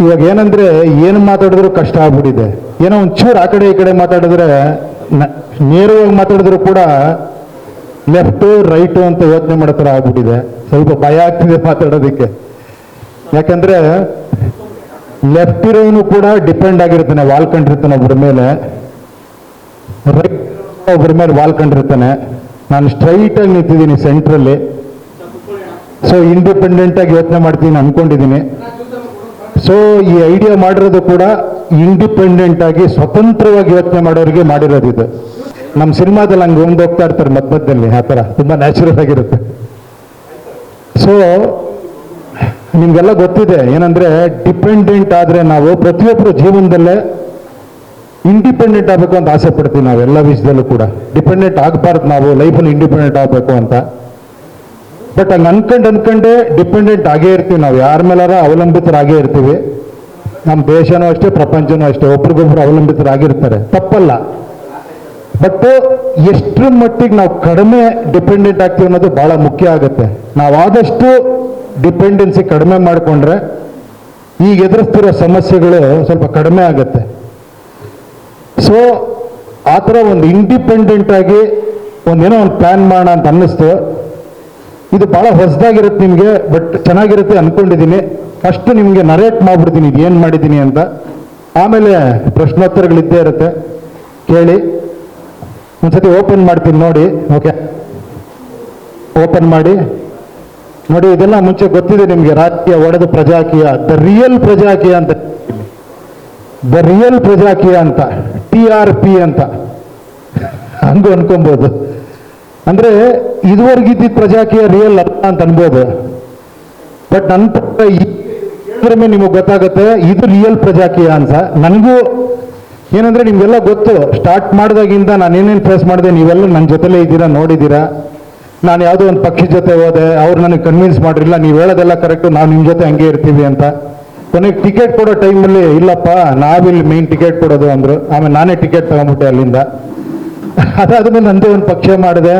ಇವಾಗ ಏನಂದ್ರೆ ಏನು ಮಾತಾಡಿದ್ರು ಕಷ್ಟ ಆಗ್ಬಿಟ್ಟಿದೆ. ಏನೋ ಒಂಚೂರು ಆ ಕಡೆ ಈ ಕಡೆ ಮಾತಾಡಿದ್ರೆ ನೇರವಾಗಿ ಮಾತಾಡಿದ್ರು ಕೂಡ ಲೆಫ್ಟು ರೈಟು ಅಂತ ಯೋಚನೆ ಮಾಡೋ ಥರ ಆಗ್ಬಿಟ್ಟಿದೆ. ಸ್ವಲ್ಪ ಭಯ ಆಗ್ತಿದೆ ಮಾತಾಡೋದಕ್ಕೆ. ಯಾಕಂದ್ರೆ ಲೆಫ್ಟ್ ಇರೋನು ಕೂಡ ಡಿಪೆಂಡ್ ಆಗಿರ್ತಾನೆ, ವಾಲ್ಕೊಂಡಿರ್ತಾನೆ ಒಬ್ಬರ ಮೇಲೆ, ರೈಟ್ ಒಬ್ಬರ ಮೇಲೆ ವಾಲ್ಕೊಂಡಿರ್ತಾನೆ. ನಾನು ಸ್ಟ್ರೈಟಾಗಿ ನಿಂತಿದ್ದೀನಿ ಸೆಂಟ್ರಲ್ಲಿ, ಸೊ ಇಂಡಿಪೆಂಡೆಂಟ್ ಆಗಿ ಯೋಚನೆ ಮಾಡ್ತೀನಿ ಅನ್ಕೊಂಡಿದ್ದೀನಿ. ಸೊ ಈ ಐಡಿಯಾ ಮಾಡಿರೋದು ಕೂಡ ಇಂಡಿಪೆಂಡೆಂಟ್ ಆಗಿ ಸ್ವತಂತ್ರವಾಗಿ ಯೋಚನೆ ಮಾಡೋರಿಗೆ ಮಾಡಿರೋದಿದೆ. ನಮ್ಮ ಸಿನಿಮಾದಲ್ಲಿ ಹಂಗೆ ಹೋಗ್ತಾ ಇರ್ತಾರೆ ಮಧ್ಯದಲ್ಲಿ, ಆ ಥರ ತುಂಬ ನ್ಯಾಚುರಲ್ ಆಗಿರುತ್ತೆ. ಸೊ ನಿಮ್ಗೆಲ್ಲ ಗೊತ್ತಿದೆ ಏನಂದ್ರೆ ಡಿಪೆಂಡೆಂಟ್ ಆದರೆ ನಾವು ಪ್ರತಿಯೊಬ್ಬರು ಜೀವನದಲ್ಲೇ ಇಂಡಿಪೆಂಡೆಂಟ್ ಆಗಬೇಕು ಅಂತ ಆಸೆ ಪಡ್ತೀವಿ. ನಾವು ಎಲ್ಲ ವಿಷಯದಲ್ಲೂ ಕೂಡ ಡಿಪೆಂಡೆಂಟ್ ಆಗಬಾರ್ದು, ನಾವು ಲೈಫಲ್ಲಿ ಇಂಡಿಪೆಂಡೆಂಟ್ ಆಗಬೇಕು ಅಂತ. ಬಟ್ ಹಂಗೆ ಅನ್ಕೊಂಡೇ ಡಿಪೆಂಡೆಂಟ್ ಆಗೇ ಇರ್ತೀವಿ ನಾವು, ಯಾರ ಮೇಲಾರ ಅವಲಂಬಿತರಾಗೇ ಇರ್ತೀವಿ. ನಮ್ಮ ದೇಶನೂ ಅಷ್ಟೇ, ಪ್ರಪಂಚನೂ ಅಷ್ಟೇ, ಒಬ್ರಿಗೊಬ್ರು ಅವಲಂಬಿತರಾಗಿರ್ತಾರೆ, ತಪ್ಪಲ್ಲ. ಬಟ್ ಎಷ್ಟರ ಮಟ್ಟಿಗೆ ನಾವು ಕಡಿಮೆ ಡಿಪೆಂಡೆಂಟ್ ಆಗ್ತೀವಿ ಅನ್ನೋದು ಬಹಳ ಮುಖ್ಯ ಆಗುತ್ತೆ. ನಾವು ಆದಷ್ಟು ಡಿಪೆಂಡೆನ್ಸಿ ಕಡಿಮೆ ಮಾಡಿಕೊಂಡ್ರೆ ಈಗ ಎದುರಿಸ್ತಿರೋ ಸಮಸ್ಯೆಗಳು ಸ್ವಲ್ಪ ಕಡಿಮೆ ಆಗುತ್ತೆ. ಸೊ ಆ ಥರ ಒಂದು ಇಂಡಿಪೆಂಡೆಂಟ್ ಆಗಿ ಒಂದೇನೋ ಒಂದು ಪ್ಲ್ಯಾನ್ ಮಾಡೋಣ ಅಂತ ಅನ್ನಿಸ್ತು. ಇದು ಭಾಳ ಹೊಸದಾಗಿರುತ್ತೆ ನಿಮಗೆ, ಬಟ್ ಚೆನ್ನಾಗಿರುತ್ತೆ ಅಂದ್ಕೊಂಡಿದ್ದೀನಿ. ಫಸ್ಟ್ ನಿಮಗೆ ನರೇಟ್ ಮಾಡಿಬಿಡ್ತೀನಿ ಇದು ಏನು ಮಾಡಿದ್ದೀನಿ ಅಂತ, ಆಮೇಲೆ ಪ್ರಶ್ನೋತ್ತರಗಳಿದ್ದೇ ಇರುತ್ತೆ, ಕೇಳಿ. ಒಂದ್ಸತಿ ಓಪನ್ ಮಾಡ್ತೀನಿ ನೋಡಿ. ಓಕೆ, ಓಪನ್ ಮಾಡಿ ನೋಡಿ. ಇದೆಲ್ಲ ಮುಂಚೆ ಗೊತ್ತಿದೆ ನಿಮಗೆ, ರಾಜಕೀಯ ಒಡೆದು ಪ್ರಜಾಕೀಯ, ದ ರಿಯಲ್ ಪ್ರಜಾಕೀಯ ಅಂತ, ದ ರಿಯಲ್ ಪ್ರಜಾಕೀಯ ಅಂತ, TRP ಅಂತ ಹಂಗೂ ಅನ್ಕೊಬೋದು. ಅಂದ್ರೆ ಇದುವರೆಗಿದ್ದ ಪ್ರಜಾಕೀಯ ರಿಯಲ್ ಅಲ್ಲ ಅಂತ ಅನ್ಬೋದು. ಬಟ್ ನನ್ನ ಇದ್ರ ಮೇಲೆ ನಿಮಗೆ ಗೊತ್ತಾಗುತ್ತೆ ಇದು ರಿಯಲ್ ಪ್ರಜಾಕೀಯ ಅಂತ. ನನಗೂ ಏನಂದ್ರೆ ನಿಮ್ಗೆಲ್ಲ ಗೊತ್ತು, ಸ್ಟಾರ್ಟ್ ಮಾಡಿದಾಗಿಂದ ನಾನು ಏನೇನು ಫೇಸ್ ಮಾಡಿದೆ ನೀವೆಲ್ಲ ನನ್ನ ಜೊತೆಲೇ ಇದ್ದೀರಾ, ನೋಡಿದ್ದೀರಾ. ನಾನು ಯಾವುದೋ ಒಂದು ಪಕ್ಷದ ಜೊತೆ ಹೋದೆ, ಅವ್ರು ನನಗೆ ಕನ್ವಿನ್ಸ್ ಮಾಡಿರಲಿಲ್ಲ, ನೀವು ಹೇಳೋದೆಲ್ಲ ಕರೆಕ್ಟು, ನಾವು ನಿಮ್ಮ ಜೊತೆ ಹಂಗೆ ಇರ್ತೀವಿ ಅಂತ. ಕೊನೆಗೆ ಟಿಕೆಟ್ ಕೊಡೋ ಟೈಮಲ್ಲಿ ಇಲ್ಲಪ್ಪ ನಾವಿಲ್ಲಿ ಮೇನ್ ಟಿಕೆಟ್ ಕೊಡೋದು ಅಂದರು. ಆಮೇಲೆ ನಾನೇ ಟಿಕೆಟ್ ತಗೊಂಡ್ಬಿಟ್ಟೆ ಅಲ್ಲಿಂದ. ಅದಾದ್ಮೇಲೆ ನಂದೇ ಒಂದು ಪಕ್ಷ ಮಾಡಿದೆ.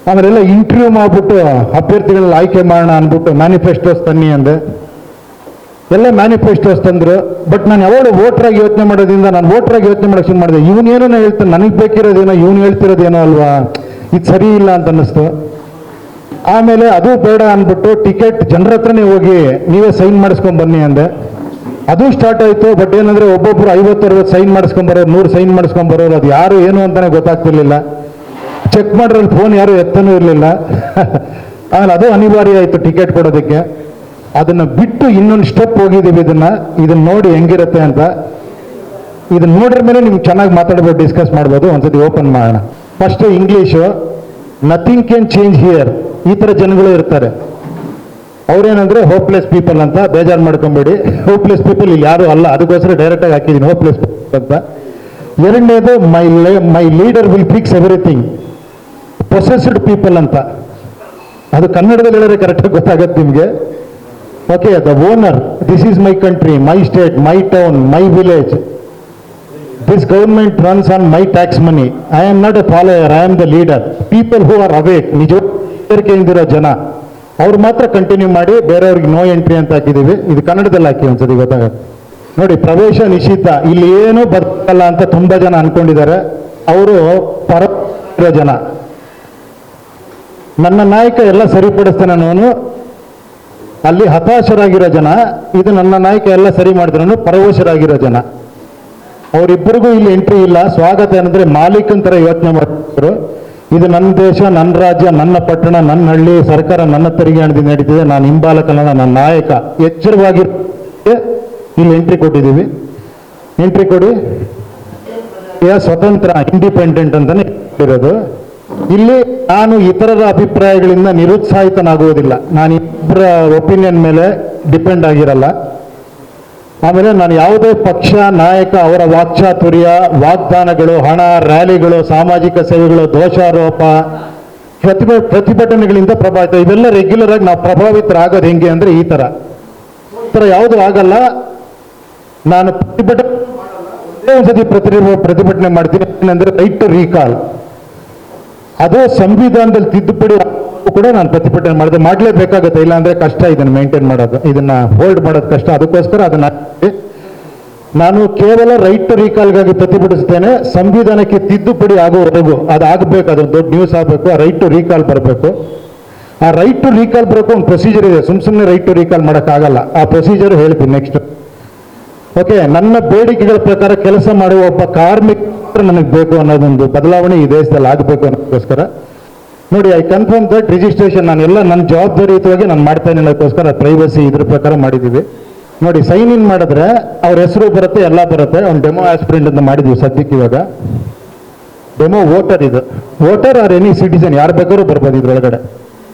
ಆಮೇಲೆಲ್ಲ ಇಂಟರ್ವ್ಯೂ ಮಾಡಿಬಿಟ್ಟು ಅಭ್ಯರ್ಥಿಗಳನ್ನ ಆಯ್ಕೆ ಮಾಡೋಣ ಅಂದ್ಬಿಟ್ಟು ಮ್ಯಾನಿಫೆಸ್ಟೋಸ್ ತನ್ನಿ ಅಂದೆ. ಎಲ್ಲ ಮ್ಯಾನಿಫೆಸ್ಟೋಸ್ ತಂದರು. ಬಟ್ ನಾನು ಯಾವಾಗ ವೋಟ್ರಾಗಿ ಯೋಚನೆ ಮಾಡೋದ್ರಿಂದ ನಾನು ವೋಟ್ರಾಗಿ ಯೋಚನೆ ಮಾಡೋಕೆ ಶುರು ಮಾಡಿದೆ. ಇವನೇನೋ ಹೇಳ್ತಾನೆ, ನನಗೆ ಬೇಕಿರೋದೇನೋ ಇವನು ಹೇಳ್ತಿರೋದೇನೋ ಅಲ್ವಾ, ಇದು ಸರಿ ಇಲ್ಲ ಅಂತ ಅನ್ನಿಸ್ತು. ಆಮೇಲೆ ಅದು ಬೇಡ ಅಂದ್ಬಿಟ್ಟು ಟಿಕೆಟ್ ಜನರ ಹತ್ರನೇ ಹೋಗಿ ನೀವೇ ಸೈನ್ ಮಾಡಿಸ್ಕೊಂಡ್ ಬನ್ನಿ ಅಂದೆ. ಅದು ಸ್ಟಾರ್ಟ್ ಆಯಿತು. ಬಟ್ ಏನಂದ್ರೆ ಒಬ್ಬೊಬ್ರು 50-60 ಸೈನ್ ಮಾಡಿಸ್ಕೊಂಬರೋರು, 100 ಸೈನ್ ಮಾಡಿಸ್ಕೊಂಬರೋರು, ಅದು ಯಾರು ಏನು ಅಂತಾನೆ ಗೊತ್ತಾಗ್ತಿರ್ಲಿಲ್ಲ. ಚೆಕ್ ಮಾಡಿರೋದು ಫೋನ್ ಯಾರು ಎತ್ತನೂ ಇರಲಿಲ್ಲ. ಆಮೇಲೆ ಅದು ಅನಿವಾರ್ಯ ಆಯಿತು ಟಿಕೆಟ್ ಕೊಡೋದಕ್ಕೆ. ಅದನ್ನ ಬಿಟ್ಟು ಇನ್ನೊಂದು ಸ್ಟೆಪ್ ಹೋಗಿದ್ದೀವಿ. ಇದನ್ನ ನೋಡಿ ಹೆಂಗಿರುತ್ತೆ ಅಂತ. ಇದನ್ನ ನೋಡಿದ ಮೇಲೆ ನಿಮ್ಗೆ ಚೆನ್ನಾಗಿ ಮಾತಾಡ್ಬೋದು, ಡಿಸ್ಕಸ್ ಮಾಡ್ಬೋದು. ಒಂದ್ಸತಿ ಓಪನ್ ಮಾಡೋಣ. First English, nothing can change here. ಈ ಥರ ಜನಗಳು ಇರ್ತಾರೆ. ಅವ್ರೇನಂದ್ರೆ ಹೋಪ್ಲೆಸ್ ಪೀಪಲ್ ಅಂತ, ಬೇಜಾರು ಮಾಡ್ಕೊಂಬೇಡಿ. ಹೋಪ್ಲೆಸ್ ಪೀಪಲ್ ಇಲ್ಲಿ ಯಾರು ಅಲ್ಲ, ಅದಕ್ಕೋಸ್ಕರ ಡೈರೆಕ್ಟಾಗಿ ಹಾಕಿದ್ದೀನಿ ಹೋಪ್ಲೆಸ್ ಪೀಪಲ್ ಅಂತ. ಎರಡನೇದು my leader will fix everything. Possessed people ಅಂತ, ಅದು ಕನ್ನಡದಲ್ಲಿ ಹೇಳಿದ್ರೆ ಕರೆಕ್ಟಾಗಿ ಗೊತ್ತಾಗತ್ತೆ ನಿಮಗೆ. Okay, the owner, this is my country, my state, my town, my village, this government runs on my tax money, I am not a follower, I am the leader. People who are awake, ನಿಜ ಎಚ್ಚರಿಕೆಯಿಂದಿರೋ ಜನ, ಅವ್ರು ಮಾತ್ರ continue ಮಾಡಿ, ಬೇರೆಯವ್ರಿಗೆ no entry ಅಂತ ಹಾಕಿದ್ದೀವಿ. ಇದು ಕನ್ನಡದಲ್ಲಿ ಹಾಕಿ ಒಂದ್ಸತಿ ಗೊತ್ತಾಗತ್ತೆ ನೋಡಿ. ಪ್ರವೇಶ ನಿಷಿದ್ಧ, ಇಲ್ಲಿ ಏನೂ ಬರ್ತಲ್ಲ ಅಂತ ತುಂಬಾ ಜನ ಅನ್ಕೊಂಡಿದ್ದಾರೆ. ಅವರು ಪರ ಜನ. ನನ್ನ ನಾಯಕ ಎಲ್ಲ ಸರಿಪಡಿಸ್ತಾನೆ ಅನ್ನೋನು ಅಲ್ಲಿ ಹತಾಶರಾಗಿರೋ ಜನ, ಇದು ನನ್ನ ನಾಯಕ ಎಲ್ಲ ಸರಿ ಮಾಡಿದ್ರು ಪರವಶರಾಗಿರೋ ಜನ. ಅವರಿಬ್ಬರಿಗೂ ಇಲ್ಲಿ ಎಂಟ್ರಿ ಇಲ್ಲ. ಸ್ವಾಗತ ಏನಂದ್ರೆ ಮಾಲೀಕನ ಥರ ಯೋಚನೆ ಮಾಡ್ತಿದ್ರು. ಇದು ನನ್ನ ದೇಶ, ನನ್ನ ರಾಜ್ಯ, ನನ್ನ ಪಟ್ಟಣ, ನನ್ನ ಹಳ್ಳಿ, ಸರ್ಕಾರ ನನ್ನ ತೆರಿಗೆ ಹಣದಿಂದ ನಡೀತಿದೆ, ನಾನು ಹಿಂಬಾಲಕನ, ನನ್ನ ನಾಯಕ, ಎಚ್ಚರವಾಗಿ ಇಲ್ಲಿ ಎಂಟ್ರಿ ಕೊಟ್ಟಿದ್ದೀವಿ. ಎಂಟ್ರಿ ಕೊಡಿ. ಸ್ವತಂತ್ರ ಇಂಡಿಪೆಂಡೆಂಟ್ ಅಂತಾನೆ ಇರೋದು. ಇಲ್ಲಿ ನಾನು ಇತರರ ಅಭಿಪ್ರಾಯಗಳಿಂದ ನಿರುತ್ಸಾಹಿತನಾಗುವುದಿಲ್ಲ. ನಾನು ಇಬ್ಬರ ಒಪಿನಿಯನ್ ಮೇಲೆ ಡಿಪೆಂಡ್ ಆಗಿರಲ್ಲ. ಆಮೇಲೆ ನಾನು ಯಾವುದೇ ಪಕ್ಷ, ನಾಯಕ, ಅವರ ವಾಕ್ಚಾತುರ್ಯ, ವಾಗ್ದಾನಗಳು, ಹಣ, ರ್ಯಾಲಿಗಳು, ಸಾಮಾಜಿಕ ಸೇವೆಗಳು, ದೋಷಾರೋಪ, ಪ್ರತಿಭಟನೆಗಳಿಂದ ಪ್ರಭಾವಿತ, ಇವೆಲ್ಲ ರೆಗ್ಯುಲರ್ ಆಗಿ ನಾವು ಪ್ರಭಾವಿತರಾಗೋದು ಹೆಂಗೆ ಅಂದ್ರೆ ಈ ಥರ ಯಾವುದು ಆಗಲ್ಲ. ನಾನು ಒಂದೇ ಒಂದ್ಸತಿ ಪ್ರತಿಭಟನೆ ಮಾಡ್ತೀನಿ. ಏನಂದ್ರೆ ರೈಟ್ ಟು ರೀಕಾಲ್. ಅದು ಸಂವಿಧಾನದಲ್ಲಿ ತಿದ್ದುಪಡಿ ಕೂಡ ನಾನು ಪ್ರತಿಭಟನೆ ಮಾಡಿದೆ, ಮಾಡಲೇಬೇಕಾಗುತ್ತೆ, ಇಲ್ಲಾಂದ್ರೆ ಕಷ್ಟ ಇದನ್ನು ಮೇಂಟೈನ್ ಮಾಡೋದು, ಇದನ್ನ ಹೋಲ್ಡ್ ಮಾಡೋದು ಕಷ್ಟ. ಅದಕ್ಕೋಸ್ಕರ ಅದನ್ನ ನಾನು ಕೇವಲ ರೈಟ್ ಟು ರೀಕಾಲ್ಗಾಗಿ ಪ್ರತಿಭಟಿಸ್ತೇನೆ. ಸಂವಿಧಾನಕ್ಕೆ ತಿದ್ದುಪಡಿ ಆಗುವವರೆಗೂ ಅದಾಗಬೇಕು, ಅದೊಂದು ದೊಡ್ಡ ನ್ಯೂಸ್ ಆಗಬೇಕು, ಆ ರೈಟ್ ಟು ರೀಕಾಲ್ ಬರಬೇಕು. ಆ ರೈಟ್ ಟು ರೀಕಾಲ್ ಬರೋಕೆ ಒಂದು ಪ್ರೊಸೀಜರ್ ಇದೆ, ಸುಮ್ಮನೆ ರೈಟ್ ಟು ರೀಕಾಲ್ ಮಾಡೋಕ್ಕಾಗಲ್ಲ. ಆ ಪ್ರೊಸೀಜರ್ ಹೇಳ್ತೀನಿ ನೆಕ್ಸ್ಟ್. ಓಕೆ, ನನ್ನ ಬೇಡಿಕೆಗಳ ಪ್ರಕಾರ ಕೆಲಸ ಮಾಡುವ ಒಬ್ಬ ಕಾರ್ಮಿಕ ನನಗೆ ಬೇಕು ಅನ್ನೋದೊಂದು ಬದಲಾವಣೆ ಈ ದೇಶದಲ್ಲಿ ಆಗಬೇಕು ಅನ್ನೋದಕ್ಕೋಸ್ಕರ ನೋಡಿ, ಐ ಕನ್ಫರ್ಮ್ ದಟ್ ರಿಜಿಸ್ಟ್ರೇಷನ್ ನಾನೆಲ್ಲ ನನ್ನ ಜವಾಬ್ದಾರಿಯುತವಾಗಿ ನಾನು ಮಾಡ್ತೇನೆ ಅನ್ನೋದಕ್ಕೋಸ್ಕರ ಪ್ರೈವಸಿ ಇದ್ರ ಪ್ರಕಾರ ಮಾಡಿದ್ದೀವಿ. ನೋಡಿ, ಸೈನ್ ಇನ್ ಮಾಡಿದ್ರೆ ಅವ್ರ ಹೆಸರು ಬರುತ್ತೆ, ಎಲ್ಲ ಬರುತ್ತೆ. ಒಂದು ಡೆಮೋ ಆಸ್ಪಿರೆಂಟ್ ಅಂತ ಮಾಡಿದ್ವಿ ಸದ್ಯಕ್ಕೆ. ಇವಾಗ ಡೆಮೋ ವೋಟರ್, ಇದು ವೋಟರ್ ಆರ್ ಎನಿ ಸಿಟಿಸನ್, ಯಾರು ಬೇಕಾದ್ರೂ ಬರ್ಬೋದು ಇದ್ರೊಳಗಡೆ.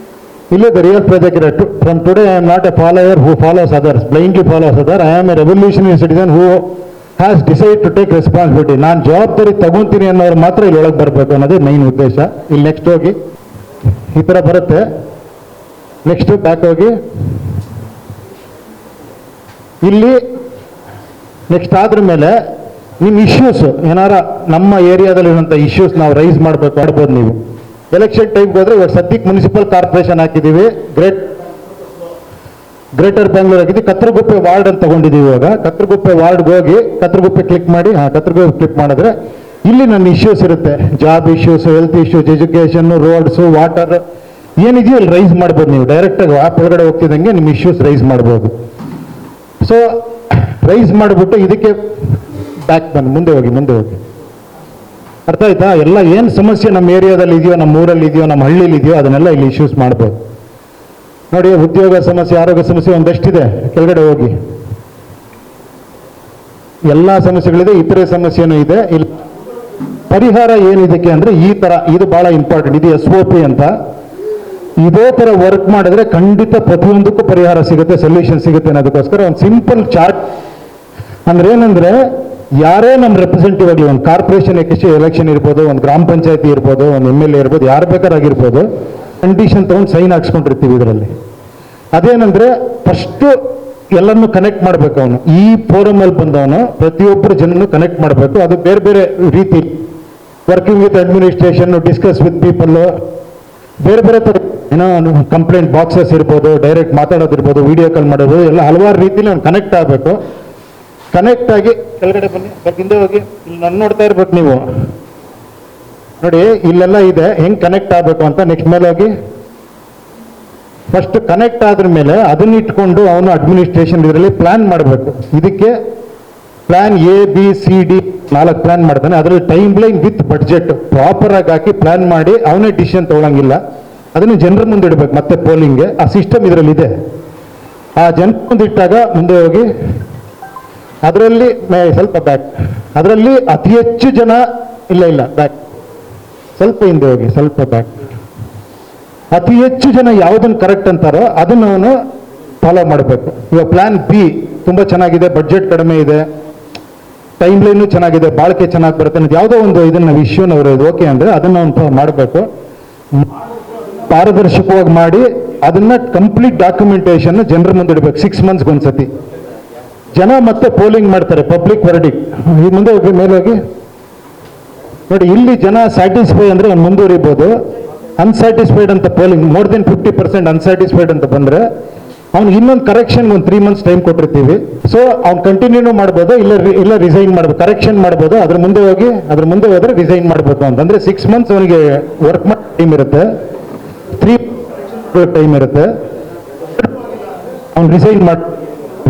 ಇಲ್ಲಿ the real project from today I am not a follower who follows others, blindly follows other. I am a revolutionary citizen who has decide to take responsibility. ನಾನು ಜವಾಬ್ದಾರಿ ತಗೊಂತೀನಿ ಅನ್ನೋರು ಮಾತ್ರ ಇಲ್ಲಿ ಒಳಗೆ ಬರಬೇಕು ಅನ್ನೋದೇ ಮೈನ್ ಉದ್ದೇಶ. ಇಲ್ಲಿ ನೆಕ್ಸ್ಟ್ ಹೋಗಿ, ಈ ಥರ ಬರುತ್ತೆ. ನೆಕ್ಸ್ಟ್ ಬ್ಯಾಕ್ ಹೋಗಿ, ಇಲ್ಲಿ ನೆಕ್ಸ್ಟ್ ಆದ್ರ ಮೇಲೆ ನಿಮ್ಮ ಇಶ್ಯೂಸ್ ಏನಾರ ನಮ್ಮ ಏರಿಯಾದಲ್ಲಿರುವಂಥ ಇಶ್ಯೂಸ್ ನಾವು ರೈಸ್ ಮಾಡ್ಬೋದು. ನೀವು ಎಲೆಕ್ಷನ್ ಟೈಮ್ಗೆ ಹೋದ್ರೆ ಇವಾಗ ಸದ್ಯಕ್ಕೆ ಮುನ್ಸಿಪಲ್ ಕಾರ್ಪೊರೇಷನ್ ಹಾಕಿದ್ದೀವಿ, ಗ್ರೇಟರ್ ಬ್ಯಾಂಗ್ಳೂರ್ ಹಾಕಿದ್ದೀವಿ. ಕತ್ರಗುಪ್ಪೆ ವಾರ್ಡ್ ಅಂತ ತಗೊಂಡಿದ್ದೀವಿ. ಇವಾಗ ಕತ್ರಗುಪ್ಪೆ ವಾರ್ಡ್ಗೆ ಹೋಗಿ ಕತ್ರಗುಪ್ಪೆ ಕ್ಲಿಕ್ ಮಾಡಿ, ಕತ್ರಗುಪ್ಪೆ ಕ್ಲಿಕ್ ಮಾಡಿದ್ರೆ ಇಲ್ಲಿ ನನ್ನ ಇಶ್ಯೂಸ್ ಇರುತ್ತೆ. Job issues, health issues, education, roads, water ಏನಿದೆಯೋ ಇಲ್ಲಿ ರೈಸ್ ಮಾಡ್ಬೋದು. ನೀವು ಡೈರೆಕ್ಟಾಗಿ ಆ್ಯಪ್ ಒಳಗಡೆ ಹೋಗ್ತಿದ್ದಂಗೆ ನಿಮ್ಮ ಇಶ್ಯೂಸ್ ರೈಸ್ ಮಾಡ್ಬೋದು. ಸೊ ರೈಸ್ ಮಾಡಿಬಿಟ್ಟು ಇದಕ್ಕೆ ಬ್ಯಾಕ್ ಬಂದು ಮುಂದೆ ಹೋಗಿ. ಅರ್ಥ ಆಯ್ತಾ? ಎಲ್ಲ ಏನು ಸಮಸ್ಯೆ ನಮ್ಮ ಏರಿಯಾದಲ್ಲಿ ಇದೆಯೋ, ನಮ್ಮ ಊರಲ್ಲಿ ಇದೆಯೋ, ನಮ್ಮ ಹಳ್ಳಿಲಿ ಇದೆಯೋ, ಅದನ್ನೆಲ್ಲ ಇಲ್ಲಿ ಇಶ್ಯೂಸ್ ಮಾಡ್ಬೋದು. ನೋಡಿ, ಉದ್ಯೋಗ ಸಮಸ್ಯೆ, ಆರೋಗ್ಯ ಸಮಸ್ಯೆ ಒಂದಷ್ಟಿದೆ. ಕೆಳಗಡೆ ಹೋಗಿ, ಎಲ್ಲ ಸಮಸ್ಯೆಗಳಿದೆ, ಇತರೆ ಸಮಸ್ಯೆನೂ ಇದೆ. ಇಲ್ಲಿ ಪರಿಹಾರ ಏನಿದಕ್ಕೆ ಅಂದ್ರೆ ಈ ತರ, ಇದು ಬಹಳ ಇಂಪಾರ್ಟೆಂಟ್. ಇದು SOP ಅಂತ. ಇದೇ ತರ ವರ್ಕ್ ಮಾಡಿದ್ರೆ ಖಂಡಿತ ಪ್ರತಿಯೊಂದಕ್ಕೂ ಪರಿಹಾರ ಸಿಗುತ್ತೆ, ಸೊಲ್ಯೂಷನ್ ಸಿಗುತ್ತೆ ಅನ್ನೋದಕ್ಕೋಸ್ಕರ ಒಂದು ಸಿಂಪಲ್ ಚಾರ್ಟ್. ಅಂದ್ರೆ ಏನಂದ್ರೆ, ಯಾರೇ ನಮ್ಮ ರೆಪ್ರೆಸೆಂಟೇಟಿವ್ ಆಗಲಿ, ಒಂದು ಕಾರ್ಪೊರೇಷನ್ ಎಲೆಕ್ಷನ್ ಇರ್ಬೋದು, ಒಂದು ಗ್ರಾಮ ಪಂಚಾಯತಿ ಇರ್ಬೋದು, ಒಂದು MLA ಇರ್ಬೋದು, ಯಾರು ಬೇಕಾರಾಗಿರ್ಬೋದು, ಕಂಡೀಷನ್ ತಗೊಂಡು ಸೈನ್ ಹಾಕ್ಸ್ಕೊಂಡಿರ್ತೀವಿ ಇದರಲ್ಲಿ. ಅದೇನಂದ್ರೆ ಫಸ್ಟ್ ಎಲ್ಲರನ್ನು ಕನೆಕ್ಟ್ ಮಾಡಬೇಕು. ಅವನು ಈ ಫೋರಮಲ್ಲಿ ಬಂದವನು ಪ್ರತಿಯೊಬ್ಬರು ಜನನ್ನು ಕನೆಕ್ಟ್ ಮಾಡಬೇಕು. ಅದು ಬೇರೆ ಬೇರೆ ರೀತಿ, working with administration, discuss with people, ಬೇರೆ ಬೇರೆ ಥರ ಏನೋ ಕಂಪ್ಲೇಂಟ್ ಬಾಕ್ಸಸ್ ಇರ್ಬೋದು, ಡೈರೆಕ್ಟ್ ಮಾತಾಡೋದಿರ್ಬೋದು, ವಿಡಿಯೋ ಕಾಲ್ ಮಾಡೋದು, ಎಲ್ಲ ಹಲವಾರು ರೀತಿಯಲ್ಲಿ ಅವ್ನು ಕನೆಕ್ಟ್ ಆಗಬೇಕು. ಕನೆಕ್ಟ್ ಆಗಿ ಕೆಳಗಡೆ ಬನ್ನಿ, ಹಿಂದೆ ಹೋಗಿ, ಇಲ್ಲಿ ನಾನು ನೋಡ್ತಾ ಇರ್ಬೇಕು ನೀವು. ನೋಡಿ, ಇಲ್ಲೆಲ್ಲ ಇದೆ ಹೆಂಗ್ ಕನೆಕ್ಟ್ ಆಗಬೇಕು ಅಂತ. ನೆಕ್ಸ್ಟ್ ಮೇಲೆ ಹೋಗಿ, ಫಸ್ಟ್ ಕನೆಕ್ಟ್ ಆದ್ರ ಮೇಲೆ ಅದನ್ನ ಇಟ್ಕೊಂಡು ಅವನು ಅಡ್ಮಿನಿಸ್ಟ್ರೇಷನ್ ಇದರಲ್ಲಿ ಪ್ಲಾನ್ ಮಾಡಬೇಕು. ಇದಕ್ಕೆ ಪ್ಲಾನ್ ABCD 4 ಪ್ಲಾನ್ ಮಾಡ್ತಾನೆ. ಅದರಲ್ಲಿ time line with budget proper ಆಗಿ ಹಾಕಿ ಪ್ಲಾನ್ ಮಾಡಿ ಅವನೇ ಡಿಸಿಷನ್ ತಗೊಳಂಗಿಲ್ಲ. ಅದನ್ನು ಜನರ ಮುಂದೆ ಇಡಬೇಕು. ಮತ್ತೆ ಪೋಲಿಂಗ್ಗೆ ಆ ಸಿಸ್ಟಮ್ ಇದರಲ್ಲಿ ಇದೆ. ಆ ಜನರ ಮುಂದೆ ಇಟ್ಟಾಗ ಮುಂದೆ ಹೋಗಿ, ಅದರಲ್ಲಿ ಸ್ವಲ್ಪ ಬ್ಯಾಕ್, ಅದರಲ್ಲಿ ಅತಿ ಹೆಚ್ಚು ಜನ ಇಲ್ಲ ಬ್ಯಾಕ್, ಸ್ವಲ್ಪ ಹಿಂದೆ ಹೋಗಿ, ಸ್ವಲ್ಪ ಬ್ಯಾಕ್. ಅತಿ ಹೆಚ್ಚು ಜನ ಯಾವುದನ್ನು ಕರೆಕ್ಟ್ ಅಂತಾರೋ ಅದನ್ನು ಅವನು ಫಾಲೋ ಮಾಡಬೇಕು. ಇವಾಗ ಪ್ಲಾನ್ B ತುಂಬಾ ಚೆನ್ನಾಗಿದೆ, ಬಡ್ಜೆಟ್ ಕಡಿಮೆ ಇದೆ, ಟೈಮ್ ಲೈನು ಚೆನ್ನಾಗಿದೆ, ಬಾಳಿಕೆ ಚೆನ್ನಾಗಿ ಬರುತ್ತೆ ಅನ್ನೋದು ಯಾವುದೋ ಒಂದು ಇದನ್ನ ವಿಷಯನವರು ಓಕೆ ಅಂದ್ರೆ ಅದನ್ನ ಅವನು ಮಾಡಬೇಕು. ಪಾರದರ್ಶಕವಾಗಿ ಮಾಡಿ ಅದನ್ನ ಕಂಪ್ಲೀಟ್ ಡಾಕ್ಯುಮೆಂಟೇಶನ್ ಜನರ ಮುಂದೆ ಇಡಬೇಕು. 6 ಮಂತ್ಸ್ಗೆ ಒಂದ್ಸತಿ ಜನ ಮತ್ತೆ ಪೋಲಿಂಗ್ ಮಾಡ್ತಾರೆ, ಪಬ್ಲಿಕ್ ವರ್ಡಿಕ್. ಈ ಮುಂದೆ ಹೋಗಿ, ಮೇಲೆ ಹೋಗಿ ನೋಡಿ, ಇಲ್ಲಿ ಜನ ಸ್ಯಾಟಿಸ್ಫೈ ಅಂದ್ರೆ ಅವ್ನು ಮುಂದುವರಿಬಹುದು. ಅನ್ಸ್ಯಾಟಿಸ್ಫೈಡ್ ಅಂತ ಪೋಲಿಂಗ್ ಮೋರ್ ದೆನ್ 50% ಅನ್ಸ್ಯಾಟಿಸ್ಫೈಡ್ ಅಂತ ಬಂದ್ರೆ ಅವ್ನಿಗೆ ಇನ್ನೊಂದು ಕರೆಕ್ಷನ್ ಒಂದು 3 ಮಂತ್ಸ್ ಟೈಮ್ ಕೊಟ್ಟಿರ್ತೀವಿ. ಸೊ ಅವ್ನು ಕಂಟಿನ್ಯೂ ಮಾಡ್ಬೋದು, ಇಲ್ಲ ರಿಸೈನ್ ಮಾಡ್ಬೋದು, ಕರೆಕ್ಷನ್ ಮಾಡ್ಬೋದು. ಅದ್ರ ಮುಂದೆ ಹೋದ್ರೆ ರಿಸೈನ್ ಮಾಡ್ಬೇಕು ಅಂತಂದ್ರೆ 6 ಮಂತ್ಸ್ ಅವನಿಗೆ ವರ್ಕ್ ಮಾಡೋ ಟೈಮ್ ಇರುತ್ತೆ, 3 ಟೈಮ್ ಇರುತ್ತೆ. ಅವ್ನು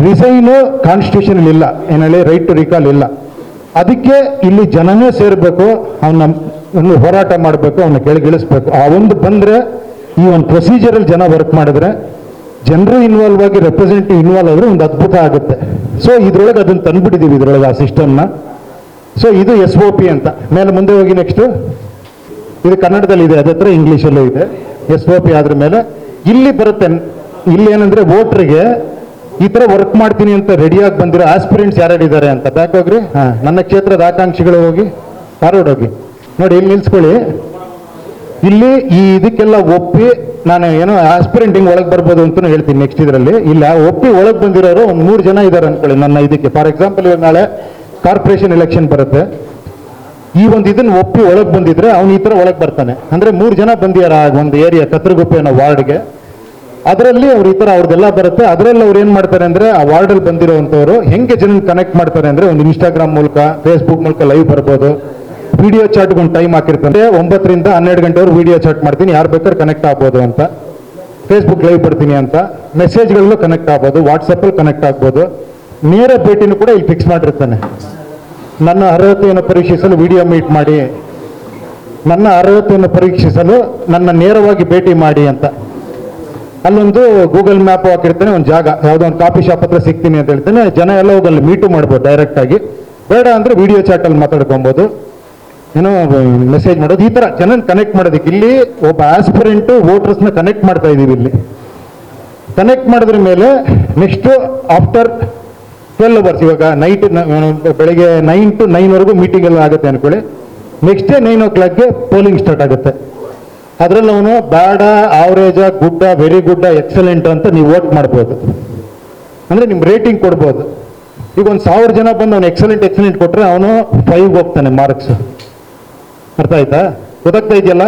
ರಿಸೈನು ಕಾನ್ಸ್ಟಿಟ್ಯೂಷನ್ ಇಲ್ಲ, ಏನಲ್ಲಿ ರೈಟ್ ಟು ರಿಕಾಲ್ ಇಲ್ಲ. ಅದಕ್ಕೆ ಇಲ್ಲಿ ಜನನೇ ಸೇರ್ಬೇಕು, ಅವನ್ನ ಹೋರಾಟ ಮಾಡಬೇಕು, ಅವನ್ನ ಕೆಳಗಿಳಿಸ್ಬೇಕು. ಆ ಒಂದು ಬಂದ್ರೆ ಈ ಒಂದು ಪ್ರೊಸೀಜರಲ್ಲಿ ಜನ ವರ್ಕ್ ಮಾಡಿದ್ರೆ, ಜನರು ಇನ್ವಾಲ್ವ್ ಆಗಿ, ರೆಪ್ರೆಸೆಂಟೇಟಿವ್ ಇನ್ವಾಲ್ವ್ ಆದ್ರೆ ಒಂದು ಅದ್ಭುತ ಆಗುತ್ತೆ. ಸೊ ಇದ್ರೊಳಗೆ ಅದನ್ನ ತಂದ್ಬಿಟ್ಟಿದ್ದೀವಿ, ಇದ್ರೊಳಗೆ ಆ ಸಿಸ್ಟಮ್ನ. ಸೊ ಇದು SOP ಅಂತ. ಮೇಲೆ ಮುಂದೆ ಹೋಗಿ, ನೆಕ್ಸ್ಟ್ ಇದು ಕನ್ನಡದಲ್ಲಿ ಇದೆ, ಅದೇ ಥರ ಇಂಗ್ಲೀಷಲ್ಲೂ ಇದೆ. SOP ಆದ್ರ ಮೇಲೆ ಇಲ್ಲಿ ಬರುತ್ತೆ. ಇಲ್ಲಿ ಏನಂದ್ರೆ ವೋಟ್ರಿಗೆ ಈ ತರ ವರ್ಕ್ ಮಾಡ್ತೀನಿ ಅಂತ ರೆಡಿಯಾಗಿ ಬಂದಿರೋ ಆಸ್ಪಿರೆಂಟ್ಸ್ ಯಾರ್ಯಾರಿದ್ದಾರೆ ಅಂತ. ಬ್ಯಾಕ್ ಹೋಗ್ರಿ. ನನ್ನ ಕ್ಷೇತ್ರದ ಆಕಾಂಕ್ಷಿಗಳು ಹೋಗಿ, ಫಾರ್ವರ್ಡ್ ಹೋಗಿ. ನೋಡಿ, ಇಲ್ಲಿ ನಿಲ್ಸ್ಕೊಳ್ಳಿ. ಇಲ್ಲಿ ಈ ಇದಕ್ಕೆಲ್ಲ ಒಪ್ಪಿ ನಾನು ಏನೋ ಆಸ್ಪಿರೆಂಟ್ ಹಿಂಗ್ ಒಳಗೆ ಬರ್ಬೋದು ಅಂತ ಹೇಳ್ತೀನಿ ನೆಕ್ಸ್ಟ್ ಇದರಲ್ಲಿ. ಇಲ್ಲ, ಒಪ್ಪಿ ಒಳಗೆ ಬಂದಿರೋರು ಒಂದು 3 ಜನ ಇದ್ದಾರೆ ಅನ್ಕೊಳ್ಳಿ ನನ್ನ ಇದಕ್ಕೆ. ಫಾರ್ ಎಕ್ಸಾಂಪಲ್, ನಾಳೆ ಕಾರ್ಪೊರೇಷನ್ ಎಲೆಕ್ಷನ್ ಬರುತ್ತೆ. ಈ ಒಂದು ಇದನ್ನ ಒಪ್ಪಿ ಒಳಗೆ ಬಂದಿದ್ರೆ ಅವ್ನು ಈ ಥರ ಒಳಗೆ ಬರ್ತಾನೆ. ಅಂದರೆ 3 ಜನ ಬಂದಿಯಾರ ಒಂದು ಏರಿಯಾ ಕತ್ರಗುಪ್ಪೆ ಅನ್ನೋ ವಾರ್ಡ್ಗೆ, ಅದರಲ್ಲಿ ಅವ್ರು ಈ ಥರ ಅವ್ರದ್ದೆಲ್ಲ ಬರುತ್ತೆ. ಅದರಲ್ಲಿ ಅವ್ರು ಏನು ಮಾಡ್ತಾರೆ ಅಂದರೆ ಆ ವಾರ್ಡಲ್ಲಿ ಬಂದಿರೋವಂಥವ್ರು ಹೆಂಗೆ ಜನ ಕನೆಕ್ಟ್ ಮಾಡ್ತಾರೆ ಅಂದರೆ ಒಂದು ಇನ್ಸ್ಟಾಗ್ರಾಮ್ ಮೂಲಕ, ಫೇಸ್ಬುಕ್ ಮೂಲಕ ಲೈವ್ ಬರ್ಬೋದು, ವಿಡಿಯೋ ಚಾಟ್ಗೆ ಒಂದು ಟೈಮ್ ಹಾಕಿರ್ತಾರೆ. 9 ರಿಂದ 12 ಗಂಟೆವರೆಗೂ ವಿಡಿಯೋ ಚಾಟ್ ಮಾಡ್ತೀನಿ, ಯಾರು ಬೇಕಾದ್ರೆ ಕನೆಕ್ಟ್ ಆಗ್ಬೋದು ಅಂತ. ಫೇಸ್ಬುಕ್ ಲೈವ್ ಬರ್ತೀನಿ ಅಂತ, ಮೆಸೇಜ್ಗಳಲ್ಲೂ ಕನೆಕ್ಟ್ ಆಗ್ಬೋದು, ವಾಟ್ಸಪ್ಪಲ್ಲಿ ಕನೆಕ್ಟ್ ಆಗ್ಬೋದು. ನೇರ ಭೇಟಿನೂ ಕೂಡ ಇಲ್ಲಿ ಫಿಕ್ಸ್ ಮಾಡಿರ್ತಾನೆ. ನನ್ನ ಅರ್ಹತೆಯನ್ನು ಪರೀಕ್ಷಿಸಲು ವಿಡಿಯೋ ಮೀಟ್ ಮಾಡಿ, ನನ್ನ ಅರ್ಹತೆಯನ್ನು ಪರೀಕ್ಷಿಸಲು ನನ್ನ ನೇರವಾಗಿ ಭೇಟಿ ಮಾಡಿ ಅಂತ. ಅಲ್ಲೊಂದು ಗೂಗಲ್ ಮ್ಯಾಪ್ ಹಾಕಿರ್ತಾನೆ, ಒಂದು ಜಾಗ ಯಾವುದೋ ಒಂದು ಕಾಫಿ ಶಾಪ್ ಹತ್ರ ಸಿಗ್ತೀನಿ ಅಂತ ಹೇಳ್ತಾನೆ. ಜನ ಎಲ್ಲ ಹೋಗಿ ಅಲ್ಲಿ ಮೀಟು ಮಾಡ್ಬೋದು ಡೈರೆಕ್ಟ್ ಆಗಿ. ಬೇಡ ಅಂದರೆ ವಿಡಿಯೋ ಚಾಟಲ್ಲಿ ಮಾತಾಡ್ಕೊಬೋದು, ಏನೋ ಮೆಸೇಜ್ ಮಾಡೋದು, ಈ ಥರ ಜನ ಕನೆಕ್ಟ್ ಮಾಡೋದಕ್ಕೆ. ಇಲ್ಲಿ ಒಬ್ಬ ಆಸ್ಪಿರೆಂಟು ವೋಟರ್ಸ್ನ ಕನೆಕ್ಟ್ ಮಾಡ್ತಾ ಇದ್ದೀವಿ. ಇಲ್ಲಿ ಕನೆಕ್ಟ್ ಮಾಡಿದ್ರ ಮೇಲೆ ನೆಕ್ಸ್ಟು ಆಫ್ಟರ್ 12 hours, ಇವಾಗ ನೈಟ್ ಬೆಳಗ್ಗೆ 9 to 9 ಮೀಟಿಂಗ್ ಎಲ್ಲ ಆಗುತ್ತೆ ಅನ್ಕೊಳ್ಳಿ. Next day 9 o'clock polling start ಆಗುತ್ತೆ. ಅದರಲ್ಲಿ ಅವನು ಬೇಡ, ಆವರೇಜ, ಗುಡ್ಡ, ವೆರಿ ಗುಡ್ಡ, ಎಕ್ಸಲೆಂಟ್ ಅಂತ ನೀವು ವೋಟ್ ಮಾಡ್ಬೋದು. ಅಂದರೆ ನಿಮ್ಮ ರೇಟಿಂಗ್ ಕೊಡ್ಬೋದು. ಈಗ ಒಂದು 1000 ಜನ ಬಂದು ಅವನು ಎಕ್ಸಲೆಂಟ್ ಕೊಟ್ಟರೆ ಅವನು 5 ಹೋಗ್ತಾನೆ ಮಾರ್ಕ್ಸ್. ಅರ್ಥ ಆಯ್ತಾ? ಗೊತ್ತಾಗ್ತಾ ಇದೆಯಲ್ಲ?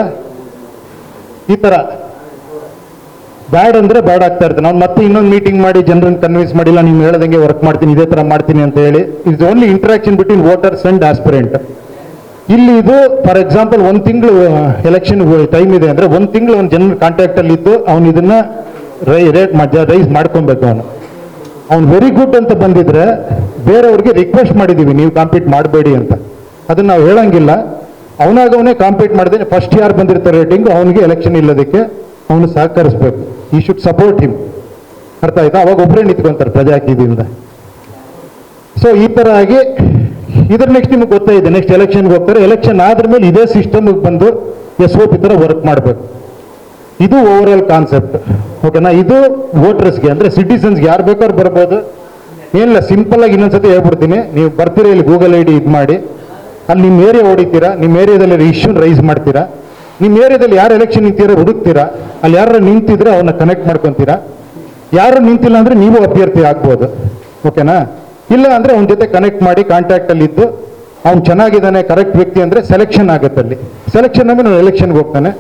ಈ ಥರ ಬ್ಯಾಡ್ ಅಂದರೆ ಬ್ಯಾಡ್ ಆಗ್ತಾ ಇರ್ತಾನೆ. ಅವ್ನು ಮತ್ತೆ ಇನ್ನೊಂದು ಮೀಟಿಂಗ್ ಮಾಡಿ ಜನರನ್ನು ಕನ್ವಿನ್ಸ್ ಮಾಡಿಲ್ಲ, ನೀವು ಹೇಳ್ದಂಗೆ ವರ್ಕ್ ಮಾಡ್ತೀನಿ, ಇದೇ ಥರ ಮಾಡ್ತೀನಿ ಅಂತ ಹೇಳಿ. It's only interaction between voters and aspirant. ಇಲ್ಲಿ ಇದು ಫಾರ್ ಎಕ್ಸಾಂಪಲ್ 1 ತಿಂಗಳು ಎಲೆಕ್ಷನ್ ಟೈಮ್ ಇದೆ ಅಂದರೆ 1 ತಿಂಗಳು ಒಂದು ಜನರ ಕಾಂಟ್ಯಾಕ್ಟಲ್ಲಿ ಇದ್ದು ಅವನು ಇದನ್ನ ರೈಸ್ ಮಾಡ್ಕೊಬೇಕು. ಅವ್ನು ವೆರಿ ಗುಡ್ ಅಂತ ಬಂದಿದ್ರೆ ಬೇರೆಯವ್ರಿಗೆ ರಿಕ್ವೆಸ್ಟ್ ಮಾಡಿದ್ದೀವಿ ನೀವು ಕಾಂಪೀಟ್ ಮಾಡಬೇಡಿ ಅಂತ. ಅದನ್ನ ನಾವು ಹೇಳಂಗಿಲ್ಲ. ಅವನಾಗವನೇ ಕಾಂಪೀಟ್ ಮಾಡಿದ್ರೆ ಫಸ್ಟ್ ಯಾರು ಬಂದಿರ್ತಾರೆ ರೇಟಿಂಗ್ ಅವನಿಗೆ ಎಲೆಕ್ಷನ್ ಇಲ್ಲದಕ್ಕೆ ಅವನು ಸಹಕರಿಸ್ಬೇಕು. ಈ ಶುಡ್ ಸಪೋರ್ಟ್ ಹಿಮ್. ಅರ್ಥ ಆಯ್ತಾ? ಅವಾಗ ಒಬ್ಬರೇ ನಿಂತ್ಕೊಂತಾರೆ ಪ್ರಜಾಕೀಯದಿಂದ. ಸೊ ಈ ಥರ ಆಗಿ ಇದ್ರ ನೆಕ್ಸ್ಟ್ ನಿಮ್ಗೆ ಗೊತ್ತಾ ಇದೆ, ನೆಕ್ಸ್ಟ್ ಎಲೆಕ್ಷನ್ಗೆ ಹೋಗ್ತಾರೆ. ಎಲೆಕ್ಷನ್ ಆದ್ರ ಮೇಲೆ ಇದೇ ಸಿಸ್ಟಮ್ಗೆ ಬಂದು SOP ಥರ ವರ್ಕ್ ಮಾಡಬೇಕು. ಇದು ಓವರ್ ಆಲ್ ಕಾನ್ಸೆಪ್ಟ್. ಓಕೆನಾ? ಇದು ವೋಟರ್ಸ್ಗೆ ಅಂದರೆ ಸಿಟಿಸನ್ಸ್ಗೆ ಯಾರು ಬೇಕಾದ್ರೂ ಬರ್ಬೋದು. ಏನಿಲ್ಲ, ಸಿಂಪಲ್ ಆಗಿ ಇನ್ನೊಂದ್ಸತಿ ಹೇಳ್ಬಿಡ್ತೀನಿ. ನೀವು ಬರ್ತೀರಾ, ಇಲ್ಲಿ ಗೂಗಲ್ ID ಇದು ಮಾಡಿ, ಅಲ್ಲಿ ನಿಮ್ಮ ಏರಿಯಾ ಹೊಡಿತೀರಾ, ನಿಮ್ಮ ಏರಿಯಾದಲ್ಲಿ ಇಶ್ಯೂನ್ ರೈಸ್ ಮಾಡ್ತೀರಾ, ನಿಮ್ಮ ಏರಿಯಾದಲ್ಲಿ ಯಾರು ಎಲೆಕ್ಷನ್ ನಿಂತೀರಾ ಹುಡುಕ್ತೀರಾ, ಅಲ್ಲಿ ಯಾರು ನಿಂತಿದ್ರೆ ಅವನ್ನ ಕನೆಕ್ಟ್ ಮಾಡ್ಕೊತೀರಾ. ಯಾರು ನಿಂತಿಲ್ಲ ಅಂದರೆ ನೀವು ಅಭ್ಯರ್ಥಿ ಆಗ್ಬೋದು. ಓಕೆನಾ? ಇಲ್ಲ ಅಂದರೆ ಅವನ ಜೊತೆ ಕನೆಕ್ಟ್ ಮಾಡಿ ಕಾಂಟ್ಯಾಕ್ಟಲ್ಲಿ ಇದ್ದು ಅವ್ನು ಚೆನ್ನಾಗಿದ್ದಾನೆ, ಕರೆಕ್ಟ್ ವ್ಯಕ್ತಿ ಅಂದರೆ ಸೆಲೆಕ್ಷನ್ ಆಗುತ್ತೆ. ಅಲ್ಲಿ ಸೆಲೆಕ್ಷನ್ ಆದ್ಮೇಲೆ ಅವ್ನು ಎಲೆಕ್ಷನ್ಗೆ ಹೋಗ್ತಾನೆ.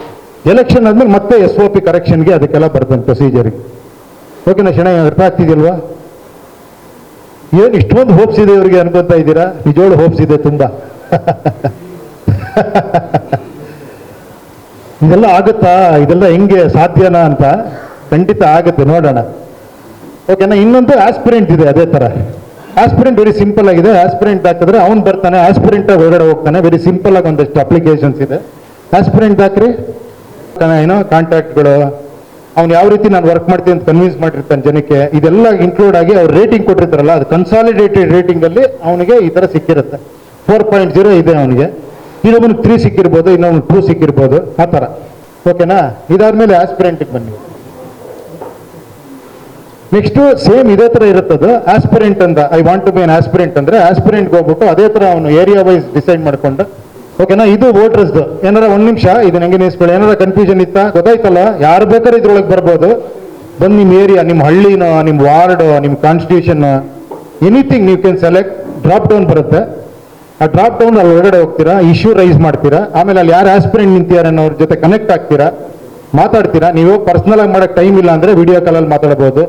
ಎಲೆಕ್ಷನ್ ಆದ್ಮೇಲೆ ಮತ್ತೆ SOP ಕರೆಕ್ಷನ್ಗೆ ಅದಕ್ಕೆಲ್ಲ ಬರ್ತಾನೆ ಪ್ರೊಸೀಜರ್ಗೆ. ಓಕೆನಾ? ಶಣ ಅರ್ಥ ಆಗ್ತಿದೆಯಲ್ವಾ? ಏನು ಇಷ್ಟೊಂದು ಹೋಪ್ಸ್ ಇದೆ ಇವರಿಗೆ ಅನ್ಕೊತಾ ಇದ್ದೀರಾ? ನಿಜೋಳು ಹೋಪ್ಸ್ ಇದೆ ತುಂಬ. ಇದೆಲ್ಲ ಆಗುತ್ತಾ? ಇದೆಲ್ಲ ಹೆಂಗೆ ಸಾಧ್ಯನಾ ಅಂತ? ಖಂಡಿತ ಆಗುತ್ತೆ, ನೋಡೋಣ. ಓಕೆನಾ? ಇನ್ನೊಂದು ಆಸ್ಪಿರೆಂಟ್ ಇದೆ ಅದೇ ಥರ. ಆಸ್ಪಿರೆಂಟ್ ವೆರಿ ಸಿಂಪಲ್ ಆಗಿದೆ. ಆಸ್ಪಿರೆಂಟ್ ಹಾಕಿದ್ರೆ ಅವ್ನು ಬರ್ತಾನೆ, ಆಸ್ಪಿರೆಂಟ್ ಹೊರಗಡೆ ಹೋಗ್ತಾನೆ. ವೆರಿ ಸಿಂಪಲ್ ಆಗಿ ಒಂದಷ್ಟು ಅಪ್ಲಿಕೇಶನ್ಸ್ ಇದೆ. ಆಸ್ಪಿರೆಂಟ್ ಹಾಕ್ರಿ, ಏನೋ ಕಾಂಟ್ಯಾಕ್ಟ್ಗಳು, ಅವ್ನು ಯಾವ ರೀತಿ ನಾನು ವರ್ಕ್ ಮಾಡ್ತೀನಿ ಅಂತ ಕನ್ವಿನ್ಸ್ ಮಾಡಿರ್ತಾನೆ ಜನಕ್ಕೆ. ಇದೆಲ್ಲ ಇನ್ಕ್ಲೂಡ್ ಆಗಿ ಅವ್ರು ರೇಟಿಂಗ್ ಕೊಟ್ಟಿರ್ತಾರಲ್ಲ, ಅದು ಕನ್ಸಾಲಿಡೇಟೆಡ್ ರೇಟಿಂಗಲ್ಲಿ ಅವನಿಗೆ ಈ ಥರ ಸಿಕ್ಕಿರುತ್ತೆ. 4.0 ಇದೆ ಅವನಿಗೆ. ಇನ್ನೊಬ್ಬನಿಗೆ 3 ಸಿಕ್ಕಿರ್ಬೋದು, ಇನ್ನೊಂದು 2 ಸಿಕ್ಕಿರ್ಬೋದು, ಆ ಥರ. ಓಕೆನಾ? ಇದಾದ್ಮೇಲೆ ಆಸ್ಪಿರೆಂಟ್ಗೆ ಬನ್ನಿ. ನೆಕ್ಸ್ಟ್ ಸೇಮ್ ಇದೇ ಥರ ಇರುತ್ತದು. ಆಸ್ಪಿರೆಂಟ್ ಅಂತ, I want to be an aspirant ಅಂದರೆ ಆಸ್ಪಿರೆಂಟ್ಗೆ ಹೋಗ್ಬಿಟ್ಟು ಅದೇ ಥರ ಅವನು ಏರಿಯಾ ವೈಸ್ ಡಿಸೈಡ್ ಮಾಡ್ಕೊಂಡು. ಓಕೆನಾ? ಇದು ವೋಟರ್ಸ್ದು. ಏನಾರ 1 ನಿಮಿಷ ಇದನ್ನ ಹೆಂಗೆ ನಿಲ್ಲಿಸ್ಕೊಳ್ಳಿ. ಏನಾರ ಕನ್ಫ್ಯೂಷನ್ ಇತ್ತಾ? ಗೊತ್ತಾಯ್ತಲ್ಲ? ಯಾರು ಬೇಕಾದ್ರೆ ಇದ್ರೊಳಗೆ ಬರ್ಬೋದು. ಬಂದು ನಿಮ್ಮ ಏರಿಯಾ, ನಿಮ್ಮ ಹಳ್ಳಿನೋ, ನಿಮ್ಮ ವಾರ್ಡೋ, ನಿಮ್ಮ ಕಾನ್ಸ್ಟಿಟ್ಯೂಷನ್, ಎನಿಥಿಂಗ್ ನೀವು ಕ್ಯಾನ್ ಸೆಲೆಕ್ಟ್. ಡ್ರಾಪ್ ಡೌನ್ ಬರುತ್ತೆ. ಆ ಡ್ರಾಪ್ ಡೌನ್ ಅಲ್ಲಿ ಹೊರಗಡೆ ಹೋಗ್ತೀರಾ, ಇಶ್ಯೂ ರೈಸ್ ಮಾಡ್ತೀರಾ. ಆಮೇಲೆ ಅಲ್ಲಿ ಯಾರು ಆಸ್ಪಿರೆಂಟ್ ನಿಂತಿದ್ದಾರೆ ಅನ್ನೋ ಅವ್ರ ಜೊತೆ ಕನೆಕ್ಟ್ ಆಗ್ತೀರಾ, ಮಾತಾಡ್ತೀರಾ. ನೀವು ಪರ್ಸನಲ್ ಆಗಿ ಮಾಡೋಕ್ಕೆ ಟೈಮ್ ಇಲ್ಲ ಅಂದರೆ ವಿಡಿಯೋ ಕಾಲಲ್ಲಿ ಮಾತಾಡ್ಬೋದು.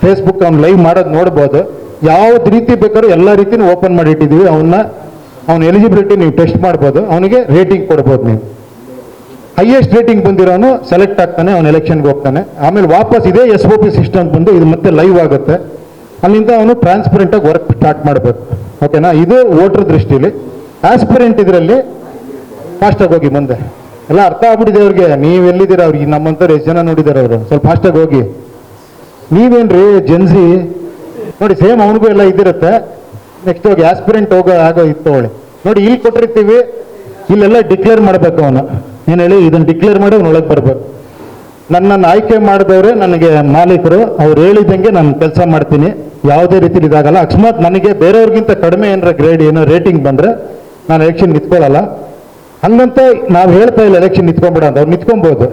ಫೇಸ್ಬುಕ್ ಅವ್ನು ಲೈವ್ ಮಾಡೋದು ನೋಡ್ಬೋದು. ಯಾವ್ದು ರೀತಿ ಬೇಕಾದ್ರೂ ಎಲ್ಲ ರೀತಿನೂ ಓಪನ್ ಮಾಡಿ ಇಟ್ಟಿದ್ದೀವಿ. ಅವನ ಎಲಿಜಿಬಿಲಿಟಿ ನೀವು ಟೆಸ್ಟ್ ಮಾಡ್ಬೋದು. ಅವನಿಗೆ ರೇಟಿಂಗ್ ಕೊಡ್ಬೋದು. ನೀವು ಹೈಯೆಸ್ಟ್ ರೇಟಿಂಗ್ ಬಂದಿರೋನು ಸೆಲೆಕ್ಟ್ ಆಗ್ತಾನೆ, ಅವನು ಎಲೆಕ್ಷನ್ಗೆ ಹೋಗ್ತಾನೆ. ಆಮೇಲೆ ವಾಪಸ್ ಇದೇ SOP ಸಿಸ್ಟಮ್ ಬಂದು ಇದು ಮತ್ತೆ ಲೈವ್ ಆಗುತ್ತೆ. ಅಲ್ಲಿಂದ ಅವನು ಟ್ರಾನ್ಸ್ಪರೆಂಟ್ ಆಗಿ ವರ್ಕ್ ಸ್ಟಾರ್ಟ್ ಮಾಡಬೇಕು. ಓಕೆನಾ? ಇದು ವೋಟರ್ ದೃಷ್ಟಿಲಿ. ಆಸ್ಪಿರೆಂಟ್ ಇದರಲ್ಲಿ ಫಾಸ್ಟಾಗಿ ಹೋಗಿ ಮುಂದೆ. ಎಲ್ಲ ಅರ್ಥ ಆಗ್ಬಿಟ್ಟಿದೆ ಅವ್ರಿಗೆ. ನೀವು ಎಲ್ಲಿದ್ದೀರಾ? ಅವ್ರಿಗೆ ನಮ್ಮಂಥವ್ರು ಎಷ್ಟು ಜನ ನೋಡಿದ್ದಾರೆ ಅವರು? ಸ್ವಲ್ಪ ಫಾಸ್ಟಾಗಿ ಹೋಗಿ. ನೀವೇನ್ರಿ ಜೆನ್ಸಿ ನೋಡಿ, ಸೇಮ್ ಅವನಿಗೂ ಎಲ್ಲ ಇದಿರುತ್ತೆ. ನೆಕ್ಸ್ಟ್ ಹೋಗಿ ಆಸ್ಪಿರೆಂಟ್ ಆಗೋ ಇತ್ತು ಅವಳಿ ನೋಡಿ. ಇಲ್ಲಿ ಕೊಟ್ಟಿರ್ತೀವಿ, ಇಲ್ಲೆಲ್ಲ ಡಿಕ್ಲೇರ್ ಮಾಡಬೇಕು. ಅವನು ಏನು ಹೇಳಿ, ಇದನ್ನು ಡಿಕ್ಲೇರ್ ಮಾಡಿ ಅವನು ಒಳಗೆ ಬರಬೇಕು. ನನ್ನನ್ನು ಆಯ್ಕೆ ಮಾಡಿದವ್ರೆ ನನಗೆ ಮಾಲೀಕರು. ಅವ್ರು ಹೇಳಿದಂಗೆ ನಾನು ಕೆಲಸ ಮಾಡ್ತೀನಿ, ಯಾವುದೇ ರೀತಿಲಿ ಇದಾಗಲ್ಲ. ಅಕಸ್ಮಾತ್ ನನಗೆ ಬೇರೆಯವ್ರಿಗಿಂತ ಕಡಿಮೆ ಏನಾರ ಗ್ರೇಡ್ ಏನೋ ರೇಟಿಂಗ್ ಬಂದರೆ ನಾನು ಎಲೆಕ್ಷನ್ ನಿಂತ್ಕೊಳ್ಳಲ್ಲ. ಹಂಗಂತ ನಾವು ಹೇಳ್ತಾ ಇಲ್ಲ ಎಲೆಕ್ಷನ್ ನಿಂತ್ಕೊಂಡ್ಬಿಡ ಅಂತ. ಅವ್ರು ನಿಂತ್ಕೊಬೋದು.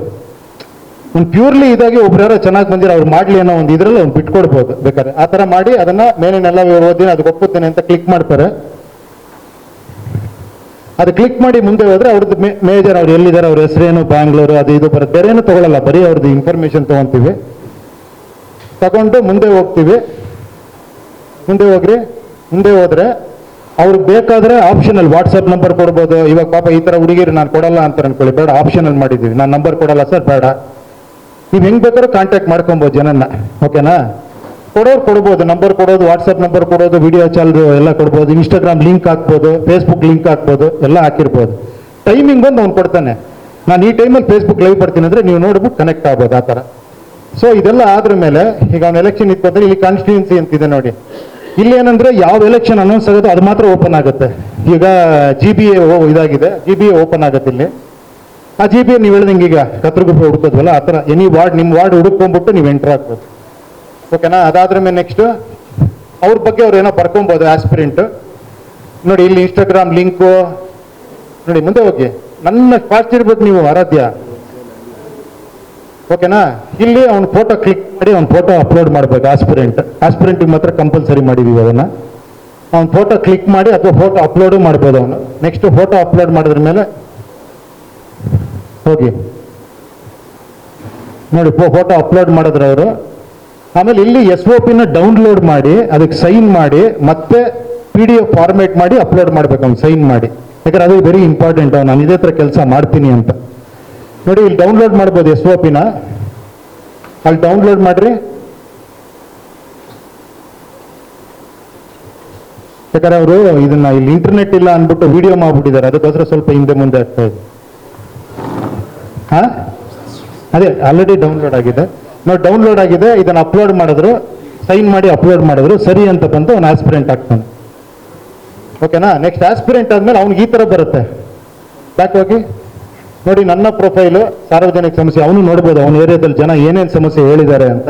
ಒಂದು ಪ್ಯೂರ್ಲಿ ಇದಾಗಿ ಒಬ್ರು ಯಾರೋ ಚೆನ್ನಾಗಿ ಬಂದಿರೋ ಅವ್ರು ಮಾಡಲಿ ಅನ್ನೋ ಒಂದು ಇದರಲ್ಲಿ ಅವ್ನು ಬಿಟ್ಕೊಡ್ಬೋದು ಬೇಕಾದ್ರೆ. ಆ ಥರ ಮಾಡಿ ಅದನ್ನು ಮೇಲಿನೆಲ್ಲ ಓದಿನ ಅದಕ್ಕೆ ಒಪ್ಪುತ್ತೇನೆ ಅಂತ ಕ್ಲಿಕ್ ಮಾಡ್ತಾರೆ. ಅದು ಕ್ಲಿಕ್ ಮಾಡಿ ಮುಂದೆ ಹೋದ್ರೆ ಅವ್ರದ್ದು ಮೇಜರ್ ಅವ್ರು ಎಲ್ಲಿದ್ದಾರೆ, ಅವ್ರ ಹೆಸರೇನು, ಬ್ಯಾಂಗ್ಳೂರು, ಅದು ಇದು ಬರುತ್ತೆ, ಬೇರೆ ಏನು ತಗೊಳ್ಳಲ್ಲ, ಬರೀ ಅವ್ರದ್ದು ಇನ್ಫಾರ್ಮೇಶನ್ ತಗೊಂತೀವಿ. ತಗೊಂಡು ಮುಂದೆ ಹೋಗ್ತೀವಿ. ಮುಂದೆ ಹೋಗ್ರಿ. ಮುಂದೆ ಹೋದ್ರೆ ಅವ್ರಿಗೆ ಬೇಕಾದ್ರೆ ಆಪ್ಷನಲ್ ವಾಟ್ಸಪ್ ನಂಬರ್ ಕೊಡ್ಬೋದು. ಇವಾಗ ಪಾಪ ಈ ಥರ ಹುಡುಗಿರು ನಾನು ಕೊಡಲ್ಲ ಅಂತ ಅನ್ಕೊಳ್ಳಿ, ಬೇಡ ಆಪ್ಷನಲ್ ಮಾಡಿದ್ದೀವಿ, ನಾನು ನಂಬರ್ ಕೊಡಲ್ಲ ಸರ್ ಬೇಡ, ನೀವು ಹೆಂಗೆ ಬೇಕಾದ್ರೂ ಕಾಂಟ್ಯಾಕ್ಟ್ ಮಾಡ್ಕೊಬೋದು ಜನನ್ನ. ಓಕೆನಾ? ಕೊಡೋರು ಕೊಡ್ಬೋದು, ನಂಬರ್ ಕೊಡೋದು, ವಾಟ್ಸಪ್ ನಂಬರ್ ಕೊಡೋದು, ವಿಡಿಯೋ ಚಾಲ್ದು ಎಲ್ಲ ಕೊಡ್ಬೋದು, ಇನ್ಸ್ಟಾಗ್ರಾಮ್ ಲಿಂಕ್ ಹಾಕ್ಬೋದು, ಫೇಸ್ಬುಕ್ ಲಿಂಕ್ ಹಾಕ್ಬೋದು, ಎಲ್ಲ ಹಾಕಿರ್ಬೋದು. ಟೈಮಿಂಗ್ ಒಂದು ಅವ್ನು ಕೊಡ್ತಾನೆ, ನಾನು ಈ ಟೈಮಲ್ಲಿ ಫೇಸ್ಬುಕ್ ಲೈವ್ ಬರ್ತೀನಿ ಅಂದರೆ ನೀವು ನೋಡ್ಬಿಟ್ಟು ಕನೆಕ್ಟ್ ಆಗ್ಬೋದು ಆ ಥರ. ಸೊ ಇದೆಲ್ಲ ಆದ್ರ ಮೇಲೆ ಈಗ ಅವ್ನು ಎಲೆಕ್ಷನ್ ಇಟ್ಕೊಂಡ್ರೆ ಇಲ್ಲಿ ಕಾನ್ಸ್ಟಿಟ್ಯೂನ್ಸಿ ಅಂತಿದೆ ನೋಡಿ. ಇಲ್ಲಿ ಏನಂದ್ರೆ ಯಾವ ಎಲೆಕ್ಷನ್ ಅನೌನ್ಸ್ ಆಗುತ್ತೆ ಅದು ಮಾತ್ರ ಓಪನ್ ಆಗುತ್ತೆ. ಈಗ GBA ಇದಾಗಿದೆ, GBA ಓಪನ್ ಆಗುತ್ತೆ ಇಲ್ಲಿ. ಆ GBA ನೀವು ಹೇಳ್ದಂಗೆ ಈಗ ಕತ್ರಗುಪ್ಪೆ ಹುಡುಕೋದ್ವಲ್ಲ ಆ ಥರ ಎನಿ ವಾರ್ಡ್, ನಿಮ್ಮ ವಾರ್ಡ್ ಹುಡುಕೊಂಡ್ಬಿಟ್ಟು ನೀವು ಎಂಟರ್ ಆಗ್ಬೋದು. ಓಕೆನಾ? ಅದಾದ್ರ ಮೇಲೆ ನೆಕ್ಸ್ಟ್ ಅವ್ರ ಬಗ್ಗೆ ಅವ್ರು ಏನೋ ಬರ್ಕೊಬೋದು ಆಸ್ಪಿರೆಂಟ್. ನೋಡಿ ಇಲ್ಲಿ ಇನ್ಸ್ಟಾಗ್ರಾಮ್ ಲಿಂಕು ನೋಡಿ. ಮುಂದೆ ಹೋಗಿ, ನನ್ನ ಫಾಸ್ಟ್ ಇರ್ಬೇಕು ನೀವು ಆರಾಧ್ಯ. ಓಕೆನಾ? ಇಲ್ಲಿ ಅವ್ನ ಫೋಟೋ ಕ್ಲಿಕ್ ಮಾಡಿ ಅವ್ನ ಫೋಟೋ ಅಪ್ಲೋಡ್ ಮಾಡ್ಬೇಕು. ಆಸ್ಪಿರೆಂಟಿಗೆ ಮಾತ್ರ ಕಂಪಲ್ಸರಿ ಮಾಡಿದೀವಿ ಅದನ್ನ. ಅವ್ನ ಫೋಟೋ ಕ್ಲಿಕ್ ಮಾಡಿ ಅಥವಾ ಫೋಟೋ ಅಪ್ಲೋಡು ಮಾಡ್ಬೋದು ಅವನು. ನೆಕ್ಸ್ಟ್ ಫೋಟೋ ಅಪ್ಲೋಡ್ ಮಾಡಿದ್ರ ಮೇಲೆ ಹೋಗಿ ನೋಡಿ ಫೋಟೋ ಅಪ್ಲೋಡ್ ಮಾಡಿದ್ರು ಅವರು. ಆಮೇಲೆ ಇಲ್ಲಿ SOP ನ ಡೌನ್ಲೋಡ್ ಮಾಡಿ ಅದಕ್ಕೆ ಸೈನ್ ಮಾಡಿ ಮತ್ತೆ PDF ಫಾರ್ಮೇಟ್ ಮಾಡಿ ಅಪ್ಲೋಡ್ ಮಾಡ್ಬೇಕು ಅವ್ನು ಸೈನ್ ಮಾಡಿ. ಯಾಕಂದ್ರೆ ಅದು ವೆರಿ ಇಂಪಾರ್ಟೆಂಟ್, ನಾನು ಇದೇ ಥರ ಕೆಲಸ ಮಾಡ್ತೀನಿ ಅಂತ. ನೋಡಿ ಇಲ್ಲಿ ಡೌನ್ಲೋಡ್ ಮಾಡ್ಬೋದು SOP ನ. ಅಲ್ಲಿ ಡೌನ್ಲೋಡ್ ಮಾಡ್ರಿ. ಯಾಕಂದ್ರೆ ಅವರು ಇದನ್ನ ಇಲ್ಲಿ ಇಂಟರ್ನೆಟ್ ಇಲ್ಲ ಅಂದ್ಬಿಟ್ಟು ವಿಡಿಯೋ ಮಾಡ್ಬಿಟ್ಟಿದ್ದಾರೆ, ಅದಕ್ಕೋಸ್ಕರ ಸ್ವಲ್ಪ ಹಿಂದೆ ಮುಂದೆ ಆಗ್ತಾ ಇದೆ. ಅದೇ ಆಲ್ರೆಡಿ ಡೌನ್ಲೋಡ್ ಆಗಿದೆ. ನಾವು ಡೌನ್ಲೋಡ್ ಆಗಿದೆ, ಇದನ್ನ ಅಪ್ಲೋಡ್ ಮಾಡಿದ್ರು, ಸೈನ್ ಮಾಡಿ ಅಪ್ಲೋಡ್ ಮಾಡಿದ್ರು, ಸರಿ ಅಂತ ಬಂದು ಅವ್ನು ಆಸ್ಪಿರೆಂಟ್ ಆಗ್ತಾನೆ. ಓಕೆನಾ? ನೆಕ್ಸ್ಟ್ ಆಸ್ಪಿರೆಂಟ್ ಆದ್ಮೇಲೆ ಅವ್ನಿಗೆ ಈ ತರ ಬರುತ್ತೆ. ಬ್ಯಾಕ್ ಹೋಗಿ ನೋಡಿ, ನನ್ನ ಪ್ರೊಫೈಲು ಸಾರ್ವಜನಿಕ ಸಮಸ್ಯೆ, ಅವನು ನೋಡ್ಬೋದು ಅವನ ಏರಿಯಾದಲ್ಲಿ ಜನ ಏನೇನು ಸಮಸ್ಯೆ ಹೇಳಿದ್ದಾರೆ ಅಂತ.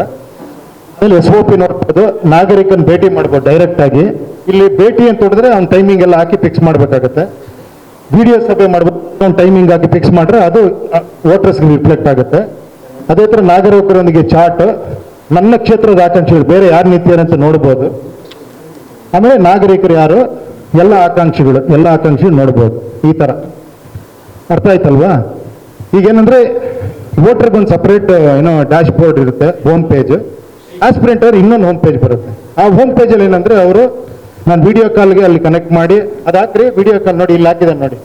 ಆಮೇಲೆ SOP ನೋಡ್ಬೋದು, ನಾಗರಿಕನ ಭೇಟಿ ಮಾಡ್ಬೋದು ಡೈರೆಕ್ಟ್ ಆಗಿ. ಇಲ್ಲಿ ಭೇಟಿ ಅಂತ ಹೊಡೆದ್ರೆ ಅವ್ನ ಟೈಮಿಂಗ್ ಎಲ್ಲ ಹಾಕಿ ಫಿಕ್ಸ್ ಮಾಡ್ಬೇಕಾಗತ್ತೆ. ವಿಡಿಯೋ ಸಭೆ ಮಾಡ್ಬೋದು, ಅವ್ನ ಟೈಮಿಂಗ್ ಹಾಕಿ ಫಿಕ್ಸ್ ಮಾಡ್ರೆ ಅದು ವೋಟರ್ಸ್ಗೆ ರಿಫ್ಲೆಕ್ಟ್ ಆಗುತ್ತೆ. ಅದೇ ಥರ ನಾಗರಿಕರೊಂದಿಗೆ ಚಾಟ್, ನನ್ನ ಕ್ಷೇತ್ರದ ಆಕಾಂಕ್ಷಿಗಳು ಬೇರೆ ಯಾರು ನಿಂತಿದ್ದಾರೆ ಅಂತ ನೋಡ್ಬೋದು. ಆಮೇಲೆ ನಾಗರಿಕರು ಯಾರು, ಎಲ್ಲ ಆಕಾಂಕ್ಷಿಗಳು ನೋಡ್ಬೋದು. ಈ ಥರ ಅರ್ಥ ಆಯ್ತಲ್ವಾ? ಈಗೇನಂದ್ರೆ ವೋಟರ್ಗೆ ಒಂದು ಸಪ್ರೇಟ್ ಏನೋ ಡ್ಯಾಶ್ ಬೋರ್ಡ್ ಇರುತ್ತೆ, ಹೋಮ್ ಪೇಜ್. ಆಸ್ಪಿರೆಂಟ್ ಅವ್ರು ಇನ್ನೊಂದು ಹೋಮ್ ಪೇಜ್ ಬರುತ್ತೆ. ಆ ಹೋಮ್ ಪೇಜಲ್ಲಿ ಏನಂದ್ರೆ ಅವರು ನಾನು ವಿಡಿಯೋ ಕಾಲ್ಗೆ ಅಲ್ಲಿ ಕನೆಕ್ಟ್ ಮಾಡಿ ಅದು ಹಾಕ್ರಿ. ವಿಡಿಯೋ ಕಾಲ್ ನೋಡಿ ಇಲ್ಲಿ ಹಾಕಿದೆ ನೋಡಿ,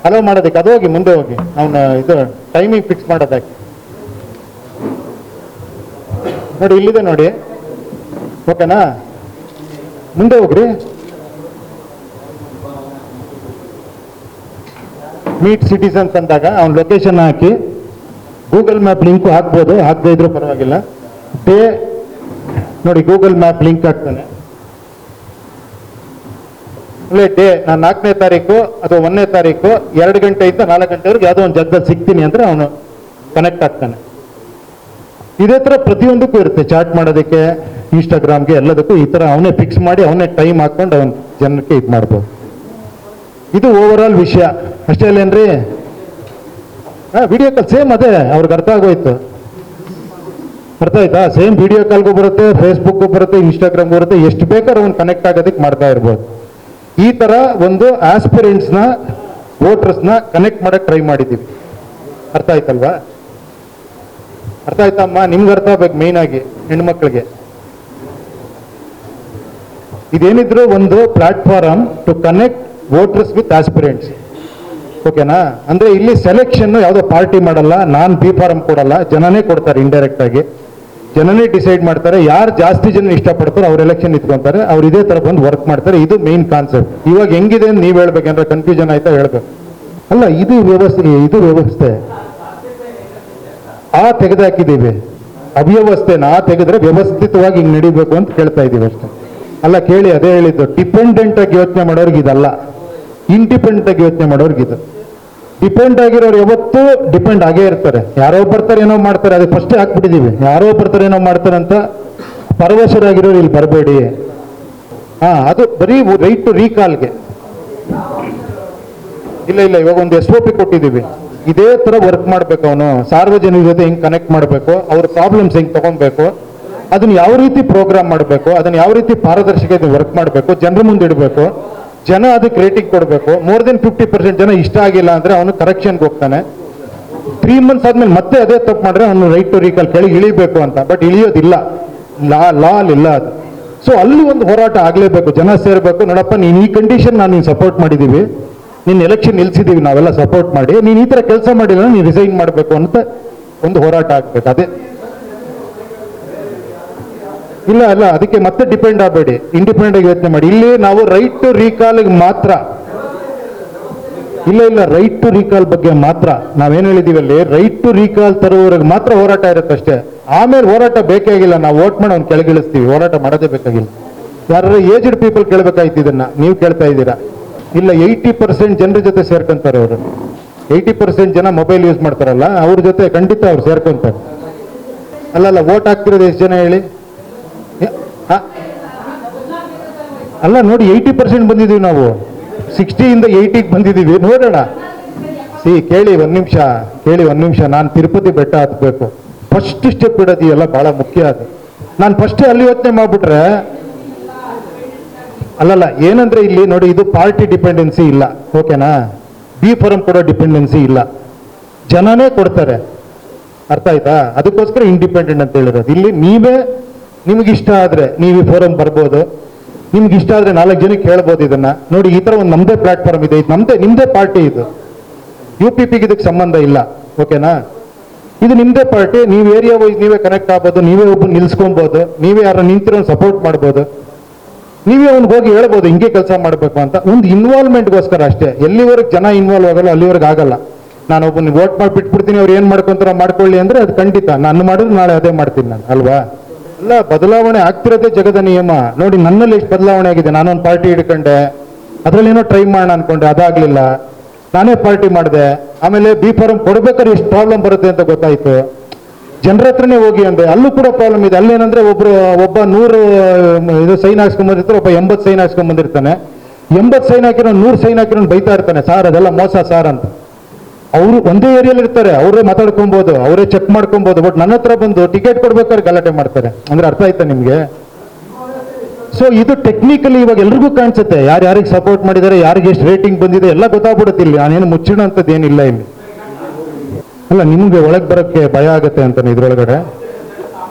ಅಲೋ ಮಾಡೋದಕ್ಕೆ. ಅದು ಹೋಗಿ ಮುಂದೆ ಹೋಗಿ ಅವನ ಇದು ಟೈಮಿಂಗ್ ಫಿಕ್ಸ್ ಮಾಡೋದಾಕಿ ನೋಡಿ, ಇಲ್ಲಿದೆ ನೋಡಿ. ಓಕೆನಾ? ಮುಂದೆ ಹೋಗ್ರಿ. ಮೀಟ್ ಸಿಟಿಸನ್ಸ್ ಅಂದಾಗ ಅವ್ನ ಲೊಕೇಶನ್ ಹಾಕಿ ಗೂಗಲ್ ಮ್ಯಾಪ್ ಲಿಂಕು ಹಾಕ್ಬೋದು, ಹಾಕದೇ ಇದ್ರೂ ಪರವಾಗಿಲ್ಲ. ಡೇ ನೋಡಿ, ಗೂಗಲ್ ಮ್ಯಾಪ್ ಲಿಂಕ್ ಹಾಕ್ತಾನೆ. ಒಳ್ಳೆ ಡೇ, ನಾನು 4ನೇ ತಾರೀಕು ಅಥವಾ 1ನೇ ತಾರೀಕು 2 ಗಂಟೆಯಿಂದ 4 ಗಂಟೆವರೆಗೆ ಯಾವುದೋ ಒಂದು ಜಾಗದಲ್ಲಿ ಸಿಗ್ತೀನಿ ಅಂದ್ರೆ ಅವನು ಕನೆಕ್ಟ್ ಆಗ್ತಾನೆ. ಇದೇ ಥರ ಪ್ರತಿಯೊಂದಕ್ಕೂ ಇರುತ್ತೆ, ಚಾಟ್ ಮಾಡೋದಕ್ಕೆ, ಇನ್ಸ್ಟಾಗ್ರಾಮ್ಗೆ, ಎಲ್ಲದಕ್ಕೂ ಈ ಥರ ಅವನೇ ಫಿಕ್ಸ್ ಮಾಡಿ ಅವನೇ ಟೈಮ್ ಹಾಕೊಂಡು ಅವನ ಜನಕ್ಕೆ ಇದು ಮಾಡ್ಬೋದು. ಇದು ಓವರ್ ಆಲ್ ವಿಷಯ ಅಷ್ಟೇ ಅಲ್ಲೇನ್ರಿ? ವಿಡಿಯೋ ಕಾಲ್ ಸೇಮ್ ಅದೇ, ಅವ್ರಿಗೆ ಅರ್ಥ ಆಗೋಯ್ತು. ಅರ್ಥ ಆಯ್ತಾ? ಸೇಮ್ ವಿಡಿಯೋ ಕಾಲ್ಗೂ ಬರುತ್ತೆ, ಫೇಸ್ಬುಕ್ಗೂ ಬರುತ್ತೆ, ಇನ್ಸ್ಟಾಗ್ರಾಮ್ಗೂ ಬರುತ್ತೆ, ಎಷ್ಟು ಬೇಕಾದ್ರೂ ಅವ್ನು ಕನೆಕ್ಟ್ ಆಗೋದಕ್ಕೆ ಮಾಡ್ತಾ ಇರ್ಬೋದು. ಈ ಥರ ಒಂದು ಆಸ್ಪಿರೆಂಟ್ಸ್ನ, ವೋಟರ್ಸ್ನ ಕನೆಕ್ಟ್ ಮಾಡಕ್ಕೆ ಟ್ರೈ ಮಾಡಿದ್ದೀವಿ. ಅರ್ಥ ಆಯ್ತಲ್ವಾ? ಅರ್ಥ ಆಯ್ತಮ್ಮ? ನಿಮ್ಗೆ ಅರ್ಥ ಆಗ್ಬೇಕು ಮೇಯ್ನ್ ಆಗಿ ಹೆಣ್ಮಕ್ಳಿಗೆ. ಇದೇನಿದ್ರು ಒಂದು platform to connect voters with aspirants. ಓಕೆನಾ? ಅಂದ್ರೆ ಇಲ್ಲಿ ಸೆಲೆಕ್ಷನ್ ಯಾವುದೋ ಪಾರ್ಟಿ ಮಾಡಲ್ಲ, ನಾನ್ ಬಿ ಫಾರಂ ಕೊಡಲ್ಲ, ಜನನೇ ಕೊಡ್ತಾರೆ. ಇಂಡೈರೆಕ್ಟ್ ಆಗಿ ಜನನೇ ಡಿಸೈಡ್ ಮಾಡ್ತಾರೆ. ಯಾರು ಜಾಸ್ತಿ ಜನ ಇಷ್ಟಪಡ್ತಾರೋ ಅವ್ರ ಎಲೆಕ್ಷನ್ ಇಟ್ಕೊಂತಾರೆ, ಅವ್ರು ಇದೇ ತರ ಬಂದು ವರ್ಕ್ ಮಾಡ್ತಾರೆ. ಇದು ಮೇನ್ ಕಾನ್ಸೆಪ್ಟ್. ಇವಾಗ ಹೆಂಗಿದೆ ಅಂತ ನೀವ್ ಹೇಳ್ಬೇಕಂದ್ರೆ ಕನ್ಫ್ಯೂಷನ್ ಆಯ್ತಾ ಹೇಳ್ಬೇಕು. ಅಲ್ಲ, ಇದು ವ್ಯವಸ್ಥೆ ಆ ತೆಗೆದಾಕಿದ್ದೀವಿ. ಅವ್ಯವಸ್ಥೆನ ತೆಗೆದ್ರೆ ವ್ಯವಸ್ಥಿತವಾಗಿ ಹಿಂಗ್ ನಡಿಬೇಕು ಅಂತ ಕೇಳ್ತಾ ಇದೀವಿ ಅಷ್ಟೇ. ಅಲ್ಲ ಕೇಳಿ, ಅದೇ ಹೇಳಿದ್ದು, ಡಿಪೆಂಡೆಂಟ್ ಆಗಿ ಯೋಚನೆ ಮಾಡೋರ್ಗೆ ಇದಲ್ಲ, ಇಂಡಿಪೆಂಡೆಂಟ್ ಆಗಿ ಯೋಚನೆ ಮಾಡೋರ್ಗೆ ಇದು. ಡಿಪೆಂಡ್ ಆಗಿರೋರು ಯಾವತ್ತೂ ಡಿಪೆಂಡ್ ಆಗೇ ಇರ್ತಾರೆ. ಯಾರೋ ಬರ್ತಾರೆ ಏನೋ ಮಾಡ್ತಾರೆ, ಅದಕ್ಕೆ ಫಸ್ಟೇ ಹಾಕ್ಬಿಟ್ಟಿದೀವಿ. ಯಾರೋ ಬರ್ತಾರೆ ಏನೋ ಮಾಡ್ತಾರೆ ಅಂತ ಪರವಶರಾಗಿರೋರು ಇಲ್ಲಿ ಬರಬೇಡಿ. ಅದು ಬರೀ ರೈಟ್ ಟು ರೀಕಾಲ್ಗೆ. ಇಲ್ಲ, ಇವಾಗ ಒಂದು SOP ಕೊಟ್ಟಿದ್ದೀವಿ. ಇದೇ ತರ ವರ್ಕ್ ಮಾಡ್ಬೇಕು. ಅವನು ಸಾರ್ವಜನಿಕ ಜೊತೆ ಹೆಂಗ್ ಕನೆಕ್ಟ್ ಮಾಡಬೇಕು, ಅವ್ರ ಪ್ರಾಬ್ಲಮ್ಸ್ ಹೆಂಗ್ ತಗೊಬೇಕು, ಅದನ್ನ ಯಾವ ರೀತಿ ಪ್ರೋಗ್ರಾಮ್ ಮಾಡಬೇಕು, ಅದನ್ನ ಯಾವ ರೀತಿ ಪಾರದರ್ಶಕತೆ ವರ್ಕ್ ಮಾಡಬೇಕು, ಜನರ ಮುಂದೆ ಇಡಬೇಕು, ಜನ ಅದಕ್ಕೆ ರೇಟಿಂಗ್ ಕೊಡಬೇಕು. ಮೋರ್ ದೆನ್ 50% ಜನ ಇಷ್ಟ ಆಗಿಲ್ಲ ಅಂದರೆ ಅವನು ಕರೆಕ್ಷನ್ಗೆ ಹೋಗ್ತಾನೆ. 3 months ಆದ್ಮೇಲೆ ಮತ್ತೆ ಅದೇ ತಪ್ಪು ಮಾಡಿದ್ರೆ ಅವನು ರೈಟ್ ಟು ರೀಕಾಲ್ ಕೆಳಗೆ ಇಳಿಬೇಕು ಅಂತ. ಬಟ್ ಇಳಿಯೋದಿಲ್ಲ, ಲಾ ಇಲ್ಲ ಅದು. ಸೊ ಅಲ್ಲಿ ಒಂದು ಹೋರಾಟ ಆಗಲೇಬೇಕು, ಜನ ಸೇರಬೇಕು. ನೋಡಪ್ಪ, ನೀನು ಈ ಕಂಡೀಷನ್ ನಾನು ಸಪೋರ್ಟ್ ಮಾಡಿದ್ದೀವಿ, ನೀನು ಎಲೆಕ್ಷನ್ ನಿಲ್ಸಿದ್ದೀವಿ ನಾವೆಲ್ಲ ಸಪೋರ್ಟ್ ಮಾಡಿ, ನೀನು ಈ ಥರ ಕೆಲಸ ಮಾಡಿಲ್ಲ, ನೀನು ರಿಸೈನ್ ಮಾಡಬೇಕು ಅಂತ ಒಂದು ಹೋರಾಟ ಆಗಬೇಕು. ಅದೇ ಇಲ್ಲ ಅಲ್ಲ, ಅದಕ್ಕೆ ಮತ್ತೆ ಡಿಪೆಂಡ್ ಆಗಬೇಡಿ, ಇಂಡಿಪೆಂಡೆಂಟ್ ಆಗಿ ಯೋಚನೆ ಮಾಡಿ. ಇಲ್ಲಿ ನಾವು ರೈಟ್ ಟು ರೀಕಾಲ್ಗೆ ಮಾತ್ರ, ಇಲ್ಲ ರೈಟ್ ಟು ರೀಕಾಲ್ ಬಗ್ಗೆ ಮಾತ್ರ ನಾವೇನು ಹೇಳಿದೀವಿ ಅಲ್ಲಿ, ರೈಟ್ ಟು ರೀಕಾಲ್ ತರುವವರೆಗೆ ಮಾತ್ರ ಹೋರಾಟ ಇರುತ್ತೆ ಅಷ್ಟೇ. ಆಮೇಲೆ ಹೋರಾಟ ಬೇಕೇ ಆಗಿಲ್ಲ, ನಾವು ವೋಟ್ ಮಾಡಿ ಅವ್ನು ಕೆಳಗಿಳಿಸ್ತೀವಿ, ಹೋರಾಟ ಮಾಡೋದೇ ಬೇಕಾಗಿಲ್ಲ. ಯಾರು ಏಜ್ಡ್ ಪೀಪಲ್ ಕೇಳಬೇಕಾಯ್ತು, ಇದನ್ನ ನೀವು ಕೇಳ್ತಾ ಇದ್ದೀರಾ. ಇಲ್ಲ, 80% ಜನರ ಜೊತೆ ಸೇರ್ಕೊಂತಾರೆ ಅವರು. 80% ಜನ ಮೊಬೈಲ್ ಯೂಸ್ ಮಾಡ್ತಾರಲ್ಲ, ಅವ್ರ ಜೊತೆ ಖಂಡಿತ ಅವ್ರು ಸೇರ್ಕೊಂತಾರೆ. ಅಲ್ಲಲ್ಲ, ವೋಟ್ ಹಾಕ್ತಿರೋದು ಎಷ್ಟು ಜನ ಹೇಳಿ? ಅಲ್ಲ ನೋಡಿ, 80% ಬಂದಿದ್ದೀವಿ ನಾವು, 60ಇಂದ 80ಗೆ ಬಂದಿದ್ದೀವಿ. ನೋಡೋಣ. ಕೇಳಿ ಒಂದು ನಿಮಿಷ, ನಾನು ತಿರುಪತಿ ಬೆಟ್ಟ ಹತ್ಬೇಕು, ಫಸ್ಟ್ ಸ್ಟೆಪ್ ಇಡೋದು ಎಲ್ಲ ಬಹಳ ಮುಖ್ಯ. ಅದು ನಾನು ಫಸ್ಟ್ ಅಲ್ಲಿ ಯೋಚನೆ ಮಾಡ್ಬಿಟ್ರೆ ಅಲ್ಲಲ್ಲ, ಏನಂದ್ರೆ ಇಲ್ಲಿ ನೋಡಿ, ಇದು ಪಾರ್ಟಿ ಡಿಪೆಂಡೆನ್ಸಿ ಇಲ್ಲ, ಓಕೆನಾ? ಬಿ ಫಾರಂ ಕೊಡೋ ಡಿಪೆಂಡೆನ್ಸಿ ಇಲ್ಲ, ಜನನೇ ಕೊಡ್ತಾರೆ. ಅರ್ಥ ಆಯ್ತಾ? ಅದಕ್ಕೋಸ್ಕರ ಇಂಡಿಪೆಂಡೆಂಟ್ ಅಂತ ಹೇಳಿರೋದು. ಇಲ್ಲಿ ನೀವೇ ನಿಮಗಿಷ್ಟ ಆದರೆ ನೀವು ಈ ಫೋರಂ ಬರ್ಬೋದು, ನಿಮ್ಗೆ ಇಷ್ಟ ಆದರೆ 4 ಜನಕ್ಕೆ ಹೇಳ್ಬೋದು ಇದನ್ನ. ನೋಡಿ, ಈ ಥರ ಒಂದು ನಮ್ಮದೇ ಪ್ಲಾಟ್ಫಾರ್ಮ್ ಇದೆ, ಇದು ನಿಮ್ಮದೇ ಪಾರ್ಟಿ, ಇದು UPPಗೆ ಇದಕ್ಕೆ ಸಂಬಂಧ ಇಲ್ಲ, ಓಕೆನಾ? ಇದು ನಿಮ್ಮದೇ ಪಾರ್ಟಿ, ನೀವು ಏರಿಯಾ ವೈಸ್ ನೀವೇ ಕನೆಕ್ಟ್ ಆಗ್ಬೋದು, ನೀವೇ ಒಬ್ಬ ನಿಲ್ಸ್ಕೊಬೋದು, ನೀವೇ ಯಾರು ನಿಂತಿರೋ ಸಪೋರ್ಟ್ ಮಾಡ್ಬೋದು, ನೀವೇ ಅವ್ನಿಗೆ ಹೋಗಿ ಹೇಳ್ಬೋದು ಹಿಂಗೆ ಕೆಲಸ ಮಾಡಬೇಕು ಅಂತ. ಒಂದು ಇನ್ವಾಲ್ವ್ಮೆಂಟ್ಗೋಸ್ಕರ ಅಷ್ಟೇ. ಎಲ್ಲಿವರೆಗೆ ಜನ ಇನ್ವಾಲ್ವ್ ಆಗಲ್ಲ ಅಲ್ಲಿವರೆಗೆ ಆಗಲ್ಲ. ನಾನು ಒಬ್ಬನಿಗೆ ವೋಟ್ ಮಾಡಿ ಬಿಟ್ಬಿಡ್ತೀನಿ, ಅವ್ರು ಏನು ಮಾಡ್ಕೊಂತಾರ ಮಾಡ್ಕೊಳ್ಳಿ ಅಂದರೆ ಅದು ಖಂಡಿತ ನಾನು ಮಾಡಿದ್ರೆ ನಾಳೆ ಅದೇ ಮಾಡ್ತೀನಿ ನಾನು, ಅಲ್ವಾ? ಅಲ್ಲ, ಬದಲಾವಣೆ ಆಗ್ತಿರೋದೇ ಜಗದ ನಿಯಮ. ನೋಡಿ, ನನ್ನಲ್ಲಿ ಎಷ್ಟು ಬದಲಾವಣೆ ಆಗಿದೆ. ನಾನೊಂದು ಪಾರ್ಟಿ ಹಿಡ್ಕೊಂಡೆ, ಅದರಲ್ಲೇನೋ ಟ್ರೈ ಮಾಡೋಣ ಅನ್ಕೊಂಡೆ, ಅದಾಗಲಿಲ್ಲ, ನಾನೇ ಪಾರ್ಟಿ ಮಾಡಿದೆ. ಆಮೇಲೆ ಬಿ ಫಾರಂ ಕೊಡ್ಬೇಕಾದ್ರೆ ಎಷ್ಟು ಪ್ರಾಬ್ಲಮ್ ಬರುತ್ತೆ ಅಂತ ಗೊತ್ತಾಯ್ತು. ಜನರ ಹತ್ರನೇ ಹೋಗಿ ಅಂದೆ, ಅಲ್ಲೂ ಕೂಡ ಪ್ರಾಬ್ಲಮ್ ಇದೆ. ಅಲ್ಲೇನಂದ್ರೆ ಒಬ್ಬ 100 ಸೈನ್ ಹಾಕ್ಸ್ಕೊಂಡ್ಬಂದಿರ್ತಾರೆ, ಒಬ್ಬ 80 ಸೈನ್ ಹಾಕ್ಸ್ಕೊಂಡ್ಬಂದಿರ್ತಾನೆ. 80 ಸೈನ್ ಹಾಕಿರೋ 100 ಸೈನ್ ಹಾಕಿರೋ ಬೈತಾ ಇರ್ತಾನೆ, ಸಾರ್ ಅದೆಲ್ಲ ಮೋಸ ಸಾರ್ ಅಂತ. ಅವರು ಒಂದೇ ಏರಿಯಲ್ಲಿ ಇರ್ತಾರೆ, ಅವರೇ ಮಾತಾಡ್ಕೊಬೋದು, ಅವರೇ ಚೆಕ್ ಮಾಡ್ಕೊಬೋದು. ಬಟ್ ನನ್ನ ಹತ್ರ ಬಂದು ಟಿಕೆಟ್ ಕೊಡ್ಬೇಕಾದ್ರೆ ಗಲಾಟೆ ಮಾಡ್ತಾರೆ. ಅಂದ್ರೆ ಅರ್ಥ ಆಯ್ತಾ ನಿಮ್ಗೆ? ಸೊ ಇದು ಟೆಕ್ನಿಕಲಿ ಇವಾಗ ಎಲ್ರಿಗೂ ಕಾಣಿಸುತ್ತೆ, ಯಾರಿಗೆ ಸಪೋರ್ಟ್ ಮಾಡಿದ್ದಾರೆ, ಯಾರಿಗೆ ಎಷ್ಟು ರೇಟಿಂಗ್ ಬಂದಿದೆ ಎಲ್ಲ ಗೊತ್ತಾಗ್ಬಿಡುತ್ತೆ. ಇಲ್ಲಿ ನಾನೇನು ಮುಚ್ಚಿಡೋ ಅಂಥದ್ದು ಏನಿಲ್ಲ ಇಲ್ಲಿ. ಅಲ್ಲ, ನಿಮ್ಗೆ ಒಳಗೆ ಬರೋಕ್ಕೆ ಭಯ ಆಗುತ್ತೆ ಅಂತಾನೆ ಇದ್ರೊಳಗಡೆ?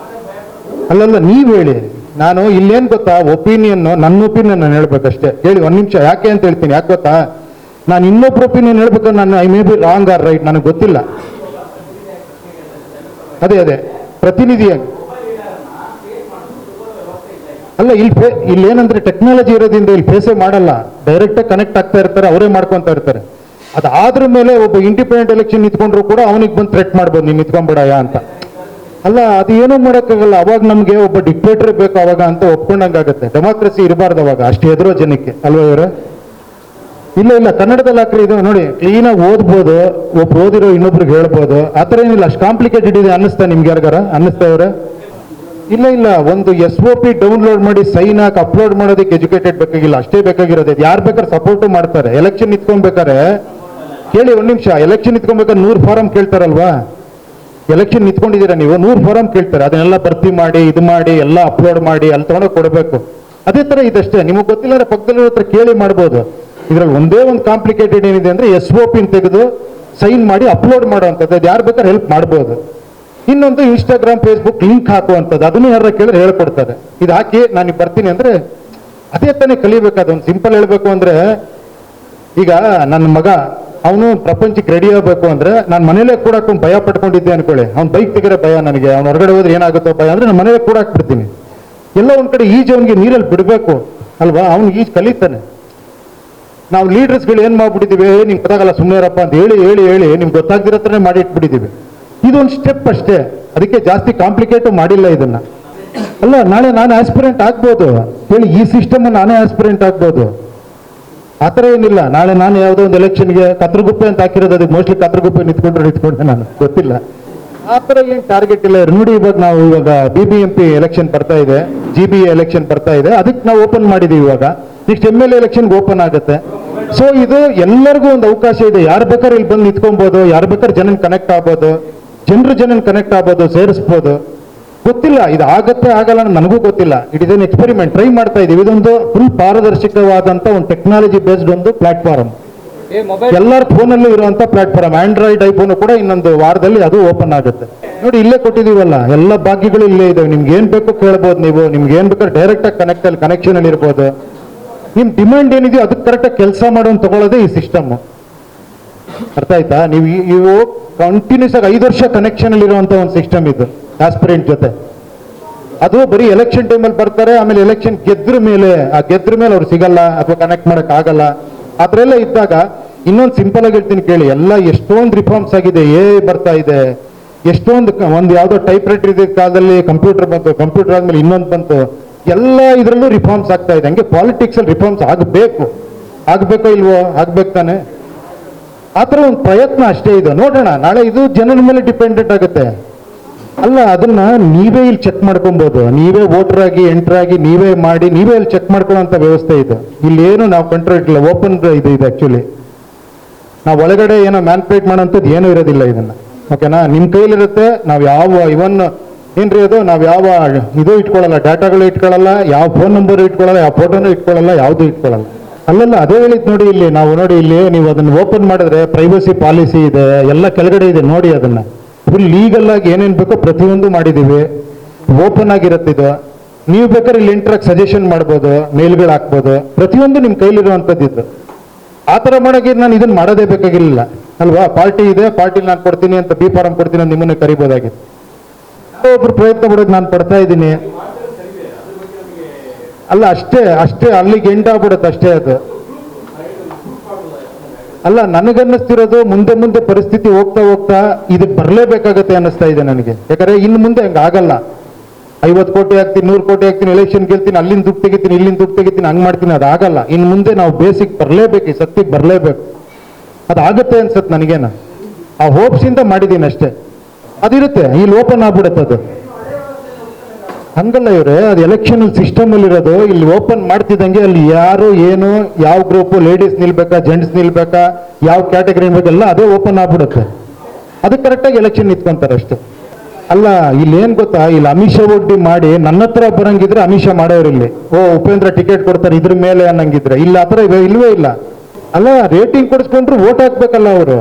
ಅಲ್ಲಲ್ಲ, ನೀವು ಹೇಳಿ. ನಾನು ಇಲ್ಲೇನು ಗೊತ್ತಾ, ನನ್ನ ಒಪಿನಿಯನ್ ನಾನು ಹೇಳ್ಬೇಕಷ್ಟೇ. ಹೇಳಿ ಒಂದು ನಿಮಿಷ. ಯಾಕೆ ಅಂತ ಹೇಳ್ತೀನಿ. ಯಾಕೆ ಗೊತ್ತಾ, ನಾನು ಇನ್ನೊಬ್ರು ಒಪಿನಿಯನ್ ಹೇಳ್ಬೇಕಾದ್ರೆ ನಾನು I may be wrong or right, ನನಗೆ ಗೊತ್ತಿಲ್ಲ. ಅದೇ ಪ್ರತಿನಿಧಿಯಾಗಿ ಅಲ್ಲ, ಇಲ್ಲೇನಂದ್ರೆ ಟೆಕ್ನಾಲಜಿ ಇರೋದ್ರಿಂದ ಇಲ್ಲಿ ಫೇಸೇ ಮಾಡಲ್ಲ, ಡೈರೆಕ್ಟಾಗಿ ಕನೆಕ್ಟ್ ಆಗ್ತಾ ಇರ್ತಾರೆ, ಅವರೇ ಮಾಡ್ಕೊತಾ ಇರ್ತಾರೆ. ಅದಾದ್ರ ಮೇಲೆ ಒಬ್ಬ ಇಂಡಿಪೆಂಡೆಂಟ್ ಎಲೆಕ್ಷನ್ ನಿಂತ್ಕೊಂಡ್ರು ಕೂಡ ಅವನಿಗೆ ಬಂದು ಥ್ರೆಟ್ ಮಾಡ್ಬೋದು, ನೀನು ನಿಂತ್ಕೊಂಡ್ಬಿಡಯ ಅಂತ. ಅಲ್ಲ, ಅದು ಏನೂ ಮಾಡೋಕ್ಕಾಗಲ್ಲ. ಅವಾಗ ನಮಗೆ ಒಬ್ಬ ಡಿಕ್ಟೇಟರ್ ಬೇಕು ಅವಾಗ ಅಂತ ಒಪ್ಕೊಂಡಂಗಾಗತ್ತೆ. ಡೆಮಾಕ್ರಸಿ ಇರಬಾರ್ದು ಅವಾಗ, ಅಷ್ಟು ಎದುರೋ ಜನಕ್ಕೆ, ಅಲ್ವಾ ಇವರು? ಇಲ್ಲ, ಕನ್ನಡದಲ್ಲಿ ಹಾಕ್ರಿ. ಇದು ನೋಡಿ, ಕ್ಲೀನಾಗಿ ಓದ್ಬೋದು, ಒಬ್ರು ಓದಿರೋ ಇನ್ನೊಬ್ರಿಗೆ ಹೇಳ್ಬೋದು. ಆ ಥರ ಏನಿಲ್ಲ, ಅಷ್ಟು ಕಾಂಪ್ಲಿಕೇಟೆಡ್ ಇದೆ ಅನ್ನಿಸ್ತಾ ನಿಮ್ಗೆ? ಯಾರಿಗಾರ ಅನ್ನಿಸ್ತಾ ಇವ್ರೆ? ಇಲ್ಲ, ಒಂದು SOP ಡೌನ್ಲೋಡ್ ಮಾಡಿ ಸೈನ್ ಹಾಕಿ ಅಪ್ಲೋಡ್ ಮಾಡೋದಕ್ಕೆ ಎಜುಕೇಟೆಡ್ ಬೇಕಾಗಿಲ್ಲ, ಅಷ್ಟೇ ಬೇಕಾಗಿರೋದು. ಯಾರು ಬೇಕಾದ್ರೆ ಸಪೋರ್ಟು ಮಾಡ್ತಾರೆ. ಎಲೆಕ್ಷನ್ ನಿಂತ್ಕೊಬೇಕಾರೆ ಕೇಳಿ ಒಂದು ನಿಮಿಷ, ಎಲೆಕ್ಷನ್ ನಿಂತ್ಕೊಬೇಕಾದ್ರೆ 100 ಫಾರಂ ಕೇಳ್ತಾರಲ್ವಾ? ಎಲೆಕ್ಷನ್ ನಿಂತ್ಕೊಂಡಿದ್ದೀರಾ ನೀವು, 100 ಫಾರಂ ಕೇಳ್ತಾರೆ. ಅದನ್ನೆಲ್ಲ ಭರ್ತಿ ಮಾಡಿ, ಇದು ಮಾಡಿ, ಎಲ್ಲ ಅಪ್ಲೋಡ್ ಮಾಡಿ ಅಲ್ಲಿ ತಗೊಂಡೋಗಿ ಕೊಡಬೇಕು. ಅದೇ ಥರ ಇದಷ್ಟೇ. ನಿಮಗೆ ಗೊತ್ತಿಲ್ಲ ಅಂದ್ರೆ ಪಕ್ಕದಲ್ಲಿರೋ ಹತ್ರ ಕೇಳಿ ಮಾಡ್ಬೋದು. ಇದರಲ್ಲಿ ಒಂದೇ ಒಂದು ಕಾಂಪ್ಲಿಕೇಟೆಡ್ ಏನಿದೆ ಅಂದರೆ SOP ತೆಗೆದು ಸೈನ್ ಮಾಡಿ ಅಪ್ಲೋಡ್ ಮಾಡುವಂಥದ್ದು. ಅದು ಯಾರು ಬೇಕಾದ್ರೆ ಹೆಲ್ಪ್ ಮಾಡ್ಬೋದು. ಇನ್ನೊಂದು ಇನ್ಸ್ಟಾಗ್ರಾಮ್, ಫೇಸ್ಬುಕ್ ಲಿಂಕ್ ಹಾಕುವಂಥದ್ದು, ಅದನ್ನು ಯಾರು ಕೇಳಿದ್ರೆ ಹೇಳ್ಕೊಡ್ತಾರೆ. ಇದು ಹಾಕಿ ನಾನು ಬರ್ತೀನಿ ಅಂದರೆ ಅದೇ ತಾನೇ ಕಲಿಬೇಕಾದ. ಒಂದು ಸಿಂಪಲ್ ಹೇಳಬೇಕು ಅಂದರೆ, ಈಗ ನನ್ನ ಮಗ ಅವನು ಪ್ರಪಂಚಕ್ಕೆ ರೆಡಿ ಆಗಬೇಕು ಅಂದರೆ ನಾನು ಮನೇಲೇ ಕೂಡ ಭಯ ಪಡ್ಕೊಂಡಿದ್ದೆ ಅನ್ಕೊಳ್ಳಿ. ಅವ್ನು ಬೈಕ್ ತೆಗೆರೆ ಭಯ ನನಗೆ, ಅವ್ನು ಹೊರಗಡೆ ಹೋದ್ರೆ ಏನಾಗುತ್ತೋ ಭಯ ಅಂದರೆ ನಾನು ಮನೇಲೆ ಕೂಡ ಹಾಕ್ಬಿಡ್ತೀನಿ. ಎಲ್ಲ ಒಂದು ಕಡೆ ಈಜು ಅವನಿಗೆ ನೀರಲ್ಲಿ ಬಿಡಬೇಕು ಅಲ್ವಾ? ಅವ್ನಿಗೆ ಈಜು ಕಲಿತಾನೆ. ನಾವು ಲೀಡರ್ಸ್ಗಳು ಏನು ಮಾಡ್ಬಿಟ್ಟಿದ್ದೀವಿ, ನಿಮ್ಗೆ ಗೊತ್ತಾಗಲ್ಲ ಸುಮ್ಮನೆ ಇರಪ್ಪ ಅಂತ ಹೇಳಿ ನಿಮ್ಗೆ ಗೊತ್ತಾಗ್ದಿರತ್ರೇ ಮಾಡಿ ಇಟ್ಬಿಟ್ಟಿದ್ದೀವಿ. ಇದೊಂದು ಸ್ಟೆಪ್ ಅಷ್ಟೇ, ಅದಕ್ಕೆ ಜಾಸ್ತಿ ಕಾಂಪ್ಲಿಕೇಟು ಮಾಡಿಲ್ಲ ಇದನ್ನ. ಅಲ್ಲ, ನಾಳೆ ನಾನು ಆಸ್ಪಿರೆಂಟ್ ಆಗ್ಬೋದು ಹೇಳಿ, ಈ ಸಿಸ್ಟಮ್ ನಾನೇ ಆಸ್ಪಿರೆಂಟ್ ಆಗ್ಬೋದು, ಆ ಥರ ಏನಿಲ್ಲ. ನಾಳೆ ನಾನು ಯಾವುದೋ ಒಂದು ಎಲೆಕ್ಷನ್ಗೆ ಕತ್ರಗುಪ್ಪೆ ಅಂತ ಹಾಕಿರೋದು, ಅದಕ್ಕೆ ಮೋಸ್ಟ್ಲಿ ಕತ್ರಗುಪ್ಪೆ ನಿಂತ್ಕೊಂಡೆ ನಾನು, ಗೊತ್ತಿಲ್ಲ. ಆ ಥರ ಏನು ಟಾರ್ಗೆಟ್ ಇಲ್ಲ. ನೋಡಿ, ಇವಾಗ BBMP ಎಲೆಕ್ಷನ್ ಬರ್ತಾ ಇದೆ, GBA ಎಲೆಕ್ಷನ್ ಬರ್ತಾ ಇದೆ, ಅದಕ್ಕೆ ನಾವು ಓಪನ್ ಮಾಡಿದ್ದೀವಿ. ಇವಾಗ ನೆಕ್ಸ್ಟ್ MLA ಎಲೆಕ್ಷನ್ಗೆ ಓಪನ್ ಆಗುತ್ತೆ. ಸೊ ಇದು ಎಲ್ಲರಿಗೂ ಒಂದು ಅವಕಾಶ ಇದೆ. ಯಾರು ಬೇಕಾದ್ರೆ ಇಲ್ಲಿ ಬಂದು ನಿಂತ್ಕೊಬೋದು, ಯಾರು ಬೇಕಾದ್ರೆ ಜನನ್ ಕನೆಕ್ಟ್ ಆಗ್ಬೋದು, ಜನರು ಕನೆಕ್ಟ್ ಆಗ್ಬೋದು, ಸೇರಿಸ್ಬೋದು. ಗೊತ್ತಿಲ್ಲ, ಇದು ಆಗತ್ತೆ ಆಗಲ್ಲ ಅಂತ ನನಗೂ ಗೊತ್ತಿಲ್ಲ. It is N experiment, try ಮಾಡ್ತಾ ಇದೀವಿ. ಇದೊಂದು ಫುಲ್ ಪಾರದರ್ಶಕವಾದಂತ ಒಂದು ಟೆಕ್ನಾಲಜಿ ಬೇಸ್ಡ್ ಒಂದು ಪ್ಲಾಟ್ಫಾರ್ಮ್, ಎಲ್ಲರ ಫೋನಲ್ಲೂ ಇರುವಂತ ಪ್ಲಾಟ್ಫಾರ್ಮ್. ಆಂಡ್ರಾಯ್ಡ್ ಐಫೋನ್ ಕೂಡ ಇನ್ನೊಂದು ವಾರದಲ್ಲಿ ಅದು ಓಪನ್ ಆಗುತ್ತೆ. ನೋಡಿ, ಇಲ್ಲೇ ಕೊಟ್ಟಿದೀವಲ್ಲ, ಎಲ್ಲ ಭಾಗ್ಯಗಳು ಇಲ್ಲೇ ಇದಾವೆ. ನಿಮ್ಗೆ ಏನ್ ಬೇಕೋ ಕೇಳ್ಬೋದು ನೀವು, ನಿಮ್ಗೆ ಏನ್ ಬೇಕಾದ್ರೆ ಡೈರೆಕ್ಟ್ ಆಗಿ ಕನೆಕ್ಷನ್ ಅಲ್ಲಿ ಇರ್ಬೋದು. ನಿಮ್ ಡಿಮ್ಯಾಂಡ್ ಏನಿದೆಯೋ ಅದಕ್ಕೆ ಕರೆಕ್ಟಾಗಿ ಕೆಲಸ ಮಾಡೋನ್ ತಗೊಳ್ಳೋದೇ ಈ ಸಿಸ್ಟಮ್. ಅರ್ಥ ಆಯ್ತಾ? ನೀವು ಇವು ಕಂಟಿನ್ಯೂಸ್ ಆಗಿ 5 ವರ್ಷ ಕನೆಕ್ಷನ್ ಅಲ್ಲಿ ಇರುವಂತ ಒಂದು ಸಿಸ್ಟಮ್ ಇದು, ಆಸ್ಪಿರೆಂಟ್ ಜೊತೆ. ಅದು ಬರೀ ಎಲೆಕ್ಷನ್ ಟೈಮಲ್ಲಿ ಬರ್ತಾರೆ, ಆಮೇಲೆ ಎಲೆಕ್ಷನ್ ಗೆದ್ರ ಮೇಲೆ ಅವ್ರು ಸಿಗಲ್ಲ ಅಥವಾ ಕನೆಕ್ಟ್ ಮಾಡಕ್ ಆಗಲ್ಲ. ಅದ್ರೆಲ್ಲ ಇದ್ದಾಗ ಇನ್ನೊಂದು ಸಿಂಪಲ್ ಆಗಿ ಹೇಳ್ತೀನಿ ಕೇಳಿ, ಎಲ್ಲ ಎಷ್ಟೊಂದು ರಿಫಾರ್ಮ್ಸ್ ಆಗಿದೆ. ಬರ್ತಾ ಇದೆ, ಎಷ್ಟೊಂದು ಒಂದು ಯಾವ್ದೋ ಟೈಪ್ ರೈಟರ್ ಇದ್ದ ಕಾಲದಲ್ಲಿ ಕಂಪ್ಯೂಟರ್ ಬಂತು, ಕಂಪ್ಯೂಟರ್ ಆದ್ಮೇಲೆ ಇನ್ನೊಂದು ಬಂತು. ಎಲ್ಲ ಇದರಲ್ಲೂ ರಿಫಾರ್ಮ್ಸ್ ಆಗ್ತಾ ಇದೆ. ಹಂಗೆ ಪಾಲಿಟಿಕ್ಸ್ ಅಲ್ಲಿ ರಿಫಾರ್ಮ್ಸ್ ಆಗ್ಬೇಕೋ ಇಲ್ವೋ? ಆಗ್ಬೇಕು ತಾನೆ. ಆ ಥರ ಒಂದು ಪ್ರಯತ್ನ ಅಷ್ಟೇ ಇದೆ. ನೋಡೋಣ, ನಾಳೆ ಇದು ಜನರ ಮೇಲೆ ಡಿಪೆಂಡೆಂಟ್ ಆಗುತ್ತೆ. ಅಲ್ಲ, ಅದನ್ನ ನೀವೇ ಇಲ್ಲಿ ಚೆಕ್ ಮಾಡ್ಕೊಬಹುದು. ನೀವೇ ವೋಟರ್ ಆಗಿ ಎಂಟರ್ ಆಗಿ ನೀವೇ ಮಾಡಿ ನೀವೇ ಇಲ್ಲಿ ಚೆಕ್ ಮಾಡ್ಕೊಳ್ಳೋಂಥ ವ್ಯವಸ್ಥೆ ಇದೆ. ಇಲ್ಲಿ ಏನು ನಾವು ಕಂಟ್ರೋಲ್ ಇಟ್ಟಿಲ್ಲ, ಓಪನ್ ಇದು ಆಕ್ಚುಲಿ. ನಾವು ಒಳಗಡೆ ಏನೋ ಮ್ಯಾನ್ಪೇಟ್ ಮಾಡೋಂಥದ್ದು ಏನೂ ಇರೋದಿಲ್ಲ. ಇದನ್ನ ಓಕೆನಾ, ನಿಮ್ಮ ಕೈಲಿರುತ್ತೆ. ನಾವು ಯಾವ ಇವನ್ ಏನ್ರಿ ಅದು, ನಾವು ಯಾವ ಇದು ಇಟ್ಕೊಳ್ಳಲ್ಲ, ಡಾಟಾಗಳು ಇಟ್ಕೊಳ್ಳಲ್ಲ, ಯಾವ ಫೋನ್ ನಂಬರ್ ಇಟ್ಕೊಳ್ಳಲ್ಲ, ಯಾವ ಫೋಟೋನು ಇಟ್ಕೊಳ್ಳಲ್ಲ, ಯಾವುದು ಇಟ್ಕೊಳ್ಳಲ್ಲ. ಅಲ್ಲೆಲ್ಲ ಅದೇ ಹೇಳಿದ್ ನೋಡಿ. ಇಲ್ಲಿ ನಾವು ನೋಡಿ, ಇಲ್ಲಿ ನೀವು ಅದನ್ನ ಓಪನ್ ಮಾಡಿದ್ರೆ ಪ್ರೈವಸಿ ಪಾಲಿಸಿ ಇದೆ, ಎಲ್ಲ ಕೆಳಗಡೆ ಇದೆ ನೋಡಿ. ಅದನ್ನ ಫುಲ್ ಲೀಗಲ್ ಆಗಿ ಏನೇನ್ ಬೇಕೋ ಪ್ರತಿಯೊಂದು ಮಾಡಿದೀವಿ. ಓಪನ್ ಆಗಿರುತ್ತೆ ಇದು. ನೀವು ಬೇಕಾದ್ರೆ ಇಲ್ಲಿ ಎಂಟ್ರಾಗಿ ಸಜೆಷನ್ ಮಾಡ್ಬೋದು, ಮೇಲ್ಗಳು ಹಾಕ್ಬೋದು, ಪ್ರತಿಯೊಂದು ನಿಮ್ಮ ಕೈಲಿರುವಂಥದ್ದು ಇದು. ಆ ಥರ ಮಾಡೋಕೆ ನಾನು ಇದನ್ನ ಮಾಡೋದೇ ಬೇಕಾಗಿಲ್ಲ ಅಲ್ವಾ? ಪಾರ್ಟಿ ಇದೆ, ಪಾರ್ಟಿಲಿ ನಾನು ಕೊಡ್ತೀನಿ ಅಂತ ಬಿ ಫಾರಂ ಕೊಡ್ತೀನಿ ಅಂತ ನಿಮ್ಮನ್ನೇ ಕರಿಬೋದಾಗಿತ್ತು. ಒಬ್ರು ಪ್ರಯತ್ನ ಪಡೋದು ನಾನು ಪಡ್ತಾ ಇದ್ದೀನಿ. ಅಲ್ಲ, ಅಷ್ಟೇ ಅಲ್ಲಿಗೆ ಎಂಟಾಗ್ಬಿಡುತ್ತೆ ಅಷ್ಟೇ ಅದು. ಅಲ್ಲ, ನನಗನ್ನಿಸ್ತಿರೋದು ಮುಂದೆ ಪರಿಸ್ಥಿತಿ ಹೋಗ್ತಾ ಇದಕ್ಕೆ ಬರಲೇಬೇಕಾಗತ್ತೆ ಅನ್ನಿಸ್ತಾ ಇದೆ ನನಗೆ. ಯಾಕಂದ್ರೆ ಇನ್ನು ಮುಂದೆ ಹಂಗೆ ಆಗಲ್ಲ. 50 ಕೋಟಿ ಹಾಕ್ತೀನಿ, 100 ಕೋಟಿ ಹಾಕ್ತೀನಿ, ಎಲೆಕ್ಷನ್ ಗೆಲ್ತೀನಿ, ಅಲ್ಲಿಂದ ದುಡ್ಡು ತೆಗಿತೀನಿ, ಇಲ್ಲಿಂದ ದುಡ್ಡು ತೆಗಿತೀನಿ, ಹಂಗೆ ಮಾಡ್ತೀನಿ. ಅದು ಆಗಲ್ಲ. ಇನ್ನು ಮುಂದೆ ನಾವು ಬೇಸಿಕ್ ಬರಲೇಬೇಕು, ಈ ಸತ್ಯಕ್ಕೆ ಬರಲೇಬೇಕು. ಅದಾಗುತ್ತೆ ಅನ್ಸತ್ತೆ ನನಗೇನ. ಆ ಹೋಪ್ಸ್ ಇಂದ ಮಾಡಿದ್ದೀನಿ ಅಷ್ಟೇ. ಅದಿರುತ್ತೆ, ಇಲ್ಲಿ ಓಪನ್ ಆಗ್ಬಿಡುತ್ತೆ ಅದು. ಹಂಗಲ್ಲ ಇವ್ರೆ, ಅದು ಎಲೆಕ್ಷನ್ ಸಿಸ್ಟಮ್ ಅಲ್ಲಿ ಇರೋದು. ಇಲ್ಲಿ ಓಪನ್ ಮಾಡ್ತಿದ್ದಂಗೆ ಅಲ್ಲಿ ಯಾರು ಏನು, ಯಾವ ಗ್ರೂಪ್, ಲೇಡೀಸ್ ನಿಲ್ಬೇಕಾ, ಜೆಂಟ್ಸ್ ನಿಲ್ಬೇಕಾ, ಯಾವ ಕ್ಯಾಟಗರಿ ನಿಲ್ಬೇಕೆಲ್ಲ ಅದೇ ಓಪನ್ ಆಗ್ಬಿಡುತ್ತೆ. ಅದು ಕರೆಕ್ಟಾಗಿ ಎಲೆಕ್ಷನ್ ನಿಂತ್ಕೊಂತಾರೆ ಅಷ್ಟೇ. ಅಲ್ಲ, ಇಲ್ಲಿ ಏನ್ ಗೊತ್ತಾ, ಇಲ್ಲಿ ಅಮಿಷ ಒಡ್ಡಿ ಮಾಡಿ ನನ್ನ ಹತ್ರ ಬರಂಗಿದ್ರೆ ಅಮಿಷ ಮಾಡೋರು ಇಲ್ಲಿ. ಉಪೇಂದ್ರ ಟಿಕೆಟ್ ಕೊಡ್ತಾರೆ ಇದ್ರ ಮೇಲೆ ಅನ್ನಂಗಿದ್ರೆ, ಇಲ್ಲ ಆ ಥರ ಇಲ್ವೇ ಇಲ್ಲ. ಅಲ್ಲ, ರೇಟಿಂಗ್ ಕೊಡಿಸ್ಕೊಂಡ್ರು ವೋಟ್ ಹಾಕ್ಬೇಕಲ್ಲ ಅವರು.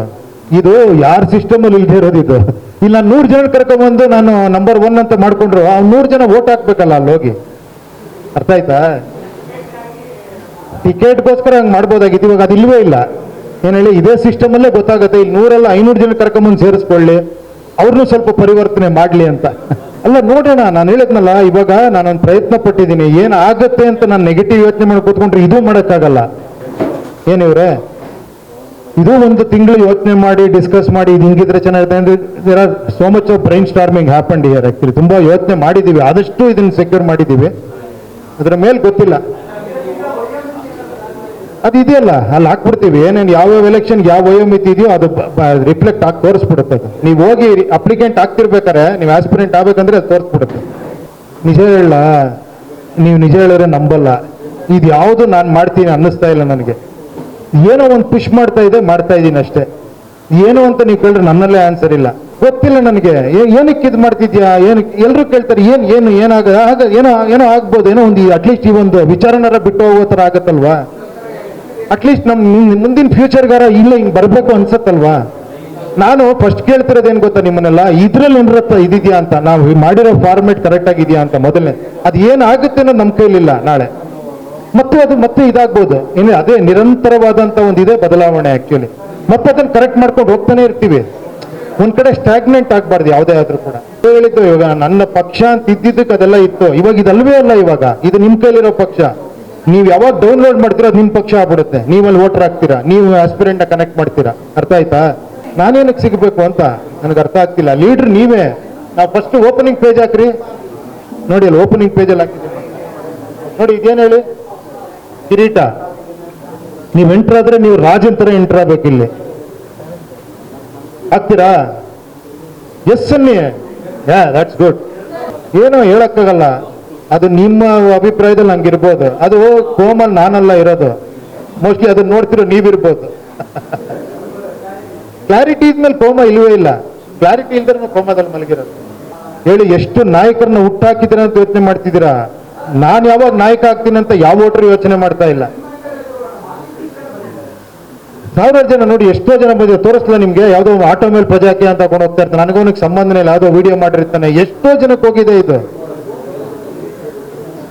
ಇದು ಯಾರ ಸಿಸ್ಟಮ್ ಅಲ್ಲಿ ಇಲ್ದೇ ಇರೋದು ಇದು. ಇಲ್ಲ 100 ಜನ ಕರ್ಕೊಂಡ್ಬಂದು ನಾನು ನಂಬರ್ 1 ಅಂತ ಮಾಡ್ಕೊಂಡ್ರು, 100 ಜನ ವೋಟ್ ಹಾಕ್ಬೇಕಲ್ಲ ಅಲ್ಲಿ ಹೋಗಿ. ಅರ್ಥ ಆಯ್ತಾ? ಟಿಕೆಟ್ಗೋಸ್ಕರ ಹಂಗೆ ಮಾಡ್ಬೋದಾಗಿತ್ತು. ಇವಾಗ ಅದು ಇಲ್ವೇ ಇಲ್ಲ. ಏನ್ ಹೇಳಿ, ಇದೇ ಸಿಸ್ಟಮ್ ಅಲ್ಲೇ ಗೊತ್ತಾಗುತ್ತೆ. ಇಲ್ಲಿ 100 ಅಲ್ಲ 500 ಜನ ಕರ್ಕೊಂಡ್ಬಂದು ಸೇರಿಸ್ಕೊಳ್ಳಿ, ಅವ್ರನ್ನೂ ಸ್ವಲ್ಪ ಪರಿವರ್ತನೆ ಮಾಡ್ಲಿ ಅಂತ. ಅಲ್ಲ, ನೋಡೋಣ. ನಾನು ಹೇಳಿದ್ನಲ್ಲ, ಇವಾಗ ನಾನೊಂದು ಪ್ರಯತ್ನ ಪಟ್ಟಿದ್ದೀನಿ. ಏನಾಗುತ್ತೆ ಅಂತ ನಾನು ನೆಗೆಟಿವ್ ಯೋಚನೆ ಮಾಡಿ ಕೂತ್ಕೊಂಡ್ರೆ ಇದು ಮಾಡೋಕ್ಕಾಗಲ್ಲ. ಏನಿವ್ರೆ, ಇದು ಒಂದು ತಿಂಗಳು ಯೋಚನೆ ಮಾಡಿ ಡಿಸ್ಕಸ್ ಮಾಡಿ ಇದು ಹಿಂಗಿದ್ರೆ ಚೆನ್ನಾಗಿದೆ. There are so much of brainstorming happened here. Actually ತುಂಬಾ ಯೋಚನೆ ಮಾಡಿದ್ದೀವಿ, ಆದಷ್ಟು ಇದನ್ನ ಸೆಕ್ಯೂರ್ ಮಾಡಿದ್ದೀವಿ. ಅದರ ಮೇಲೆ ಗೊತ್ತಿಲ್ಲ, ಅದು ಇದೆಯಲ್ಲ ಅಲ್ಲಿ ಹಾಕ್ಬಿಡ್ತೀವಿ. ಏನೇನು ಯಾವ್ಯಾವ ಎಲೆಕ್ಷನ್ ಯಾವ ವಯೋಮಿತಿ ಇದೆಯೋ ಅದು ರಿಫ್ಲೆಕ್ಟ್ ಆಗಿ ತೋರಿಸ್ಬಿಡುತ್ತೆ. ನೀವು ಹೋಗಿ ಅಪ್ಲಿಕೆಂಟ್ ಆಗ್ತಿರ್ಬೇಕಾರೆ, ನೀವು ಆಸ್ಪಿರೆಂಟ್ ಆಗ್ಬೇಕಂದ್ರೆ ಅದು ತೋರಿಸ್ಬಿಡುತ್ತೆ. ನಿಜ ಹೇಳ, ನೀವು ನಿಜ ಹೇಳಿದ್ರೆ ನಂಬಲ್ಲ. ಇದು ಯಾವುದು ನಾನು ಮಾಡ್ತೀನಿ ಅನ್ನಿಸ್ತಾ ಇಲ್ಲ ನನಗೆ. ಏನೋ ಒಂದು ಪುಷ್ ಮಾಡ್ತಾ ಇದ್ದೀನಿ ಅಷ್ಟೇ. ಏನೋ ಅಂತ ನೀವು ಕೇಳಿದ್ರೆ ನನ್ನಲ್ಲೇ ಆನ್ಸರ್ ಇಲ್ಲ. ಗೊತ್ತಿಲ್ಲ ನನಗೆ ಏನಕ್ಕೆ ಇದು ಮಾಡ್ತಿದ್ಯಾ, ಏನಕ್ಕೆ ಎಲ್ಲರೂ ಕೇಳ್ತಾರೆ. ಏನೋ ಆಗ್ಬೋದು, ಏನೋ ಒಂದು ಅಟ್ಲೀಸ್ಟ್ ಈ ಒಂದು ವಿಚಾರನಾರ ಬಿಟ್ಟು ಹೋಗೋ ಥರ ಆಗತ್ತಲ್ವಾ. ಅಟ್ಲೀಸ್ಟ್ ನಮ್ಮ ಮುಂದಿನ ಫ್ಯೂಚರ್ಗಾರ ಇಲ್ಲ ಹಿಂಗೆ ಬರಬೇಕು ಅನ್ಸತ್ತಲ್ವಾ. ನಾನು ಫಸ್ಟ್ ಕೇಳ್ತಿರೋದೇನು ಗೊತ್ತಾ ನಿಮ್ಮನ್ನೆಲ್ಲ, ಇದ್ರಲ್ಲಿ ಏನ್ರತ್ತ ಇದಿದೆಯಾ ಅಂತ, ನಾವು ಮಾಡಿರೋ ಫಾರ್ಮೇಟ್ ಕರೆಕ್ಟ್ ಆಗಿದೆಯಾ ಅಂತ. ಮೊದಲನೇ ಅದು ಏನಾಗುತ್ತೆ ಅನ್ನೋದು ನಮ್ಮ ಕೈಲಿಲ್ಲ. ನಾಳೆ ಮತ್ತೆ ಇದಾಗ್ಬೋದು. ಇನ್ನು ಅದೇ ನಿರಂತರವಾದಂತ ಒಂದು ಇದೆ ಬದಲಾವಣೆ ಆಕ್ಚುಲಿ. ಮತ್ತೆ ಅದನ್ನ ಕರೆಕ್ಟ್ ಮಾಡ್ಕೊಂಡು ಹೋಗ್ತಾನೆ ಇರ್ತೀವಿ. ಒಂದ್ ಕಡೆ ಸ್ಟಾಗ್ನೆಂಟ್ ಆಗ್ಬಾರ್ದು ಯಾವುದೇ ಆದ್ರೂ ಕೂಡ. ಹೇಳಿದ್ದು ಇವಾಗ ನನ್ನ ಪಕ್ಷ ಅಂತ ಇದ್ದಿದ್ದಕ್ಕೆ ಅದೆಲ್ಲ ಇತ್ತು. ಇವಾಗ ಇದಲ್ವೇ ಅಲ್ಲ. ಇವಾಗ ಇದು ನಿಮ್ ಕೈಲಿರೋ ಪಕ್ಷ. ನೀವು ಯಾವಾಗ ಡೌನ್ಲೋಡ್ ಮಾಡ್ತೀರಾ ಅದು ನಿಮ್ ಪಕ್ಷ ಆಗ್ಬಿಡುತ್ತೆ. ನೀವಲ್ಲಿ ವೋಟರ್ ಆಗ್ತೀರಾ, ನೀವು ಆಸ್ಪಿರೆಂಟ್ ಕನೆಕ್ಟ್ ಮಾಡ್ತೀರಾ. ಅರ್ಥ ಆಯ್ತಾ? ನಾನೇನಕ್ಕೆ ಸಿಗಬೇಕು ಅಂತ ನನಗೆ ಅರ್ಥ ಆಗ್ತಿಲ್ಲ. ಲೀಡರ್ ನೀವೇ. ನಾವು ಫಸ್ಟ್ ಓಪನಿಂಗ್ ಪೇಜ್ ಹಾಕ್ರಿ ನೋಡಿ. ಅಲ್ಲಿ ಓಪನಿಂಗ್ ಪೇಜಲ್ಲಿ ಹಾಕಿದ್ದೀವಿ ನೋಡಿ. ಇದೇನು ಹೇಳಿ, ಕಿರೀಟ. ನೀವು ಎಂಟರ್ ಆದ್ರೆ ನೀವು ರಾಜನ್ ತರ ಎಂಟರ್ ಆಗ್ಬೇಕು. ಇಲ್ಲಿ ಆಗ್ತೀರಾ? ಎಸ್ ಅನ್ನಿ. That's good. ಏನೋ ಹೇಳಕ್ಕಾಗಲ್ಲ, ಅದು ನಿಮ್ಮ ಅಭಿಪ್ರಾಯದಲ್ಲಿ ಹಂಗಿರ್ಬೋದು. ಅದು ಕೋಮಲ್ ನಾನಲ್ಲ ಇರೋದು. ಮೋಸ್ಟ್ಲಿ ಅದನ್ನ ನೋಡ್ತಿರೋ ನೀವಿರ್ಬೋದು. ಕ್ಲಾರಿಟಿ ಇದ್ಮೇಲೆ ಕೋಮ ಇಲ್ವೇ ಇಲ್ಲ. ಕ್ಲಾರಿಟಿ ಇಲ್ದ್ರೆ ಕೋಮದಲ್ಲಿ ಮಲಗಿರೋದು. ಹೇಳಿ, ಎಷ್ಟು ನಾಯಕರನ್ನ ಹುಟ್ಟಾಕಿದ್ದೀರ ಅಂತ ಯೋಚನೆ ಮಾಡ್ತಿದ್ದೀರಾ? ನಾನು ಯಾವಾಗ ನಾಯಕ ಆಗ್ತೀನಿ ಅಂತ ಯಾವ ವೋಟರ್ ಯೋಚನೆ ಮಾಡ್ತಾ ಇಲ್ಲ. ಸಾವಿರಾರು ಜನ ನೋಡಿ, ಎಷ್ಟೋ ಜನ ಬಂದಿದೆ, ತೋರಿಸ್ಲ ನಿಮ್ಗೆ, ಯಾವುದೋ ಆಟೋ ಮೇಲೆ ಪ್ರಜಾಕಿ ಅಂತ ಕೊಂಡು ಹೋಗ್ತಾ ಇರ್ತಾನೆ, ನನಗೋನಿಗೆ ಸಂಬಂಧನೇ ಇಲ್ಲ, ಯಾವುದೋ ವಿಡಿಯೋ ಮಾಡಿರ್ತಾನೆ. ಎಷ್ಟೋ ಜನಕ್ಕೆ ಹೋಗಿದೆ ಇದು.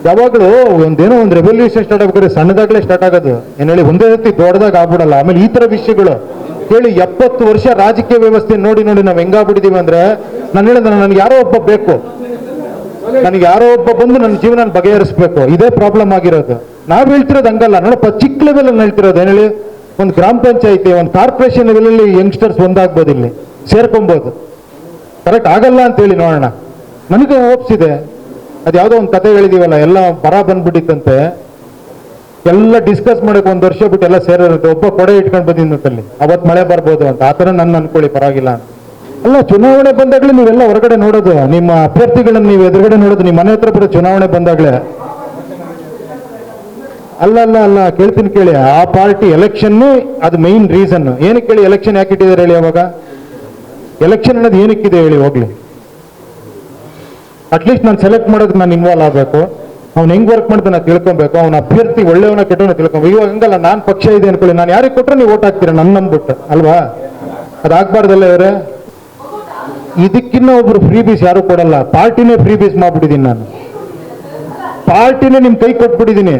ಯಾವಾಗಲೂ ಒಂದೇನೋ ಒಂದು ರೆವಲ್ಯೂಷನ್ ಸ್ಟಾರ್ಟ್ ಆಗ್ಬೇಕಾದ್ರೆ ಸಣ್ಣದಾಗಲೇ ಸ್ಟಾರ್ಟ್ ಆಗೋದು. ಏನ್ ಹೇಳಿ, ಒಂದೇ ರೀತಿ ದೊಡ್ಡದಾಗ ಆಗ್ಬಿಡಲ್ಲ. ಆಮೇಲೆ ಈ ತರ ವಿಷಯಗಳು ಹೇಳಿ, 70 ವರ್ಷ ರಾಜಕೀಯ ವ್ಯವಸ್ಥೆ ನೋಡಿ ನೋಡಿ ನಾವು ಹೆಂಗಾಗ್ಬಿಟ್ಟಿದೀವಿ ಅಂದ್ರೆ, ನಾನು ಹೇಳಿದ ನನಗೆ ಯಾರೋ ಒಬ್ಬ ಬೇಕು, ನನಗೆ ಯಾರೋ ಒಬ್ಬ ಬಂದು ನನ್ನ ಜೀವನ ಬಗೆಹರಿಸ್ಬೇಕು, ಇದೇ ಪ್ರಾಬ್ಲಮ್ ಆಗಿರೋದು. ನಾವ್ ಹೇಳ್ತಿರೋದು ಹಂಗಲ್ಲ ನೋಡಪ್ಪ, ಚಿಕ್ಕ ಲೆವೆಲ್ ಅಲ್ಲಿ ಹೇಳ್ತಿರೋದು. ಏನ್ ಹೇಳಿ, ಒಂದು ಗ್ರಾಮ ಪಂಚಾಯತಿ, ಒಂದು ಕಾರ್ಪೊರೇಷನ್ ಲೆವೆಲ್ ಅಲ್ಲಿ ಯಂಗ್ಸ್ಟರ್ಸ್ ಒಂದಾಗ್ಬೋದು, ಇಲ್ಲಿ ಸೇರ್ಕೊಬಹುದು. ಕರೆಕ್ಟ್ ಆಗಲ್ಲ ಅಂತ ಹೇಳಿ ನೋಡೋಣ. ನನಗೆ ಓಪ್ಸಿದೆ, ಅದು ಯಾವುದೋ ಒಂದು ಕತೆ ಹೇಳಿದೀವಲ್ಲ, ಎಲ್ಲ ಬರ ಬಂದ್ಬಿಟ್ಟಿತ್ತಂತೆ, ಎಲ್ಲ ಡಿಸ್ಕಸ್ ಮಾಡಕ್ಕೆ 1 ವರ್ಷ ಬಿಟ್ಟು ಎಲ್ಲ ಸೇರಿರುತ್ತೆ. ಒಬ್ಬ ಕೊಡೆ ಇಟ್ಕೊಂಡು ಬಂದಿದ್ದಂತಲ್ಲಿ, ಅವತ್ತು ಮಳೆ ಬರ್ಬೋದು ಅಂತ. ಆ ಥರ ನನ್ನ ಅನ್ಕೊಳ್ಳಿ, ಪರವಾಗಿಲ್ಲ ಅಂತ. ಅಲ್ಲ, ಚುನಾವಣೆ ಬಂದಾಗಲೇ ನೀವೆಲ್ಲ ಹೊರಗಡೆ ನೋಡೋದು, ನಿಮ್ಮ ಅಭ್ಯರ್ಥಿಗಳನ್ನ ನೀವು ಎದುರುಗಡೆ ನೋಡೋದು, ನಿಮ್ಮ ಮನೆ ಹತ್ರ ಬರೋ ಚುನಾವಣೆ ಬಂದಾಗಲೇ. ಅಲ್ಲ ಕೇಳ್ತೀನಿ ಕೇಳಿ, ಆ ಪಾರ್ಟಿ ಎಲೆಕ್ಷನ್ ಅದು ಮೈನ್ ರೀಸನ್. ಏನಕ್ಕೆ ಹೇಳಿ ಎಲೆಕ್ಷನ್ ಯಾಕೆ ಇಟ್ಟಿದ್ದಾರೆ ಹೇಳಿ? ಅವಾಗ ಎಲೆಕ್ಷನ್ ಅನ್ನೋದು ಏನಕ್ಕಿದೆ ಹೇಳಿ ಹೋಗ್ಲಿ? ಅಟ್ಲೀಸ್ಟ್ ನಾನು ಸೆಲೆಕ್ಟ್ ಮಾಡೋದಕ್ಕೆ ನಾನು ಇನ್ವಾಲ್ವ್ ಆಗಬೇಕು, ಅವ್ನು ಹೆಂಗ್ ವರ್ಕ್ ಮಾಡ್ತಾನೆ ನಾನು ತಿಳ್ಕೊಬೇಕು, ಅವ್ನ ಅಭ್ಯರ್ಥಿ ಒಳ್ಳೆಯವನ ಕೆಟ್ಟವನ್ನ ತಿಳ್ಕೊಬೇಕು. ಇವಾಗ ಹಂಗಲ್ಲ, ನಾನು ಪಕ್ಷ ಇದೆ ಅನ್ಕೊಳ್ಳಿ, ನಾನು ಯಾರಿಗೆ ಕೊಟ್ಟರೆ ನೀವು ಓಟ್ ಹಾಕ್ತೀರಾ ನನ್ನ ನಂಬಿಟ್ಟು ಅಲ್ವಾ? ಅದಾಗಬಾರ್ದಲ್ಲ ಇವರೇ. ಇದಕ್ಕಿನ್ನ ಒಬ್ರು ಫ್ರೀ ಬೀಸ್ ಯಾರು ಕೊಡಲ್ಲ, ಪಾರ್ಟಿನೇ ಫ್ರೀ ಬೀಸ್ ಮಾಡ್ಬಿಟ್ಟಿದ್ದೀನಿ ನಾನು. ಪಾರ್ಟಿನೇ ನಿಮ್ ಕೈ ಕೊಟ್ಬಿಟ್ಟಿದ್ದೀನಿ.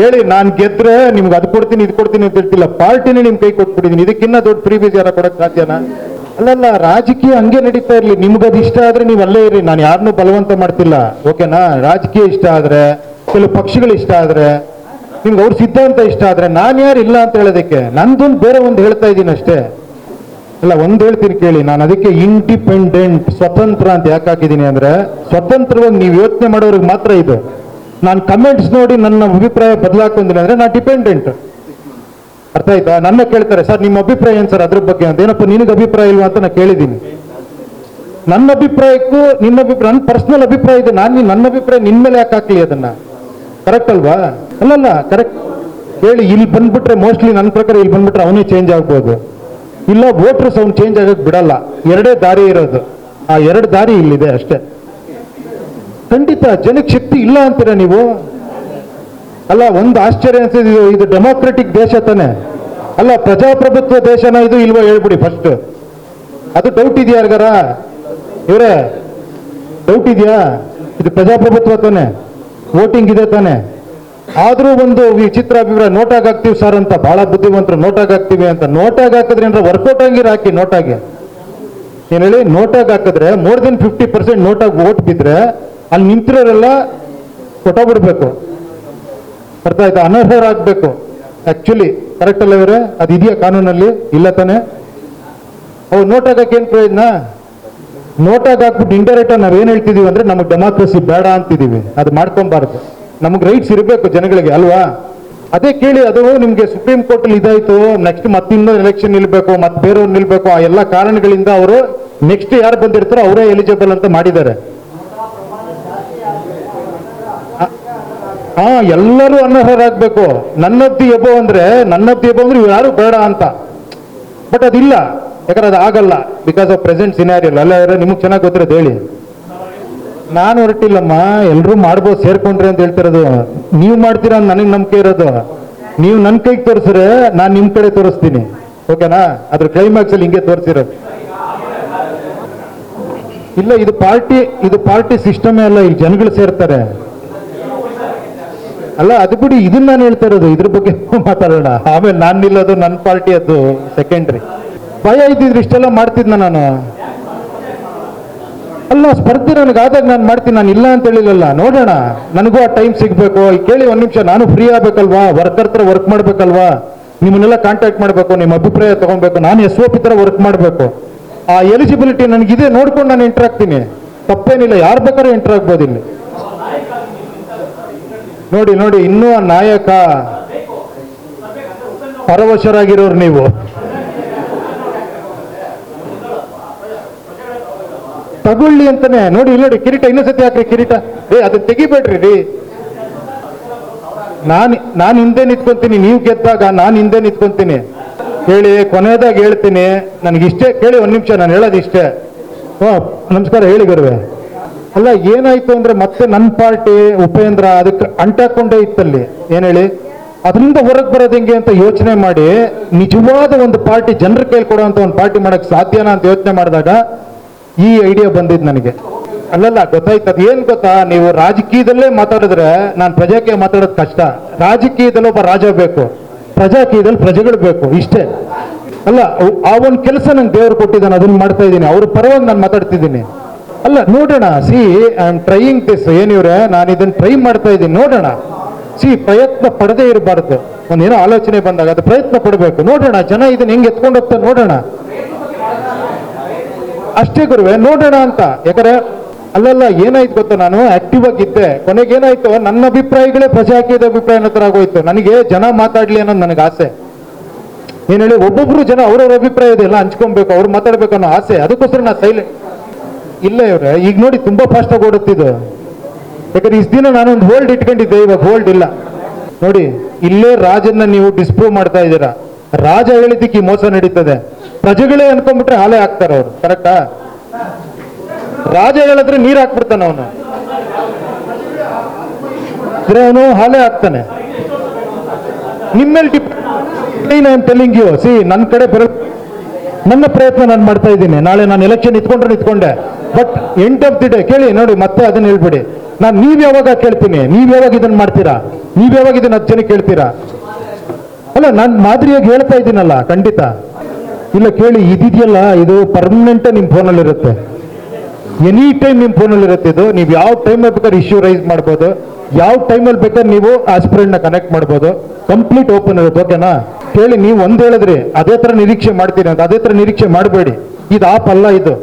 ಹೇಳಿ, ನಾನು ಗೆದ್ರೆ ನಿಮ್ಗೆ ಅದು ಕೊಡ್ತೀನಿ ಇದು ಕೊಡ್ತೀನಿ ಅಂತ ಹೇಳ್ತಿಲ್ಲ, ಪಾರ್ಟಿನೇ ನಿಮ್ ಕೈ ಕೊಟ್ಬಿಟ್ಟಿದ್ದೀನಿ. ಇದಕ್ಕಿನ್ನ ದೊಡ್ಡ ಫ್ರೀ ಬೀಸ್ ಯಾರ ಕೊಡಕ್ ಸಾಧ್ಯನಾ? ಅಲ್ಲಲ್ಲ, ರಾಜಕೀಯ ಹಂಗೆ ನಡೀತಾ ಇರ್ಲಿ. ನಿಮ್ಗದು ಇಷ್ಟ ಆದ್ರೆ ನೀವು ಅಲ್ಲೇ ಇರಿ, ನಾನು ಯಾರನ್ನೂ ಬಲವಂತ ಮಾಡ್ತಿಲ್ಲ, ಓಕೆನಾ? ರಾಜಕೀಯ ಇಷ್ಟ ಆದ್ರೆ, ಕೆಲವು ಪಕ್ಷಗಳು ಇಷ್ಟ ಆದ್ರೆ, ನಿಮ್ಗೆ ಅವ್ರ ಸಿದ್ಧಾಂತ ಇಷ್ಟ ಆದ್ರೆ, ನಾನು ಯಾರು ಇಲ್ಲ ಅಂತ ಹೇಳೋದಕ್ಕೆ? ನಂದೊಂದು ಬೇರೆ ಒಂದು ಹೇಳ್ತಾ ಇದ್ದೀನಿ ಅಷ್ಟೇ. ಅಲ್ಲ, ಒಂದು ಹೇಳ್ತೀನಿ ಕೇಳಿ, ನಾನು ಅದಕ್ಕೆ ಇಂಡಿಪೆಂಡೆಂಟ್, ಸ್ವತಂತ್ರ ಅಂತ ಯಾಕೆ ಹಾಕಿದ್ದೀನಿ ಅಂದ್ರೆ, ಸ್ವತಂತ್ರವಾಗಿ ನೀವು ಯೋಚನೆ ಮಾಡೋರಿಗೆ ಮಾತ್ರ ಇದು. ನಾನು ಕಮೆಂಟ್ಸ್ ನೋಡಿ ನನ್ನ ಅಭಿಪ್ರಾಯ ಬದಲಾಕೊಂಡಿಲ್ಲ ಅಂದ್ರೆ ನಾನು ಡಿಪೆಂಡೆಂಟ್. ಅರ್ಥ ಆಯ್ತಾ? ನನ್ನ ಕೇಳ್ತಾರೆ, ಸರ್ ನಿಮ್ಮ ಅಭಿಪ್ರಾಯ ಏನ್ ಸರ್ ಅದ್ರ ಬಗ್ಗೆ ಅಂತ. ಏನಪ್ಪ ನಿನಗೆ ಅಭಿಪ್ರಾಯ ಇಲ್ವಾ ಅಂತ ನಾನು ಕೇಳಿದ್ದೀನಿ. ನನ್ನ ಅಭಿಪ್ರಾಯಕ್ಕೂ ನಿನ್ನ ಅಭಿಪ್ರಾಯ, ನನ್ನ ಪರ್ಸನಲ್ ಅಭಿಪ್ರಾಯ ಇದೆ, ನಾನು ನನ್ನ ಅಭಿಪ್ರಾಯ ನಿನ್ ಮೇಲೆ ಯಾಕೆ ಹಾಕ್ಲಿ ಅದನ್ನ? ಕರೆಕ್ಟ್ ಅಲ್ವಾ? ಅಲ್ಲಲ್ಲ, ಕರೆಕ್ಟ್ ಹೇಳಿ. ಇಲ್ಲಿ ಬಂದ್ಬಿಟ್ರೆ ಮೋಸ್ಟ್ಲಿ ನನ್ನ ಪ್ರಕಾರ ಇಲ್ಲಿ ಬಂದ್ಬಿಟ್ರೆ ಅವನೇ ಚೇಂಜ್ ಆಗ್ಬೋದು, ಇಲ್ಲ ವೋಟರ್ಸ್ ಅವ್ನು ಚೇಂಜ್ ಆಗಕ್ಕೆ ಬಿಡಲ್ಲ. ಎರಡೇ ದಾರಿ ಇರೋದು, ಆ 2 ದಾರಿ ಇಲ್ಲಿದೆ ಅಷ್ಟೇ. ಖಂಡಿತ ಜನಕ್ಕೆ ಶಕ್ತಿ ಇಲ್ಲ ಅಂತೀರಾ ನೀವು? ಅಲ್ಲ, ಒಂದು ಆಶ್ಚರ್ಯ ಅನ್ಸಿದ್ದು, ಇದು ಡೆಮೋಕ್ರೆಟಿಕ್ ದೇಶ ತಾನೆ? ಅಲ್ಲ, ಪ್ರಜಾಪ್ರಭುತ್ವ ದೇಶನ ಇದು ಇಲ್ವೋ ಹೇಳ್ಬಿಡಿ ಫಸ್ಟ್. ಅದು ಡೌಟ್ ಇದೆಯಾ ಯಾರಿಗಾರ? ಇವರೇ ಡೌಟ್ ಇದೆಯಾ? ಇದು ಪ್ರಜಾಪ್ರಭುತ್ವ ತಾನೆ? ವೋಟಿಂಗ್ ಇದೆ ತಾನೆ? ಆದ್ರೂ ಒಂದು ವಿಚಿತ್ರ ಅಭಿಪ್ರಾಯ, ನೋಟಾಗಿ ಹಾಕ್ತಿವಿ ಸರ್ ಅಂತ. ಬಹಳ ಬುದ್ಧಿವಂತರು, ನೋಟಾಗಿ ಹಾಕ್ತಿವಿ ಅಂತ. ನೋಟಾಗಿ ಹಾಕಿದ್ರೆ ಏನಾರ ವರ್ಕೌಟ್ ಆಗಿರ ಹಾಕಿ. ನೋಟಾಗಿ ಏನ್ ಹೇಳಿ, ನೋಟಾಗಿ ಹಾಕಿದ್ರೆ ಮೋರ್ ದೆನ್ 50% ನೋಟಾಗಿ ವೋಟ್ ಬಿದ್ರೆ ಅಲ್ಲಿ ನಿಂತಿರೋರೆಲ್ಲ ಕೊಟ್ಟೋಗ್ಬಿಡ್ಬೇಕು. ಅರ್ಥ ಆಯ್ತಾ? ಅನರ್ಹರಾಗಬೇಕು. ಆಕ್ಚುಲಿ ಕರೆಕ್ಟ್ ಅಲ್ಲ ಇವರೇ? ಅದು ಇದೆಯಾ ಕಾನೂನಲ್ಲಿ? ಇಲ್ಲ ತಾನೆ? ಅವು ನೋಟಾಗಿ ಹಾಕಿ ಏನ್ ಪ್ರಯೋಜನ? ನೋಟಾಗಿ ಹಾಕ್ಬಿಟ್ಟು ಇಂಡೈರೆಕ್ಟ್ ನಾವೇನ್ ಹೇಳ್ತಿದೀವಿ ಅಂದ್ರೆ, ನಮಗೆ ಡೆಮಾಕ್ರಸಿ ಬೇಡ ಅಂತಿದೀವಿ. ಅದು ಮಾಡ್ಕೊಬಾರ್ದು. ನಮಗೆ ರೈಟ್ಸ್ ಇರಬೇಕು ಜನಗಳಿಗೆ ಅಲ್ವಾ? ಅದೇ ಕೇಳಿ, ಅದು ನಿಮ್ಗೆ ಸುಪ್ರೀಂ ಕೋರ್ಟ್ ಅಲ್ಲಿ ಇದಾಯ್ತು, ನೆಕ್ಸ್ಟ್ ಮತ್ತೆ ಇನ್ನೊಂದು ಎಲೆಕ್ಷನ್ ನಿಲ್ಬೇಕು, ಮತ್ತೆ ಬೇರೆಯವ್ರು ನಿಲ್ಬೇಕು, ಆ ಎಲ್ಲ ಕಾರಣಗಳಿಂದ ಅವರು ನೆಕ್ಸ್ಟ್ ಯಾರು ಬಂದಿರ್ತಾರೋ ಅವರೇ ಎಲಿಜಿಬಲ್ ಅಂತ ಮಾಡಿದ್ದಾರೆ. ಎಲ್ಲರೂ ಅನರ್ಹರಾಗಬೇಕು. ನನ್ನದ್ದಿ ಎಬೋ ಅಂದ್ರೆ ಇವ್ರು ಯಾರು ಬೇಡ ಅಂತ. ಬಟ್ ಅದಿಲ್ಲ, ಯಾಕಂದ್ರೆ ಅದು ಆಗಲ್ಲ, ಬಿಕಾಸ್ ಆಫ್ ಪ್ರೆಸೆಂಟ್ ಸಿನಾರಿಯೋ. ಅಲ್ಲ, ನಿಮಗೆ ಚೆನ್ನಾಗಿ ಗೊತ್ತಿರೋದು ಹೇಳಿ. ನಾನು ಹೊರಟಿಲ್ಲಮ್ಮ, ಎಲ್ಲರೂ ಮಾಡ್ಬೋದು ಸೇರ್ಕೊಂಡ್ರಿ ಅಂತ ಹೇಳ್ತಿರೋದು. ನೀವು ಮಾಡ್ತೀರಾ ಅಂತ ನನಗೆ ನಂಬಿಕೆ ಇರೋದು. ನೀವು ನನ್ನ ಕೈಗೆ ತೋರಿಸ್ರೆ ನಾನು ನಿಮ್ಮ ಕಡೆ ತೋರಿಸ್ತೀನಿ, ಓಕೆನಾ? ಅದ್ರ ಕ್ಲೈಮ್ಯಾಕ್ಸ್ ಅಲ್ಲಿ ಹಿಂಗೆ ತೋರಿಸಿರೋದು. ಇಲ್ಲ, ಇದು ಪಾರ್ಟಿ ಸಿಸ್ಟಮೇ ಅಲ್ಲ, ಇಲ್ಲಿ ಜನಗಳು ಸೇರ್ತಾರೆ. ಅಲ್ಲ, ಅದು ಬಿಡಿ, ಇದನ್ನ ನಾನು ಹೇಳ್ತಾ ಇರೋದು, ಇದ್ರ ಬಗ್ಗೆ ಮಾತಾಡೋಣ ಆಮೇಲೆ. ನಾನು ನಿಲ್ಲೋದು ನನ್ನ ಪಾರ್ಟಿ, ಅದು ಸೆಕೆಂಡ್ರಿ. ಭಯ ಇದ್ದಿದ್ರೆ ಇಷ್ಟೆಲ್ಲ ಮಾಡ್ತಿದ್ನ ನಾನು. ಅಲ್ಲ, ಸ್ಪರ್ಧೆ ನನಗಾದಾಗ ನಾನು ಮಾಡ್ತೀನಿ, ನಾನು ಇಲ್ಲ ಅಂತ ಹೇಳಿಲ್ಲಲ್ಲ. ನೋಡೋಣ, ನನಗೂ ಆ ಟೈಮ್ ಸಿಗ್ಬೇಕು. ಕೇಳಿ ಒಂದು ನಿಮಿಷ, ನಾನು ಫ್ರೀ ಆಗ್ಬೇಕಲ್ವಾ? ವರ್ಕರ್ ಹತ್ರ ವರ್ಕ್ ಮಾಡ್ಬೇಕಲ್ವಾ? ನಿಮ್ಮನ್ನೆಲ್ಲ ಕಾಂಟ್ಯಾಕ್ಟ್ ಮಾಡಬೇಕು, ನಿಮ್ಮ ಅಭಿಪ್ರಾಯ ತಗೊಬೇಕು, ನಾನು SOP ತರ ವರ್ಕ್ ಮಾಡಬೇಕು. ಆ ಎಲಿಜಿಬಿಲಿಟಿ ನನಗಿದೆ, ನೋಡ್ಕೊಂಡು ನಾನು ಎಂಟರ್ ಆಗ್ತೀನಿ, ತಪ್ಪೇನಿಲ್ಲ. ಯಾರು ಬೇಕಾದ್ರೂ ಎಂಟರ್ ಆಗ್ಬೋದು ಇಲ್ಲಿ. ನೋಡಿ, ಇನ್ನೂ ಆ ನಾಯಕ ಪರವಶರಾಗಿರೋರು ನೀವು. ತಗೊಳ್ಳಿ ಅಂತಾನೆ ನೋಡಿ. ಕಿರೀಟ ಇನ್ನೊಂದ್ಸತಿ ಹಾಕ್ರಿ, ಕಿರೀಟ ಅದನ್ನ ತೆಗಿಬೇಡ್ರಿ ರೀ. ನಾನು ಹಿಂದೆ ನಿಂತ್ಕೊಂತೀನಿ, ನೀವು ಗೆದ್ದಾಗ ನಾನು ಹಿಂದೆ ನಿಂತ್ಕೊಂತೀನಿ. ಹೇಳಿ, ಕೊನೆಯದಾಗಿ ಹೇಳ್ತೀನಿ, ನನಗಿಷ್ಟೇ ಕೇಳಿ, ಒಂದು ನಿಮಿಷ ನಾನು ಹೇಳೋದು ಇಷ್ಟೇ. ನಮಸ್ಕಾರ, ಹೇಳಿ ಗುರುವೆ. ಅಲ್ಲ, ಏನಾಯ್ತು ಅಂದ್ರೆ ಮತ್ತೆ ನನ್ನ ಪಾರ್ಟಿ ಉಪೇಂದ್ರ ಅದಕ್ಕೆ ಅಂಟಾಕೊಂಡೇ ಇತ್ತಲ್ಲಿ. ಏನ್ ಹೇಳಿ, ಅದರಿಂದ ಹೊರಗೆ ಬರೋದು ಹೆಂಗೆ ಅಂತ ಯೋಚನೆ ಮಾಡಿ ನಿಜವಾದ ಒಂದು ಪಾರ್ಟಿ, ಜನರು ಕೇಳ್ಕೊಡುವಂತ ಒಂದು ಪಾರ್ಟಿ ಮಾಡಕ್ ಸಾಧ್ಯನಾ ಅಂತ ಯೋಚನೆ ಮಾಡಿದಾಗ ಈ ಐಡಿಯಾ ಬಂದಿದ್ದು ನನಗೆ. ಅಲ್ಲಲ್ಲ, ಗೊತ್ತಾಯ್ತು. ಅದು ಏನ್ ಗೊತ್ತಾ, ನೀವು ರಾಜಕೀಯದಲ್ಲೇ ಮಾತಾಡಿದ್ರೆ ನಾನು ಪ್ರಜಾಕೀಯ ಮಾತಾಡೋದು ಕಷ್ಟ. ರಾಜಕೀಯದಲ್ಲಿ ಒಬ್ಬ ರಾಜ ಬೇಕು, ಪ್ರಜಾಕೀಯದಲ್ಲಿ ಪ್ರಜೆಗಳು ಬೇಕು, ಇಷ್ಟೇ. ಅಲ್ಲ, ಆ ಒಂದು ಕೆಲಸ ನಂಗೆ ದೇವರು ಕೊಟ್ಟಿದ್ದಾನೆ, ಅದನ್ನ ಮಾಡ್ತಾ ಇದ್ದೀನಿ. ಅವ್ರ ಪರವಾಗಿ ನಾನು ಮಾತಾಡ್ತಿದ್ದೀನಿ. ಅಲ್ಲ, ನೋಡೋಣ. I am trying this. Anyway, ನಾನು ಇದನ್ನ ಟ್ರೈ ಮಾಡ್ತಾ ಇದ್ದೀನಿ, ನೋಡೋಣ. ಪ್ರಯತ್ನ ಪಡದೇ ಇರಬಾರ್ದು. ಒಂದೇನೋ ಆಲೋಚನೆ ಬಂದಾಗ ಅದು ಪ್ರಯತ್ನ ಪಡಬೇಕು. ನೋಡೋಣ, ಜನ ಇದನ್ನ ಹೆಂಗೆ ಎತ್ಕೊಂಡು ಹೋಗ್ತಾರೆ ನೋಡೋಣ, ಅಷ್ಟೇ ಗುರುವೆ, ನೋಡೋಣ ಅಂತ. ಯಾಕಂದ್ರೆ ಅಲ್ಲಲ್ಲ, ಏನಾಯ್ತು ಗೊತ್ತಾ, ನಾನು ಆಕ್ಟಿವ್ ಆಗಿದ್ದೆ. ಕೊನೆಗೆ ಏನಾಯ್ತು, ನನ್ನ ಅಭಿಪ್ರಾಯಗಳೇ ಪ್ರಜಾಕೀಯದ ಅಭಿಪ್ರಾಯ ಅನ್ನೋ ಥರ ಆಗೋಯ್ತು. ನನಗೆ ಜನ ಮಾತಾಡ್ಲಿ ಅನ್ನೋದು ನನಗೆ ಆಸೆ. ಏನ್ ಹೇಳಿ, ಒಬ್ಬೊಬ್ರು ಜನ ಅವ್ರವ್ರ ಅಭಿಪ್ರಾಯ ಇದೆಲ್ಲ ಹಂಚ್ಕೊಬೇಕು, ಅವ್ರು ಮಾತಾಡ್ಬೇಕು ಅನ್ನೋ ಆಸೆ. ಅದಕ್ಕೋಸ್ಕರ ನಾ ಸೈಲೆಂಟ್. ಇಲ್ಲ ಇವ್ರೆ, ಈಗ ನೋಡಿ ತುಂಬಾ ಫಾಸ್ಟ್ ಆಗಿ ಓಡುತ್ತಿದ್ದು. ಯಾಕಂದ್ರೆ ಇಷ್ಟು ದಿನ ನಾನೊಂದು ಹೋಲ್ಡ್ ಇಟ್ಕೊಂಡಿದ್ದೆ, ಇವಾಗ ಹೋಲ್ಡ್ ಇಲ್ಲ. ನೋಡಿ, ಇಲ್ಲೇ ರಾಜನ್ನ ನೀವು ಡಿಸ್ಪ್ರೂವ್ ಮಾಡ್ತಾ ಇದ್ದೀರಾ. ರಾಜ ಹೇಳಿದ್ದಕ್ಕೆ ಈ ಮೋಸ ನಡೀತದೆ. ಪ್ರಜೆಗಳೇ ಅನ್ಕೊಂಡ್ಬಿಟ್ರೆ ಹಾಲೆ ಹಾಕ್ತಾರೆ ಅವರು. ಕರೆಕ್ಟಾ? ರಾಜ ಹೇಳಿದ್ರೆ ನೀರ್ ಹಾಕ್ಬಿಡ್ತಾನೆ ಅವನು, ಅವನು ಹಾಲೆ ಹಾಕ್ತಾನೆ. ನಿಮ್ಮೇಲೆ ಟೆಲ್ಲಿಂಗ್ ಯು ನನ್ನ ಕಡೆ ನನ್ನ ಪ್ರಯತ್ನ ನಾನು ಮಾಡ್ತಾ ಇದ್ದೀನಿ. ನಾಳೆ ನಾನು ಎಲೆಕ್ಷನ್ ನಿಂತ್ಕೊಂಡೆ. But end of the day ಕೇಳಿ ನೋಡಿ, ಮತ್ತೆ ಅದನ್ನ ಹೇಳ್ಬಿಡಿ. ನಾನು ನೀವ್ ಯಾವಾಗ ಕೇಳ್ತೀನಿ, ನೀವ್ ಯಾವಾಗ ಇದನ್ನ ಮಾಡ್ತೀರಾ, ನೀವ್ ಯಾವಾಗ ಇದನ್ನ 10 ಜನ ಕೇಳ್ತೀರಾ? ಅಲ್ಲ, ನಾನು ಮಾದರಿಯಾಗಿ ಹೇಳ್ತಾ ಇದ್ದೀನಲ್ಲ, ಖಂಡಿತ. ಇಲ್ಲ ಕೇಳಿ, ಇದಿದೆಯಲ್ಲ, ಇದು ಪರ್ಮನೆಂಟ್ ನಿಮ್ ಫೋನಲ್ಲಿ ಇರುತ್ತೆ. ಎನಿ ಟೈಮ್ ನಿಮ್ ಫೋನಲ್ಲಿ ಇರುತ್ತೆ ಇದು. ನೀವು ಯಾವ ಟೈಮಲ್ಲಿ ಬೇಕಾದ್ರೆ ಇಶ್ಯೂ ರೈಸ್ ಮಾಡ್ಬೋದು, ಯಾವ ಟೈಮಲ್ಲಿ ಬೇಕಾದ್ರೆ ನೀವು ಆಸ್ಪಿರೆಂಟ್ ನ ಕನೆಕ್ಟ್ ಮಾಡ್ಬೋದು. ಕಂಪ್ಲೀಟ್ ಓಪನ್ ಇರುತ್ತೆ. ಓಕೆನಾ? ಕೇಳಿ, ನೀವು ಒಂದ್ ಹೇಳಿದ್ರಿ ಅದೇ ತರ ನಿರೀಕ್ಷೆ ಮಾಡ್ತೀನಿ ಅಂತ. ಅದೇ ತರ ನಿರೀಕ್ಷೆ ಮಾಡಬೇಡಿ. ಇದು ಆಪ್ ಅಲ್ಲ, ಇದು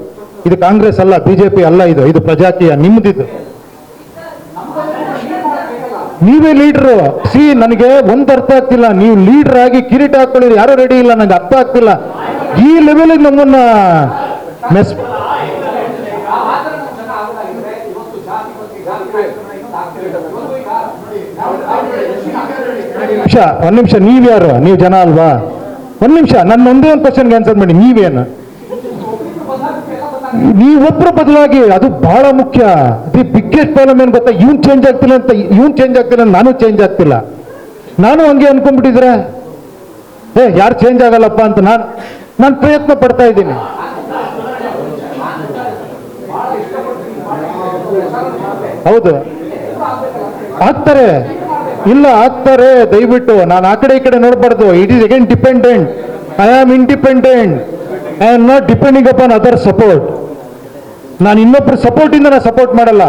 ಕಾಂಗ್ರೆಸ್ ಅಲ್ಲ, ಬಿಜೆಪಿ ಅಲ್ಲ, ಇದು ಪ್ರಜಾಕೀಯ, ನಿಮ್ದಿದು. ನೀವೇ ಲೀಡ್ರು. ನನಗೆ ಒಂದ್ ಅರ್ಥ ಆಗ್ತಿಲ್ಲ, ನೀವು ಲೀಡರ್ ಆಗಿ ಕಿರೀಟ ಹಾಕೊಳ್ಳಿ, ಯಾರು ರೆಡಿ ಇಲ್ಲ, ನನಗೆ ಅರ್ಥ ಆಗ್ತಿಲ್ಲ. ಈ ಲೆವೆಲ್ ನಮ್ಮನ್ನ ಒಂದ್ ನಿಮಿಷ, ನೀವ್ಯಾರು? ನೀವು ಜನ ಅಲ್ವಾ? ಒಂದ್ ನಿಮಿಷ, ನನ್ನ ಒಂದೇ ಒಂದು ಕ್ವಶನ್ಗೆ ಆನ್ಸರ್ ಮಾಡಿ. ನೀವೇನು? ನೀವೊಬ್ಬರ ಬದಲಾಗಿ, ಅದು ಬಹಳ ಮುಖ್ಯ. ದಿ ಬಿಗ್ಗೆಸ್ಟ್ ಪ್ರಾಬ್ಲಮ್ ಏನ್ ಗೊತ್ತಾ, ಇವನ್ ಚೇಂಜ್ ಆಗ್ತಿಲ್ಲ ಅಂತ ನಾನು ಚೇಂಜ್ ಆಗ್ತಿಲ್ಲ. ನಾನು ಹಂಗೆ ಅನ್ಕೊಂಡ್ಬಿಟ್ಟಿದ್ರೆ ಯಾರು ಚೇಂಜ್ ಆಗಲ್ಲಪ್ಪ ಅಂತ ನಾನು ಪ್ರಯತ್ನ ಪಡ್ತಾ ಇದ್ದೀನಿ. ಹೌದು, ಆಗ್ತಾರೆ. ಇಲ್ಲ, ಆಗ್ತಾರೆ. ದಯವಿಟ್ಟು ನಾನು ಆ ಕಡೆ ಈ ಕಡೆ ನೋಡಬಾರ್ದು. It is again dependent. I am independent. I am not depending upon other support. ನಾನು ಇನ್ನೊಬ್ಬರ ಸಪೋರ್ಟ್ ಇಂದ ನಾನು ಸಪೋರ್ಟ್ ಮಾಡಲ್ಲ.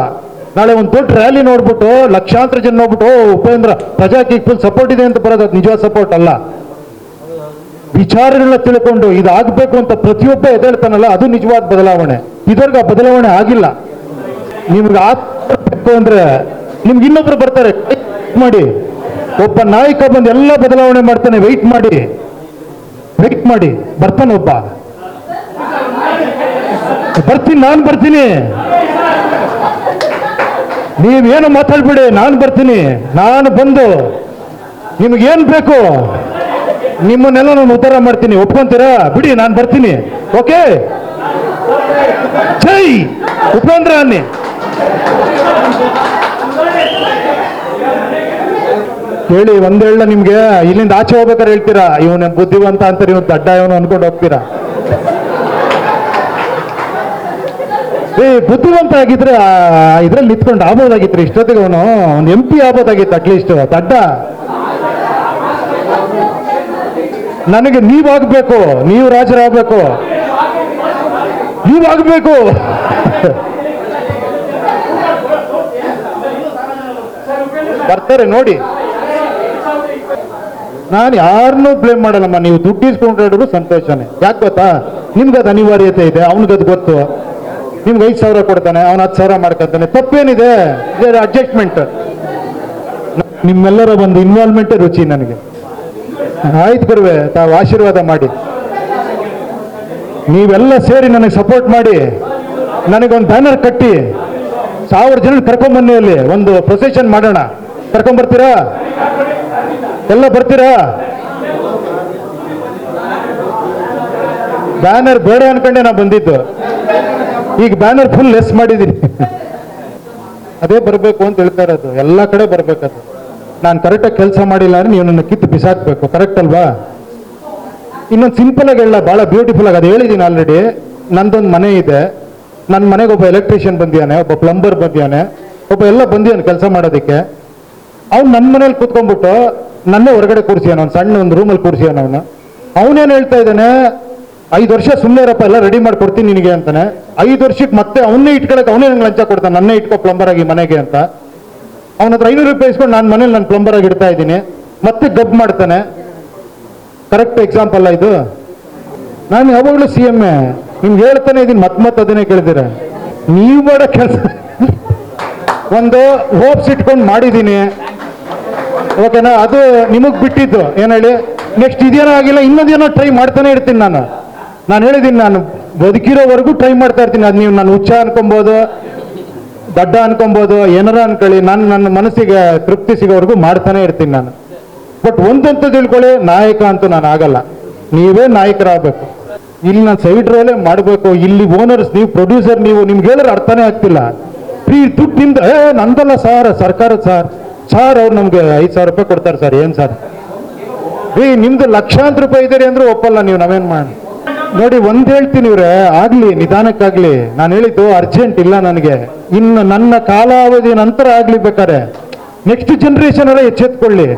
ನಾಳೆ ಒಂದು ದೊಡ್ಡ ರ್ಯಾಲಿ ನೋಡ್ಬಿಟ್ಟು ಲಕ್ಷಾಂತರ ಜನ ನೋಡ್ಬಿಟ್ಟು ಉಪೇಂದ್ರ ಪ್ರಜಾಕೀಯ ಫುಲ್ ಸಪೋರ್ಟ್ ಇದೆ ಅಂತ ಬರೋದು, ಅದು ನಿಜವಾದ ಸಪೋರ್ಟ್ ಅಲ್ಲ. ವಿಚಾರಗಳನ್ನ ತಿಳ್ಕೊಂಡು ಇದಾಗಬೇಕು ಅಂತ ಪ್ರತಿಯೊಬ್ಬ ಎದ್ದೇಳ್ತಾನಲ್ಲ, ಅದು ನಿಜವಾದ ಬದಲಾವಣೆ. ಇದರ್ಗ ಬದಲಾವಣೆ ಆಗಿಲ್ಲ. ನಿಮ್ಗೆ ಆಗ್ಬೇಕು ಅಂದ್ರೆ ನಿಮ್ಗೆ ಇನ್ನೊಬ್ರು ಬರ್ತಾರೆ, ಮಾಡಿ. ಒಬ್ಬ ನಾಯಕ ಬಂದು ಎಲ್ಲ ಬದಲಾವಣೆ ಮಾಡ್ತಾನೆ. ವೆಯ್ಟ್ ಮಾಡಿ, ಬರ್ತಾನೆ ಒಬ್ಬ. ನಾನು ಬರ್ತೀನಿ. ನೀವೇನು ಮಾತಾಡ್ಬಿಡಿ, ನಾನು ಬರ್ತೀನಿ. ನಾನು ಬಂದು ನಿಮಗೇನು ಬೇಕು ನಿಮ್ಮನ್ನೆಲ್ಲ ನಾನು ಉತ್ತರ ಮಾಡ್ತೀನಿ. ಒಪ್ಕೊಂತೀರಾ? ಬಿಡಿ, ನಾನು ಬರ್ತೀನಿ. ಓಕೆ? ಜೈ ಉಪೇಂದ್ರ ಅನ್ನಿ. ಹೇಳಿ, ಒಂದೇಳ ನಿಮ್ಗೆ ಇಲ್ಲಿಂದ ಆಚೆ ಹೋಗ್ಬೇಕಾದ್ರೆ ಹೇಳ್ತೀರಾ, ಇವನ ಬುದ್ಧಿವಂತ ಅಂತಾರೆ, ಇವನು ದಡ್ಡ ಇವನು ಅನ್ಕೊಂಡು ಹೋಗ್ತೀರಾ. ಬುದ್ಧಿವಂತ ಆಗಿದ್ರೆ ಇದ್ರಲ್ಲಿ ನಿಂತ್ಕೊಂಡು ಆಗ್ಬೋದಾಗಿತ್ತು. ಇಷ್ಟೊತ್ತಿಗೆ ಅವನು ಒಂದು MP ಆಗ್ಬೋದಾಗಿತ್ತು ಅಟ್ಲೀಸ್ಟ್. ದಡ್ಡ. ನನಗೆ ನೀವಾಗಬೇಕು, ನೀವು ರಾಜರಾಗಬೇಕು, ನೀವಾಗಬೇಕು. ಬರ್ತಾರೆ ನೋಡಿ. ನಾನು ಯಾರನ್ನೂ ಬ್ಲೇಮ್ ಮಾಡಲ್ಲಮ್ಮ. ನೀವು ದುಡ್ಡು ಇಸ್ಕೊಂಡ್ರು ಸಂತೋಷನೇ. ಯಾಕೆ ಗೊತ್ತಾ, ನಿಮ್ಗದು ಅನಿವಾರ್ಯತೆ ಇದೆ, ಅವನಿಗದು ಗೊತ್ತು. ನಿಮ್ಗೆ 5,000 ಕೊಡ್ತಾನೆ, ಅವನು 10,000 ಮಾಡ್ಕೊತಾನೆ. ತಪ್ಪೇನಿದೆ? ಅಡ್ಜಸ್ಟ್ಮೆಂಟ್. ನಿಮ್ಮೆಲ್ಲರ ಒಂದು ಇನ್ವಾಲ್ವ್ಮೆಂಟೇ ರುಚಿ ನನಗೆ. ಆಯ್ತು ಗುರುವೆ, ತಾವು ಆಶೀರ್ವಾದ ಮಾಡಿ. ನೀವೆಲ್ಲ ಸೇರಿ ನನಗೆ ಸಪೋರ್ಟ್ ಮಾಡಿ, ನನಗೊಂದು ಬ್ಯಾನರ್ ಕಟ್ಟಿ 1000 ಜನ ಕರ್ಕೊಂಬನ್ನಿ. ಅಲ್ಲಿ ಒಂದು ಪ್ರೊಸೆಷನ್ ಮಾಡೋಣ. ಕರ್ಕೊಂಬರ್ತೀರಾ? ಎಲ್ಲ ಬರ್ತೀರಾ? ಬ್ಯಾನರ್ ಬೇಡ ಅನ್ಕೊಂಡೆ ನಾ ಬಂದಿದ್ದು. ಈಗ ಬ್ಯಾನರ್ ಫುಲ್ ಲೆಸ್ ಮಾಡಿದ್ದೀನಿ. ಅದೇ ಬರಬೇಕು ಅಂತ ಹೇಳ್ತಾ ಇರೋದು, ಎಲ್ಲ ಕಡೆ ಬರ್ಬೇಕದು. ನಾನು ಕರೆಕ್ಟಾಗಿ ಕೆಲಸ ಮಾಡಿಲ್ಲ ಅಂದ್ರೆ ನೀವು ನನ್ನ ಕಿತ್ತು ಬಿಸಾಕ್ಬೇಕು, ಕರೆಕ್ಟ್ ಅಲ್ವಾ? ಇನ್ನೊಂದು ಸಿಂಪಲ್ ಆಗಿ ಹೇಳ, ಭಾಳ ಬ್ಯೂಟಿಫುಲ್ ಆಗಿ ಅದು ಹೇಳಿದ್ದೀನಿ ಆಲ್ರೆಡಿ. ನಂದೊಂದು ಮನೆ ಇದೆ, ನನ್ನ ಮನೆಗೆ ಒಬ್ಬ ಎಲೆಕ್ಟ್ರಿಷಿಯನ್ ಬಂದಿಯಾನೆ, ಒಬ್ಬ ಪ್ಲಂಬರ್ ಬಂದಿಯಾನೆ, ಒಬ್ಬ ಎಲ್ಲ ಬಂದಿಯಾನೆ ಕೆಲಸ ಮಾಡೋದಕ್ಕೆ. ಅವ್ನು ನನ್ನ ಮನೇಲಿ ಕೂತ್ಕೊಂಡ್ಬಿಟ್ಟು ನನ್ನೇ ಹೊರಗಡೆ ಕೂರಿಸಿಯಾನ, ಒಂದು ಸಣ್ಣ ಒಂದು ರೂಮಲ್ಲಿ ಕೂರಿಸಿಯಾನ. ಅವನೇನು ಹೇಳ್ತಾ ಇದ್ದಾನೆ, 5 ವರ್ಷ ಸುಮ್ಮನೆ ಇರಪ್ಪ, ಎಲ್ಲ ರೆಡಿ ಮಾಡ್ಕೊಡ್ತೀನಿ ನಿನಗೆ ಅಂತಾನೆ. 5 ವರ್ಷಕ್ಕೆ ಮತ್ತೆ ಅವನ್ನೇ ಇಟ್ಕೊಳಕ್ಕೆ ಅವನೇ ನಂಗೆ ಲಂಚ ಕೊಡ್ತಾನೆ, ನನ್ನೇ ಇಟ್ಕೋ ಪ್ಲಂಬರ್ ಆಗಿ ಮನೆಗೆ ಅಂತ. ಅವನ ಹತ್ರ 500 ರೂಪಾಯಿ ಇಸ್ಕೊಂಡು ನಾನು ಮನೇಲಿ ನಾನು ಪ್ಲಂಬರ್ ಆಗಿ ಇಡ್ತಾ ಇದ್ದೀನಿ, ಮತ್ತೆ ಗಬ್ ಮಾಡ್ತಾನೆ. ಕರೆಕ್ಟ್ ಎಕ್ಸಾಂಪಲ್ ಇದು. ನಾನು ಯಾವಾಗಲೂ CM ನಿಮ್ಗೆ ಹೇಳ್ತಾನೆ ಇದೀನಿ, ಮತ್ತೆ ಅದನ್ನೇ ಕೇಳಿದಿರ. ನೀವು ಮಾಡೋ ಕೆಲಸ ಒಂದು ಹೋಪ್ಸ್ ಇಟ್ಕೊಂಡು ಮಾಡಿದ್ದೀನಿ, ಓಕೆನಾ? ಅದು ನಿಮಗೆ ಬಿಟ್ಟಿದ್ದು. ಏನು ಹೇಳಿ, ನೆಕ್ಸ್ಟ್ ಇದೇನೋ ಆಗಿಲ್ಲ, ಇನ್ನೊಂದೇನೋ ಟ್ರೈ ಮಾಡ್ತಾನೆ ಇರ್ತೀನಿ ನಾನು ಹೇಳಿದ್ದೀನಿ, ನಾನು ಬದುಕಿರೋವರೆಗೂ ಟ್ರೈ ಮಾಡ್ತಾ ಇರ್ತೀನಿ. ಅದು ನೀವು ನಾನು ಹುಚ್ಚ ಅನ್ಕೊಬೋದು, ದಡ್ಡ ಅನ್ಕೊಬೋದು, ಏನಾರ ಅನ್ಕೊಳ್ಳಿ, ನಾನು ನನ್ನ ಮನಸ್ಸಿಗೆ ತೃಪ್ತಿ ಸಿಗೋವರೆಗೂ ಮಾಡ್ತಾನೆ ಇರ್ತೀನಿ ನಾನು. ಬಟ್ ಒಂದಂತೂ ತಿಳ್ಕೊಳ್ಳಿ, ನಾಯಕ ಅಂತೂ ನಾನು ಆಗಲ್ಲ, ನೀವೇ ನಾಯಕರಾಗಬೇಕು. ಇಲ್ಲಿ ನಾನು ಸೈಡ್ ರೋಲೇ ಮಾಡಬೇಕು. ಇಲ್ಲಿ ಓನರ್ಸ್ ನೀವು, ಪ್ರೊಡ್ಯೂಸರ್ ನೀವು, ನಿಮ್ಗೆ ಹೇಳಿದ್ರೆ ಅರ್ಥನೇ ಆಗ್ತಿಲ್ಲ. ಫ್ರೀ ದುಡ್ಡು ನಿಮ್ದು, ನಂದಲ್ಲ ಸರ್, ಸರ್ಕಾರದ ಸರ್ ಅವ್ರು ನಮ್ಗೆ 5,000 ರೂಪಾಯಿ ಕೊಡ್ತಾರೆ ಸರ್. ಏನು ಸರ್ ನಿಮ್ದು ಲಕ್ಷಾಂತರ ರೂಪಾಯಿ ಇದ್ದೀರಿ ಅಂದ್ರೆ ಒಪ್ಪಲ್ಲ ನೀವು, ನಾವೇನ್ ಮಾಡಿ. ನೋಡಿ ಒಂದ್ ಹೇಳ್ತೀನಿ ಇವ್ರೆ, ಆಗ್ಲಿ ನಿಧಾನಕ್ಕಾಗ್ಲಿ. ನಾನು ಹೇಳಿದ್ದು ಅರ್ಜೆಂಟ್ ಇಲ್ಲ ನನಗೆ, ಇನ್ನು ನನ್ನ ಕಾಲಾವಧಿ ನಂತರ ಆಗ್ಲಿ ಬೇಕಾರೆ. ನೆಕ್ಸ್ಟ್ ಜನರೇಷನ್ ಎಲ್ಲ ಎಚ್ಚೆತ್ಕೊಳ್ಳಿ.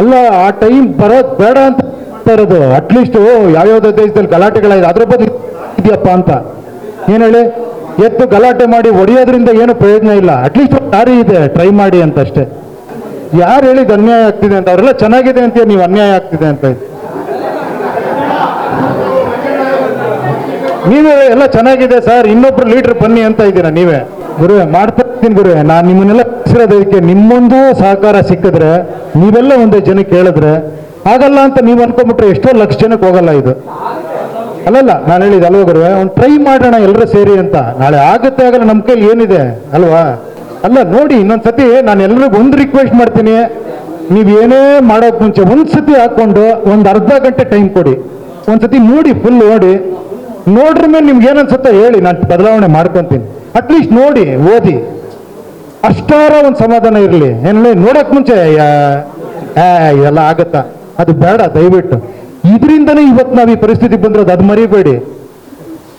ಅಲ್ಲ, ಆ ಟೈಮ್ ಬರೋದು ಬೇಡ ಅಂತ ಇರೋದು. ಅಟ್ಲೀಸ್ಟ್ ಯಾವ್ಯಾವ್ದೋ ದೇಶದಲ್ಲಿ ಗಲಾಟೆಗಳಾಗಿದೆ, ಅದ್ರ ಬದಲು ಇದೆಯಪ್ಪ ಅಂತ. ಏನ್ ಹೇಳಿ, ಎತ್ತು ಗಲಾಟೆ ಮಾಡಿ ಹೊಡೆಯೋದ್ರಿಂದ ಏನು ಪ್ರಯೋಜನ ಇಲ್ಲ. ಅಟ್ಲೀಸ್ಟ್ ದಾರಿ ಇದೆ, ಟ್ರೈ ಮಾಡಿ ಅಂತ ಅಷ್ಟೇ. ಯಾರು ಹೇಳಿದ ಅನ್ಯಾಯ ಆಗ್ತಿದೆ ಅಂತ? ಅವರೆಲ್ಲ ಚೆನ್ನಾಗಿದೆ ಅಂತ ನೀವು ಅನ್ಯಾಯ ಆಗ್ತಿದೆ ಅಂತ. ನೀವೇ ಎಲ್ಲ ಚೆನ್ನಾಗಿದೆ ಸರ್, ಇನ್ನೊಬ್ರು ಲೀಡರ್ ಬನ್ನಿ ಅಂತ ಇದ್ದೀರಾ ನೀವೇ. ಗುರುವೆ ಮಾಡ್ತಾ ಇರ್ತೀನಿ ಗುರುವೆ, ನಾನು ನಿಮ್ಮನ್ನೆಲ್ಲ ಕಳಿಸಿರೋದಕ್ಕೆ ನಿಮ್ಮೊಂದು ಸಹಕಾರ ಸಿಕ್ಕಿದ್ರೆ, ನೀವೆಲ್ಲ ಒಂದೇ ಜನಕ್ಕೆ ಹೇಳಿದ್ರೆ ಆಗಲ್ಲ ಅಂತ ನೀವು ಅನ್ಕೊಂಡ್ಬಿಟ್ರೆ ಎಷ್ಟೋ ಲಕ್ಷ ಜನಕ್ಕೆ ಹೋಗಲ್ಲ ಇದು. ಅಲ್ಲಲ್ಲ, ನಾನು ಹೇಳಿದ್ದು ಅಲ್ವಾ ಗುರುವೆ, ಒಂದು ಟ್ರೈ ಮಾಡೋಣ ಎಲ್ಲರೂ ಸೇರಿ ಅಂತ. ನಾಳೆ ಆಗುತ್ತೆ ಆಗಲ್ಲ, ನಮ್ಮ ಕೈಲಿ ಏನಿದೆ ಅಲ್ವಾ? ಅಲ್ಲ ನೋಡಿ, ಇನ್ನೊಂದ್ಸತಿ ನಾನು ಎಲ್ರಿಗೂ ಒಂದು ರಿಕ್ವೆಸ್ಟ್ ಮಾಡ್ತೀನಿ, ನೀವು ಏನೇ ಮಾಡೋಕ್ ಮುಂಚೆ ಒಂದ್ಸತಿ ಹಾಕೊಂಡು ಒಂದು ಅರ್ಧ ಗಂಟೆ ಟೈಮ್ ಕೊಡಿ. ಒಂದ್ಸತಿ ನೋಡಿ, ಫುಲ್ ನೋಡ್ರ ಮೇಲೆ ನಿಮ್ಗೆ ಏನನ್ಸುತ್ತೆ ಹೇಳಿ, ನಾನು ಬದಲಾವಣೆ ಮಾಡ್ಕೊತೀನಿ. ಅಟ್ಲೀಸ್ಟ್ ನೋಡಿ, ಓದಿ, ಅಷ್ಟಾರ ಒಂದು ಸಮಾಧಾನ ಇರಲಿ. ಏನಲ್ಲಿ ನೋಡಕ್ ಮುಂಚೆ ಎಲ್ಲ ಆಗತ್ತಾ, ಅದು ಬೇಡ ದಯವಿಟ್ಟು. ಇದರಿಂದನೇ ಇವತ್ತು ನಾವು ಈ ಪರಿಸ್ಥಿತಿ ಬಂದಿರೋದು, ಅದು ಮರಿಬೇಡಿ.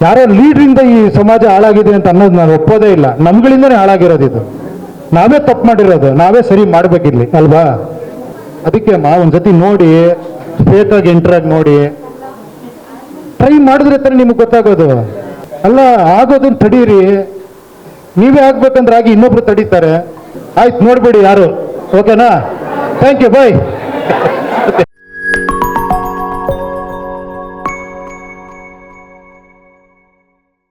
ಯಾರೋ ಲೀಡ್ರಿಂದ ಈ ಸಮಾಜ ಹಾಳಾಗಿದೆ ಅಂತ ಅನ್ನೋದು ನಾನು ಒಪ್ಪೋದೇ ಇಲ್ಲ. ನಮ್ಗಳಿಂದನೇ ಹಾಳಾಗಿರೋದು ಇದು. ನಾವೇ ತಪ್ಪು ಮಾಡಿರೋದು, ನಾವೇ ಸರಿ ಮಾಡ್ಬೇಕಿರ್ಲಿ ಅಲ್ವಾ? ಅದಕ್ಕೆ ಒಂದ್ಸತಿ ನೋಡಿ, ಫೇಕಾಗಿ ಎಂಟ್ರಾಗಿ ನೋಡಿ, ಟ್ರೈ ಮಾಡಿದ್ರೆ ತಾನೇ ನಿಮಗೆ ಗೊತ್ತಾಗೋದು. ಅಲ್ಲ, ಆಗೋದನ್ನ ತಡೀರಿ. ನೀವೇ ಆಗ್ಬೇಕಂದ್ರೆ ಆಗಿ ಇನ್ನೊಬ್ರು ತಡೀತಾರೆ. ಆಯ್ತು, ನೋಡ್ಬೇಡಿ ಯಾರು. ಓಕೆನಾ? Thank you, bye.